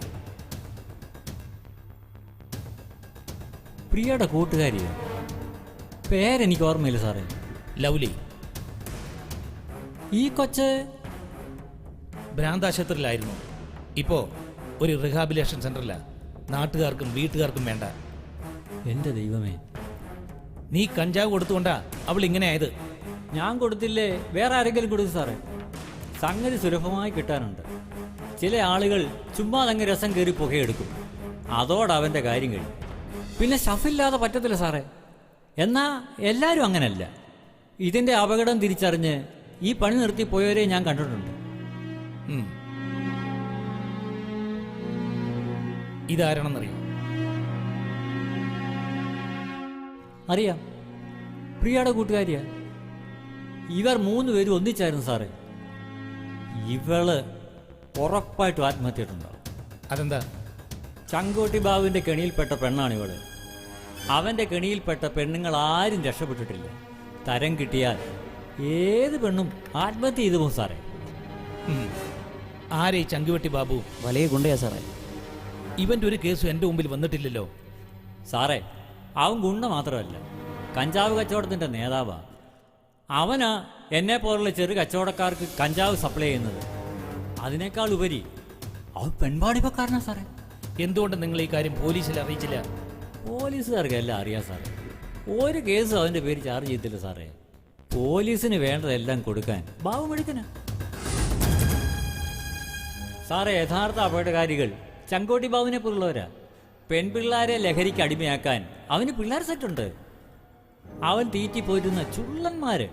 പ്രിയയുടെ കൂട്ടുകാരിയോ? പേരെനിക്ക് ഓർമ്മയില്ല സാറേ. ലൗലി. ഈ കൊച്ച് ഭ്രാന്താശുപത്രിയിലായിരുന്നു. ഇപ്പോൾ ഒരു റിഹാബിലേഷൻ സെന്ററില്ല. നാട്ടുകാർക്കും വീട്ടുകാർക്കും വേണ്ട. എൻ്റെ ദൈവമേ, നീ കഞ്ചാവ് കൊടുത്തുകൊണ്ടാ അവൾ ഇങ്ങനെ ആയത്. ഞാൻ കൊടുത്തില്ലേ വേറെ ആരെങ്കിലും കൊടുക്കും സാറേ. സംഗതി സുലഭമായി കിട്ടാനുണ്ട്. ചില ആളുകൾ ചുമ്മാ അങ്ങ് രസം കയറി പുകയെടുക്കും. അതോടെ അവൻ്റെ കാര്യം കഴിയും. പിന്നെ സ്റ്റഫില്ലാതെ പറ്റത്തില്ല സാറേ. എന്നാ എല്ലാവരും അങ്ങനല്ല. ഇതിൻ്റെ അപകടം തിരിച്ചറിഞ്ഞ് ഈ പണി നിർത്തി പോയവരെ ഞാൻ കണ്ടിട്ടുണ്ട്. ഇതാരാണെന്നറിയോ? അറിയാം, പ്രിയയുടെ കൂട്ടുകാരിയാ. ഇവർ 3 പേരും ഒന്നിച്ചായിരുന്നു സാറേ. ഇവള് ഉറപ്പായിട്ടും ആത്മഹത്യ ചെയ്തിട്ടുണ്ടാവും. അതെന്താ? ചങ്കോട്ടി ബാബുവിൻ്റെ കെണിയിൽപ്പെട്ട പെണ്ണാണ് ഇവള്. അവൻ്റെ കെണിയിൽപ്പെട്ട പെണ്ണുങ്ങൾ ആരും രക്ഷപ്പെട്ടിട്ടില്ല. തരം കിട്ടിയാൽ ഏത് പെണ്ണും ആത്മഹത്യ ചെയ്തു പോകും സാറേ. ആരെ ഈ ചങ്കുവെട്ടി ബാബു? വലിയ ഗുണ്ടയാ സാറേ. ഇവൻ്റെ ഒരു കേസും എൻ്റെ മുമ്പിൽ വന്നിട്ടില്ലല്ലോ. സാറേ, അവൻ ഗുണ്ട മാത്രമല്ല, കഞ്ചാവ് കച്ചവടത്തിൻ്റെ നേതാവാ. അവനാ എന്നെ പോലുള്ള ചെറു കച്ചവടക്കാർക്ക് കഞ്ചാവ് സപ്ലൈ ചെയ്യുന്നത്. അതിനേക്കാൾ ഉപരി അവൻ പെൺവാണിപ്പക്കാരനാ സാറേ. എന്തുകൊണ്ട് നിങ്ങൾ ഈ കാര്യം പോലീസിൽ അറിയിച്ചില്ല? പോലീസുകാർക്ക് എല്ലാം അറിയാം സാറേ. ഒരു കേസും അവൻ്റെ പേര് ചാർജ് ചെയ്തില്ല സാറേ. പോലീസിന് വേണ്ടതെല്ലാം കൊടുക്കാൻ ബാബു മെടുക്കനാ സാറേ. യഥാർത്ഥ അപകടകാരികൾ ചങ്കോട്ടി ബാബുവിനെ പോലുള്ളവരാ. പെൺപിള്ളാരെ ലഹരിക്ക് അടിമയാക്കാൻ അവന് പിള്ളേർ സെറ്റുണ്ട്. അവൻ തീറ്റിപ്പോയിരുന്ന ചുള്ളന്മാര്.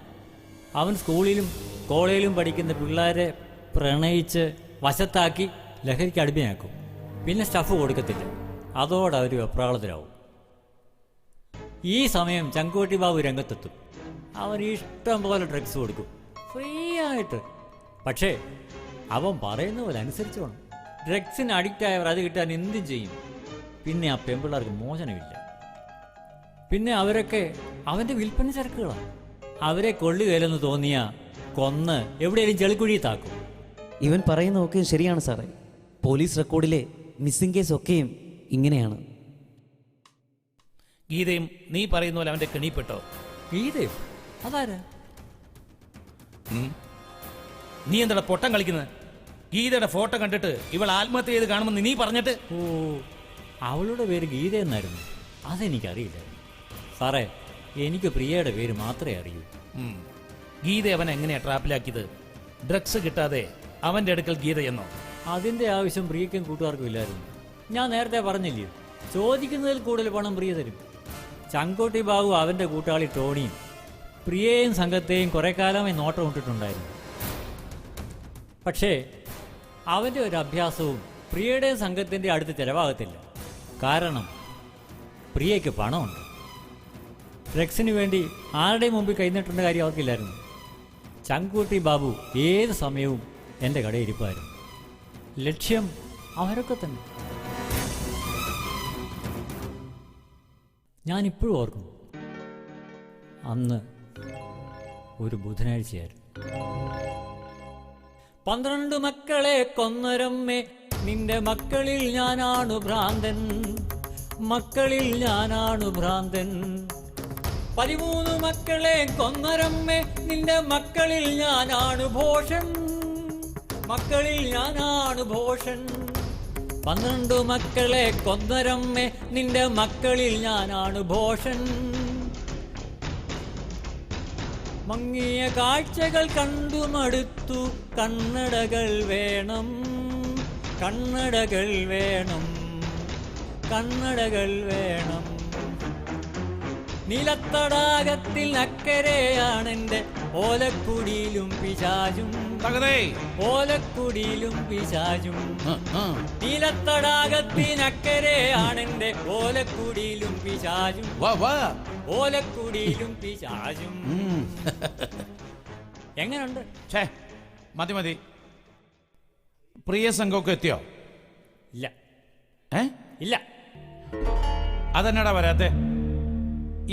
അവൻ സ്കൂളിലും കോളേജിലും പഠിക്കുന്ന പിള്ളേരെ പ്രണയിച്ച് വശത്താക്കി ലഹരിക്ക് അടിമയാക്കും. പിന്നെ സ്റ്റഫ് കൊടുക്കത്തില്ല. അതോടെ അവർ വെപ്രാളത്തിലാവും. ഈ സമയം ചങ്കോട്ടി ബാബു രംഗത്തെത്തും. അവൻ ഇഷ്ടം പോലെ ഡ്രഗ്സ് കൊടുക്കും, ഫ്രീ ആയിട്ട്. പക്ഷേ അവൻ പറയുന്ന പോലെ അനുസരിച്ച് വേണം. ഡ്രഗ്സിന് അഡിക്റ്റ് ആയവർ അത് കിട്ടാൻ എന്തും ചെയ്യും. പിന്നെ ആ പെൺപിള്ളേർക്ക് മോചനമില്ല. പിന്നെ അവരൊക്കെ അവൻ്റെ വിൽപ്പന ചരക്കുകളാണ്. അവരെ കൊള്ളുകയില്ലെന്ന് തോന്നിയാൽ കൊന്ന് എവിടെയെങ്കിലും ചെളിക്കുഴി താക്കും. ഇവൻ പറയുന്നതൊക്കെയും ശരിയാണ് സാറേ. പോലീസ് റെക്കോർഡിലെ മിസ്സിംഗ് കേസ് ഒക്കെയും ഇങ്ങനെയാണ്. ഗീതയും നീ പറയുന്ന പോലെ അവൻ്റെ കെണിപ്പെട്ടോ? ഗീതയോ? അതാരാ? നീ എന്താ പൊട്ടം കളിക്കുന്നത്? ഗീതയുടെ ഫോട്ടോ കണ്ടിട്ട് ഇവൾ ആത്മഹത്യ ചെയ്ത് കാണുമെന്ന് നീ പറഞ്ഞിട്ട്. ഓ, അവളുടെ പേര് ഗീത എന്നായിരുന്നു. അതെനിക്കറിയില്ല സാറേ. എനിക്ക് പ്രിയയുടെ പേര് മാത്രമേ അറിയൂ. ഗീത അവൻ എങ്ങനെയാ ട്രാപ്പിലാക്കിയത്? ഡ്രഗ്സ് കിട്ടാതെ അവൻ്റെ അടുക്കൽ ഗീത എന്നോ? അതിൻ്റെ ആവശ്യം പ്രിയയ്ക്കും കൂട്ടുകാർക്കും ഇല്ലായിരുന്നു. ഞാൻ നേരത്തെ പറഞ്ഞില്ലേ, ചോദിക്കുന്നതിൽ കൂടുതൽ പണം പ്രിയ തരും. ചങ്കോട്ടി ബാബു അവൻ്റെ കൂട്ടാളി ടോണിയും പ്രിയയും സംഘത്തെയും കുറെ കാലമായി നോട്ടം ഇട്ടിട്ടുണ്ടായിരുന്നു. പക്ഷേ അവൻ്റെ ഒരു അഭ്യാസവും പ്രിയയുടെയും സംഘത്തിൻ്റെ അടുത്ത് ചിലവാകത്തില്ല. കാരണം പ്രിയയ്ക്ക് പണമുണ്ട്. ഡ്രഗ്സിന് വേണ്ടി ആരുടെയും മുമ്പിൽ കൈനീട്ടേണ്ട കാര്യം അവർക്കില്ലായിരുന്നു. ചങ്കൂട്ടി ബാബു ഏത് സമയവും എൻ്റെ കടയിൽ ഇരിപ്പായിരുന്നു. ലക്ഷ്യം അവരൊക്കെ തന്നെ. ഞാനിപ്പോഴും ഓർക്കും, അന്ന് ഒരു ബുധനാഴ്ചയായിരുന്നു. 12 മക്കളെ കൊന്നൊരമ്മേ, നിന്റെ മക്കളിൽ ഞാനാണു ഭ്രാന്തൻ, മക്കളിൽ ഞാനാണു ഭ്രാന്തൻ. 13 മക്കളെ കൊന്നൊരമ്മേ, നിന്റെ മക്കളിൽ ഞാനാണു ഭോഷൻ, മക്കളിൽ ഞാനാണു ഭോഷൻ. 12 മക്കളെ കൊന്നൊരമ്മേ, നിന്റെ മക്കളിൽ ഞാനാണു ഭോഷൻ. മങ്ങിയ കാഴ്ചകൾ കണ്ടു മടുത്തു, കണ്ണടകൾ വേണം, കണ്ണടകൾ വേണം, കണ്ണടകൾ വേണം. നിലത്തടാകത്തിൽ അക്കരെയാണെന്റെ ഓലക്കുടിയിലും പിശാചും, ഓലക്കുടിയിലും പിശാചും. നിലത്തടാകത്തിനക്കരെയാണെന്റെ ഓലക്കുടിയിലും പിശാചും, ഓലക്കുടിയിലും പിശാചും. എങ്ങനുണ്ട്? മതി മതി. പ്രിയ സംഘമൊക്കെ എത്തിയോ? ഇല്ല. ഇല്ല. അതെന്നാടാ വരാത്തെ?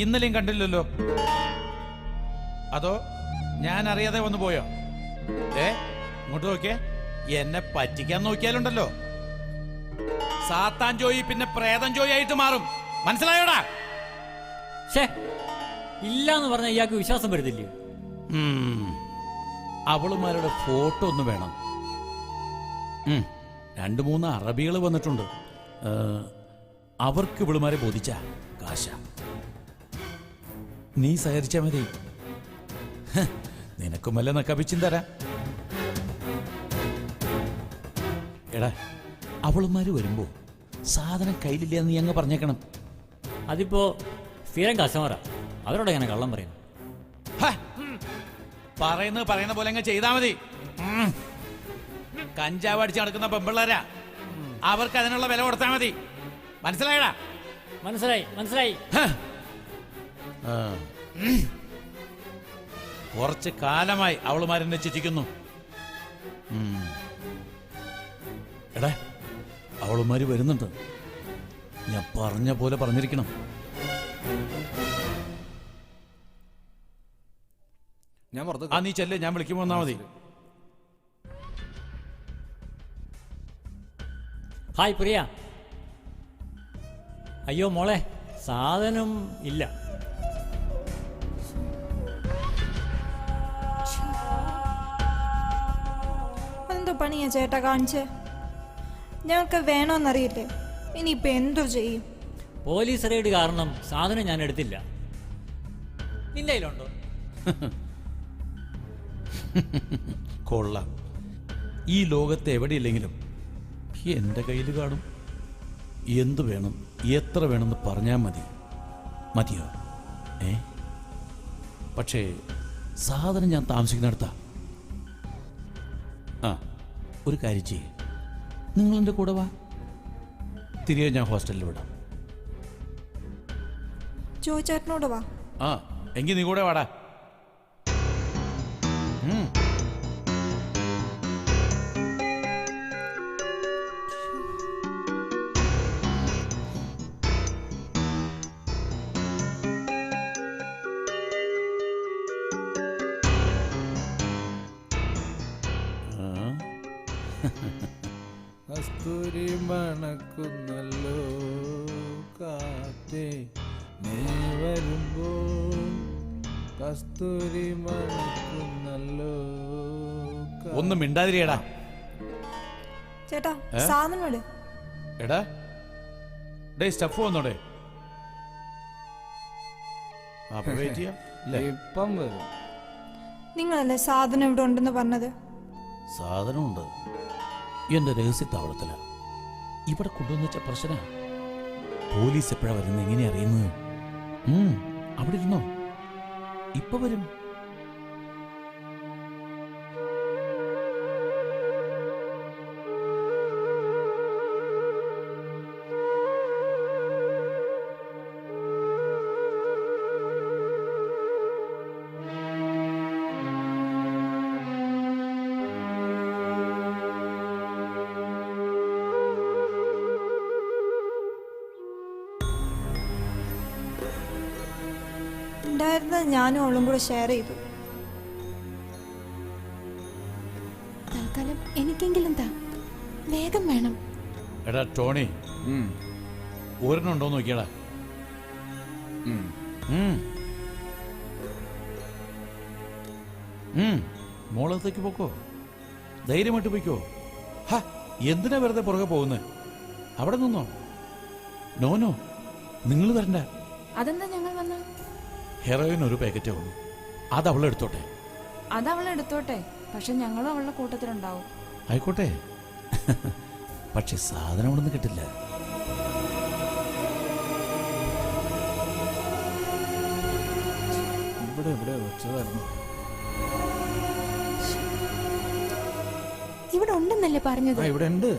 ഇന്നലെയും കണ്ടില്ലല്ലോ. അതോ ഞാൻ അറിയാതെ വന്നു പോയോ? ഇങ്ങോട്ട് നോക്കിയേ. എന്നെ പറ്റിക്കാൻ നോക്കിയാലുണ്ടല്ലോ, സാത്താൻ ജോയി പിന്നെ പ്രേതം ജോയി ആയിട്ട് മാറും. മനസ്സിലായോടാ? ഇല്ലാന്ന് പറഞ്ഞ ഇയാൾക്ക് വിശ്വാസം വരുന്നില്ലേ? അവളുമാരുടെ ഫോട്ടോ ഒന്ന് വേണം. 2-3 അറബികൾ വന്നിട്ടുണ്ട്. അവർക്ക് ഇവളുമാരെ ബോധിച്ച കാശ. നീ സഹരിച്ചാ മതി. നിനക്കുമല്ല നക്കപിച്ചും തരാ. എടാ, അവളുമാര് വരുമ്പോ സാധനം കയ്യിലില്ല നീ അങ്ങ് പറഞ്ഞേക്കണം. അതിപ്പോ സ്ഥിരം കസ്റ്റമറാ, അവരോട് എങ്ങനെ കള്ളം പറയുന്നു? പറയുന്ന പോലെ അങ്ങ് ചെയ്താ മതി. കഞ്ചാവ് അടിച്ച് നടക്കുന്ന പെമ്പിള്ളേരാ, അവർക്ക് അതിനുള്ള വില കൊടുത്താൽ മതി. മനസ്സിലായടാ? മനസ്സിലായി, മനസ്സിലായി. കുറച്ച് കാലമായി അവളുമാരെന്നെ ചിരിക്കുന്നു. എടാ, അവളുമാര് വരുന്നുണ്ട്. ഞാൻ പറഞ്ഞ പോലെ പറഞ്ഞിരിക്കണം. ആ, നീ ചെല്ലേ, ഞാൻ വിളിക്കുമ്പോ വന്നാ മതി. ഹായ് പ്രിയ. അയ്യോ മോളെ, സാധനം ഇല്ല. എന്തോ പണിയാ ചേട്ടാ കാണിച്ചേ? ഞങ്ങൾക്ക് വേണോന്നറിയില്ലേ? ഇനിയിപ്പോൾ എന്തോ ചെയ്യും? പോലീസ് റെയ്ഡ് കാരണം സാധനം ഞാൻ എടുത്തില്ല. നിന്റെ കയ്യിലുണ്ടോ? കൊള്ളാം. ഈ ലോകത്ത് എവിടെയില്ലെങ്കിലും എൻ്റെ കയ്യിൽ കാണും. എന്തു വേണം, എത്ര വേണമെന്ന് പറഞ്ഞാൽ മതി. മതിയോ? പക്ഷേ സാധനം ഞാൻ താമസിക്കുന്നിടത്താ. ആ, ഒരു കാര്യം ചെയ്യേ, നിങ്ങളെൻ്റെ കൂടെ വാ. തിരികെ ഞാൻ ഹോസ്റ്റലിൽ വിടാം. ചേട്ടനോട് വാ. ആ, എങ്കിൽ നീ കൂടെ വാടാ. കസ്തൂരി മണക്കുന്നല്ലോ കാറ്റേ നീ വരുമ്പോൾ, കസ്തൂരി മണക്കുന്നല്ലോ. ഒന്നും മിണ്ടാതിരിയടാ. ചേട്ടാ സാധനം എട്. എടാ, ഡേ സ്റ്റഫ് വന്നോടെ. ഇപ്പം വരും. നിങ്ങളല്ലേ സാധനം ഇവിടെ ഉണ്ടെന്ന് പറഞ്ഞത്? സാധനമുണ്ട്, എന്റെ രഹസ്യത്താവളത്തില. ഇവിടെ കൊണ്ടുവന്ന് വെച്ച പ്രശ്ന. പോലീസ് എപ്പോഴാ വരുന്നത് എങ്ങനെയാ അറിയുന്നത്? അവിടെ ഇരുന്നോ, ഇപ്പൊ വരും. ഉണ്ടായിരുന്നത് ഞാനും അവളും കൂടെ ഷെയർ ചെയ്തു. തൽക്കാലം എനിക്കെങ്കിലും താ, വേഗം വേണം. എടാ ടോണി, ഒരെണ്ണം ഉണ്ടോ നോക്കിയടാ. മോളത്തേക്ക് പോക്കോ, ധൈര്യമായിട്ട് പോയിക്കോ. എന്തിനാ വെറുതെ പുറകെ പോകുന്നത്? അവിടെ നിന്നോ. നോനോ, നിങ്ങൾ വരണ്ട. അതെന്താ ഞങ്ങൾ വന്ന? ഹെറോയിൻ ഒരു പാക്കറ്റേ ഉള്ളൂ, അത് അവളെടുത്തോട്ടെ. അതവളെടുത്തോട്ടെ, പക്ഷെ ഞങ്ങളും അവളുടെ കൂട്ടത്തിലുണ്ടാവും. ആയിക്കോട്ടെ, പക്ഷെ സാധനം അവിടെ നിന്ന് കിട്ടില്ല. ഇവിടെ എവിടെ വെച്ചതായിരുന്നു? ഇവിടെ ഉണ്ടെന്നല്ലേ പറഞ്ഞത്? ഇവിടെ ഉണ്ട്.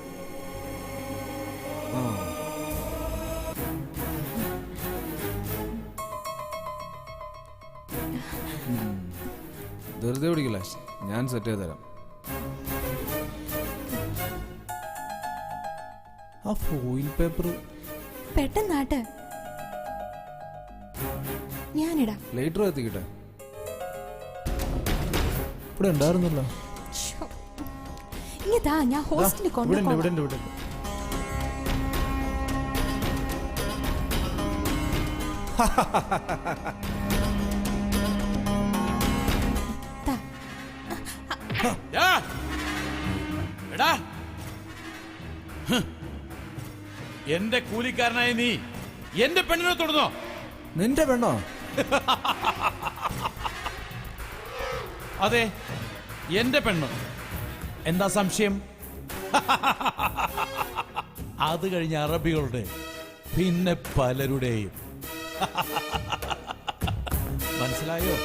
ധൃതി പിടിക്കില്ല, ഞാൻ സെറ്റ് ചെയ്ത് തരാം. ആ ഫോയിൽ പേപ്പർ പെട്ടെന്നാട്ട് ഞാനിടാം. ലൈറ്റർ എത്തിക്കട്ടെ? ഇവിടെ ഉണ്ടായിരുന്നല്ലോ. ഇങ്ങതാ, ഞാൻ ഹോസ്റ്റലിൽ കൊണ്ടുപോകാം. എന്റെ കൂലിക്കാരനായ നീ എന്റെ പെണ്ണിനെ തൊടുന്നോ? നിന്റെ പെണ്ണോ? അതെ, എന്റെ പെണ്ണ്. എന്താ സംശയം? അത് കഴിഞ്ഞ അറബികളുടെ, പിന്നെ പലരുടെയും. മനസ്സിലായോ?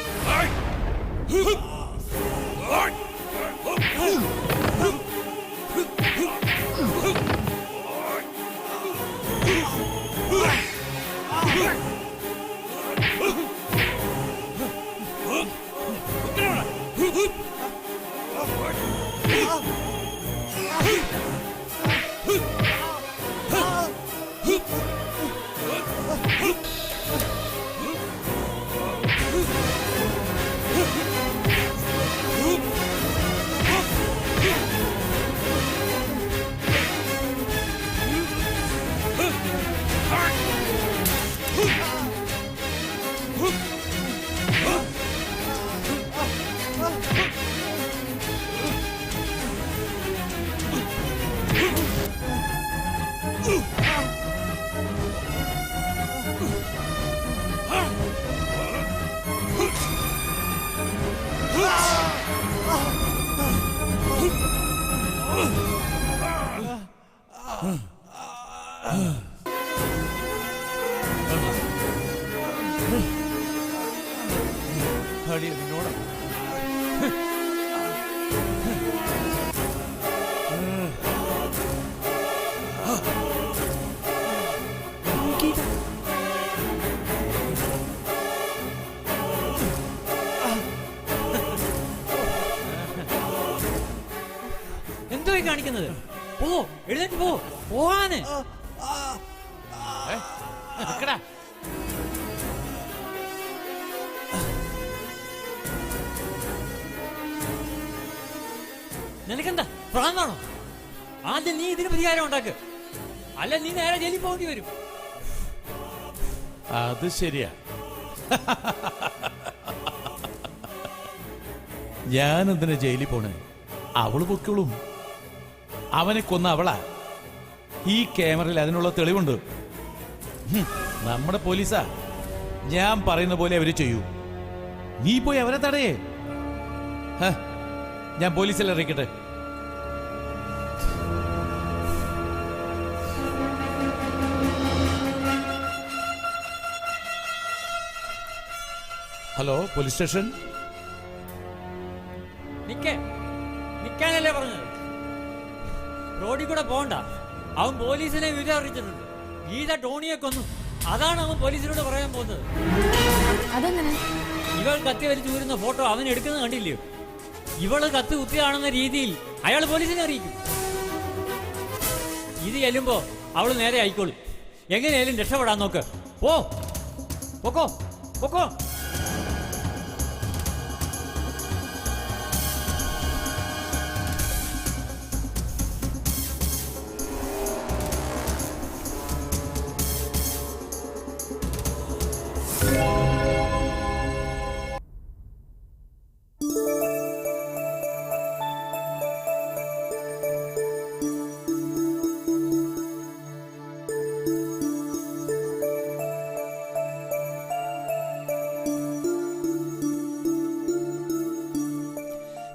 അടി നിന്നോട് എന്തോ കാണിക്കുന്നത്? പോ, എഴുന്നേറ്റ് പോ, പോവാന്. നിക്കടാ. നിനക്കെന്താ പ്രാന്താണോ? ആദ്യം നീ ഇതിന് പരിഹാരം ഉണ്ടാക്ക്, അല്ല നീ നേരെ ജയിലിൽ പോകേണ്ടി വരും. അത് ശരിയാ. ഞാൻ എന്തിനാ ജയിലിൽ പോണേ? അവള് പൊക്കോളും. അവനെ കൊന്ന അവളാ. ഈ ക്യാമറയിൽ അതിനുള്ള തെളിവുണ്ട്. നമ്മുടെ പോലീസാ. ഞാൻ പറയുന്ന പോലെ അവര് ചെയ്യൂ. നീ പോയി അവരെ തടയേ. ഞാൻ പോലീസിൽ അറിയിക്കട്ടെ. Hello, police station. നിക്കാനല്ലേ പറഞ്ഞത്? റോഡിൽ കൂടെ പോകണ്ട. അവൻ പോലീസിനെ വിവരം അറിയിച്ചിട്ടുണ്ട്. ഗീത ടോണിയെ കൊന്നു. അതാണ് അവൻ പോലീസിനോട് പറയാൻ പോകുന്നത്. അതെങ്ങനെ? ഇവൾ കത്തി വലിച്ചു ഊരുന്ന ഫോട്ടോ അവൻ എടുക്കുന്നത് കണ്ടില്ലയോ? ഇവള് കത്ത് കുത്തിയാണെന്ന രീതിയിൽ അയാൾ പോലീസിനെ അറിയിക്കും. ഇത് ചെല്ലുമ്പോ അവള് നേരെ ആയിക്കോളും. എങ്ങനെയായാലും രക്ഷപ്പെടാൻ നോക്ക്. പൊക്കോ.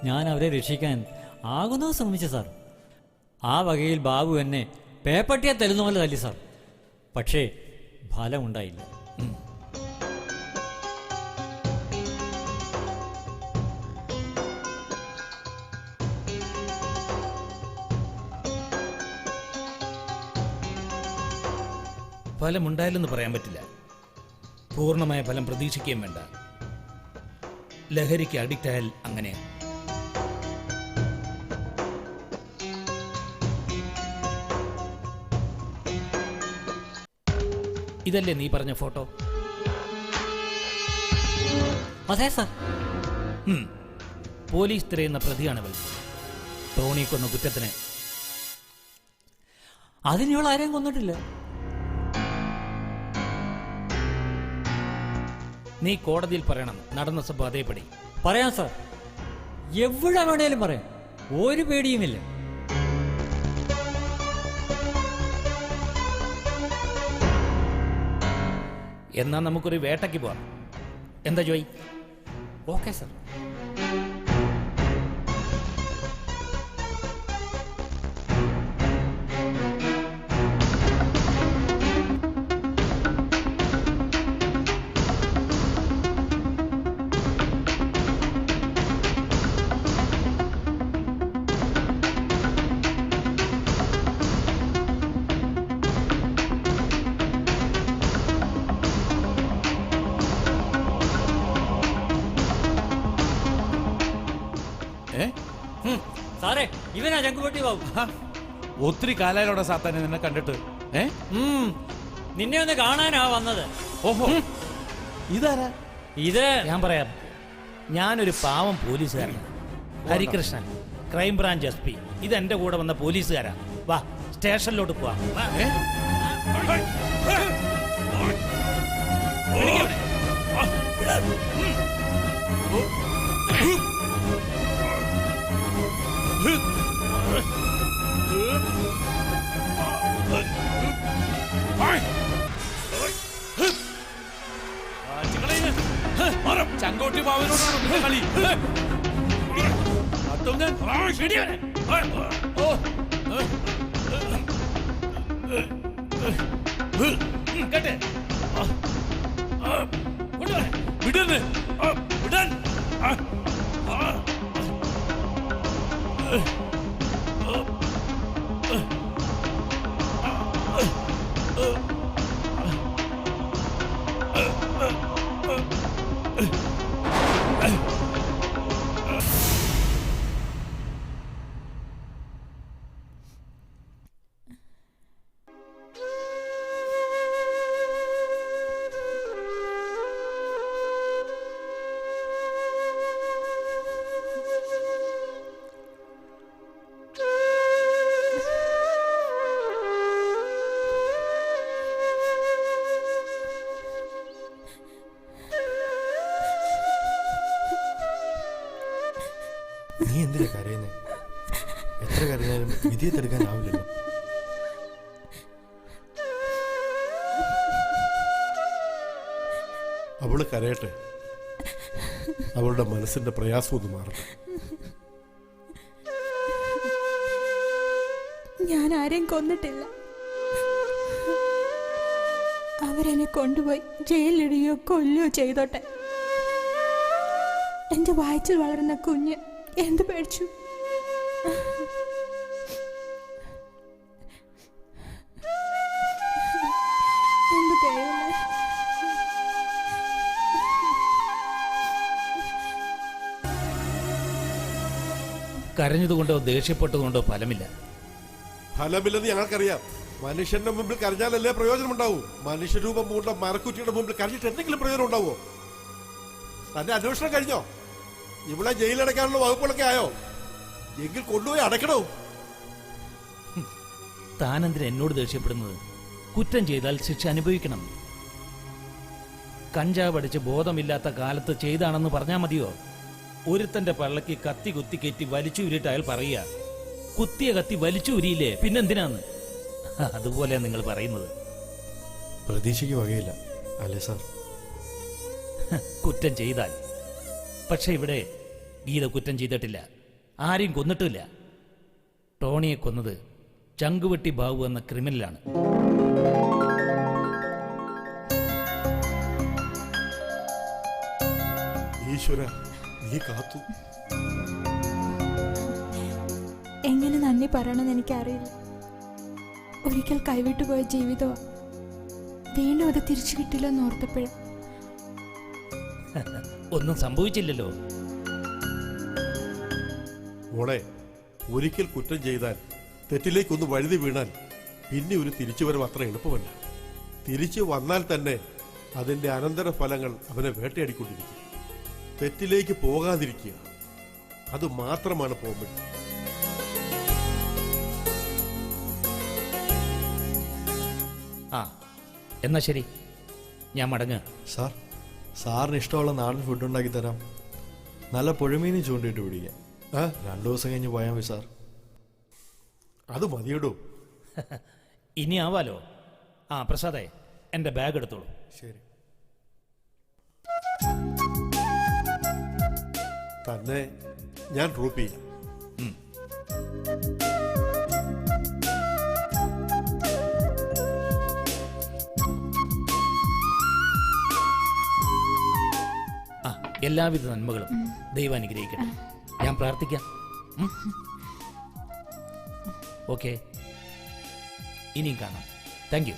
ഞാൻ അവരെ രക്ഷിക്കാൻ ആകുന്നത് ശ്രമിച്ചു സാർ. ആ വകയിൽ ബാബു എന്നെ പേപ്പട്ടിയെ തരുന്ന പോലെ തല്ലി സാർ. പക്ഷേ ഫലമുണ്ടായില്ല. ഫലമുണ്ടായില്ലെന്ന് പറയാൻ പറ്റില്ല. പൂർണ്ണമായ ഫലം പ്രതീക്ഷിക്കുകയും വേണ്ട. ലഹരിക്ക് അഡിക്റ്റ് ആയാൽ അങ്ങനെയാണ്. ഇതല്ലേ നീ പറഞ്ഞ ഫോട്ടോ? അതെ സാർ. പോലീസ് തിരയുന്ന പ്രതിയാണവൾ. ടോണി കൊന്ന കുറ്റത്തിന്. അതിനിവൾ ആരെയും കൊന്നിട്ടില്ല. നീ കോടതിയിൽ പറയണം നടന്ന സംഭവം അതേപടി. പറയാം സാർ, എവിടെ വേണേലും പറയാം. ഒരു പേടിയുമില്ല. എന്നാ നമുക്കൊരു വേട്ടയ്ക്ക് പോവാം. എന്താ ജോയ്? Okay sir. സാറേ, ഇവനാ ചങ്കുപൊട്ടി ബാബു. ഒത്തിരി കാലായിലോടെ സാത്താനെ നിന്നെ കണ്ടിട്ട്. നിന്നെ ഒന്ന് കാണാനാ വന്നത്. ഓഹോ, ഇതാരാ? ഇത് ഞാൻ പറയാം. ഞാനൊരു പാവം പോലീസുകാരനാണ്. Harikrishnan, crime branch SP. ഇത് എന്റെ കൂടെ വന്ന പോലീസുകാരാ. വാ, സ്റ്റേഷനിലോട്ട് പോവാം. ചങ്കോട്ടി ബാബുവിനോടാണ് കളി. കേട്ടെ, വിടരുത്. നീ എന്തിനാ കരയുന്നേ? എത്ര കരഞ്ഞാലും വിധിയെ തടുക്കാനാവില്ലല്ലോ. അവള് കരയട്ടെ, അവളുടെ മനസ്സിന്റെ പ്രയാസം ഒന്ന് മാറട്ടെ. ഞാൻ ആരെയും കൊന്നിട്ടില്ല. അവരെന്നെ കൊണ്ടുപോയി ജയിലിടുകയോ കൊല്ലുകയോ ചെയ്തോട്ടെ. എന്റെ വയറ്റിൽ വളരുന്ന കുഞ്ഞ് എന്ത് പേടിച്ചു? എന്റെ ദൈവമേ, കരഞ്ഞതുകൊണ്ടോ ദേഷ്യപ്പെട്ടതുകൊണ്ടോ ഫലമില്ല. ഫലമില്ലെന്ന് ഞങ്ങൾക്കറിയാം. മനുഷ്യന്റെ മുമ്പിൽ കരഞ്ഞാലല്ലേ പ്രയോജനം ഉണ്ടാവൂ. മനുഷ്യരൂപം പൂണ്ട മരക്കുറ്റിയുടെ മുമ്പിൽ കരഞ്ഞിട്ട് എന്തെങ്കിലും പ്രയോജനം ഉണ്ടാവോ? തന്റെ അന്വേഷണം കഴിഞ്ഞോ? ഇവിടെ ജയിലടയ്ക്കാനുള്ള വകുപ്പുകളൊക്കെ ആയോ? എങ്കിൽ കൊണ്ടുപോയി അടയ്ക്കണോ? താനെന്തിന് എന്നോട് ദേഷ്യപ്പെടുന്നത്? കുറ്റം ചെയ്താൽ ശിക്ഷ അനുഭവിക്കണം. കഞ്ചാവ് അടിച്ച് ബോധമില്ലാത്ത കാലത്ത് ചെയ്താണെന്ന് പറഞ്ഞാൽ മതിയോ? ഒരുത്തന്റെ പള്ളക്ക് കത്തി കുത്തി കയറ്റി വലിച്ചു ഉരിയിട്ട് അയാൾ പറയുക, കുത്തിയ കത്തി വലിച്ചു ഉരിയില്ലേ, പിന്നെന്തിനാന്ന്? അതുപോലെയാണ് നിങ്ങൾ പറയുന്നത്. പ്രതീക്ഷയ്ക്ക് വകയില്ല അല്ലേ സാർ? കുറ്റം ചെയ്താൽ. പക്ഷെ ഇവിടെ ഗീത കുറ്റം ചെയ്തിട്ടില്ല, ആരെയും കൊന്നിട്ടില്ല. ടോണിയെ കൊന്നത് ചങ്കുവെട്ടി ബാബു എന്ന ക്രിമിനലാണ്. ഈശ്വര, നീ കാത്തു. എങ്ങനെ നന്ദി പറയണമെന്ന് എനിക്കറിയില്ല. ഒരിക്കൽ കൈവിട്ടുപോയ ജീവിതമോ വീണ്ടും അത് തിരിച്ചു കിട്ടില്ലെന്ന് ഓർത്തപ്പോഴും. ഒന്നും സംഭവിച്ചില്ലല്ലോ. മോളെ, ഒരിക്കൽ കുറ്റം ചെയ്താൽ, തെറ്റിലേക്കൊന്ന് വഴുതി വീണാൽ പിന്നെ ഒരു തിരിച്ചുവരവ് അത്ര എളുപ്പമല്ല. തിരിച്ചു വന്നാൽ തന്നെ അതിന്റെ അനന്തരഫലങ്ങൾ അവനെ വേട്ടയാടിക്കൊണ്ടിരിക്കും. തെറ്റിലേക്ക് പോകാതിരിക്കുക, അത് മാത്രമാണ് പോംവഴി. ആ എന്നാ ശരി, ഞാൻ മടങ്ങുക. സാർ, സാറിന് ഇഷ്ടമുള്ള നാടൻ ഫുഡ് ഉണ്ടാക്കി തരാം. നല്ല പുഴമീനും ചൂണ്ടിയിട്ട് പിടിക്കാം. 2 ദിവസം കഴിഞ്ഞ് പോയാൽ മതി സാർ. അത് മതിയിടൂ. ഇനി ആവാലോ. ആ പ്രസാദേ, എൻ്റെ ബാഗ് എടുത്തോളൂ. ശരി. തന്നെ ഞാൻ ഡ്രോപ്പ് ചെയ്യാം. ആ, എല്ലാവിധ നന്മകളും ദൈവം അനുഗ്രഹിക്കട്ടെ. ഞാൻ പ്രാർത്ഥിക്കാം. ഓക്കെ, ഇനിയും കാണാം. Thank you.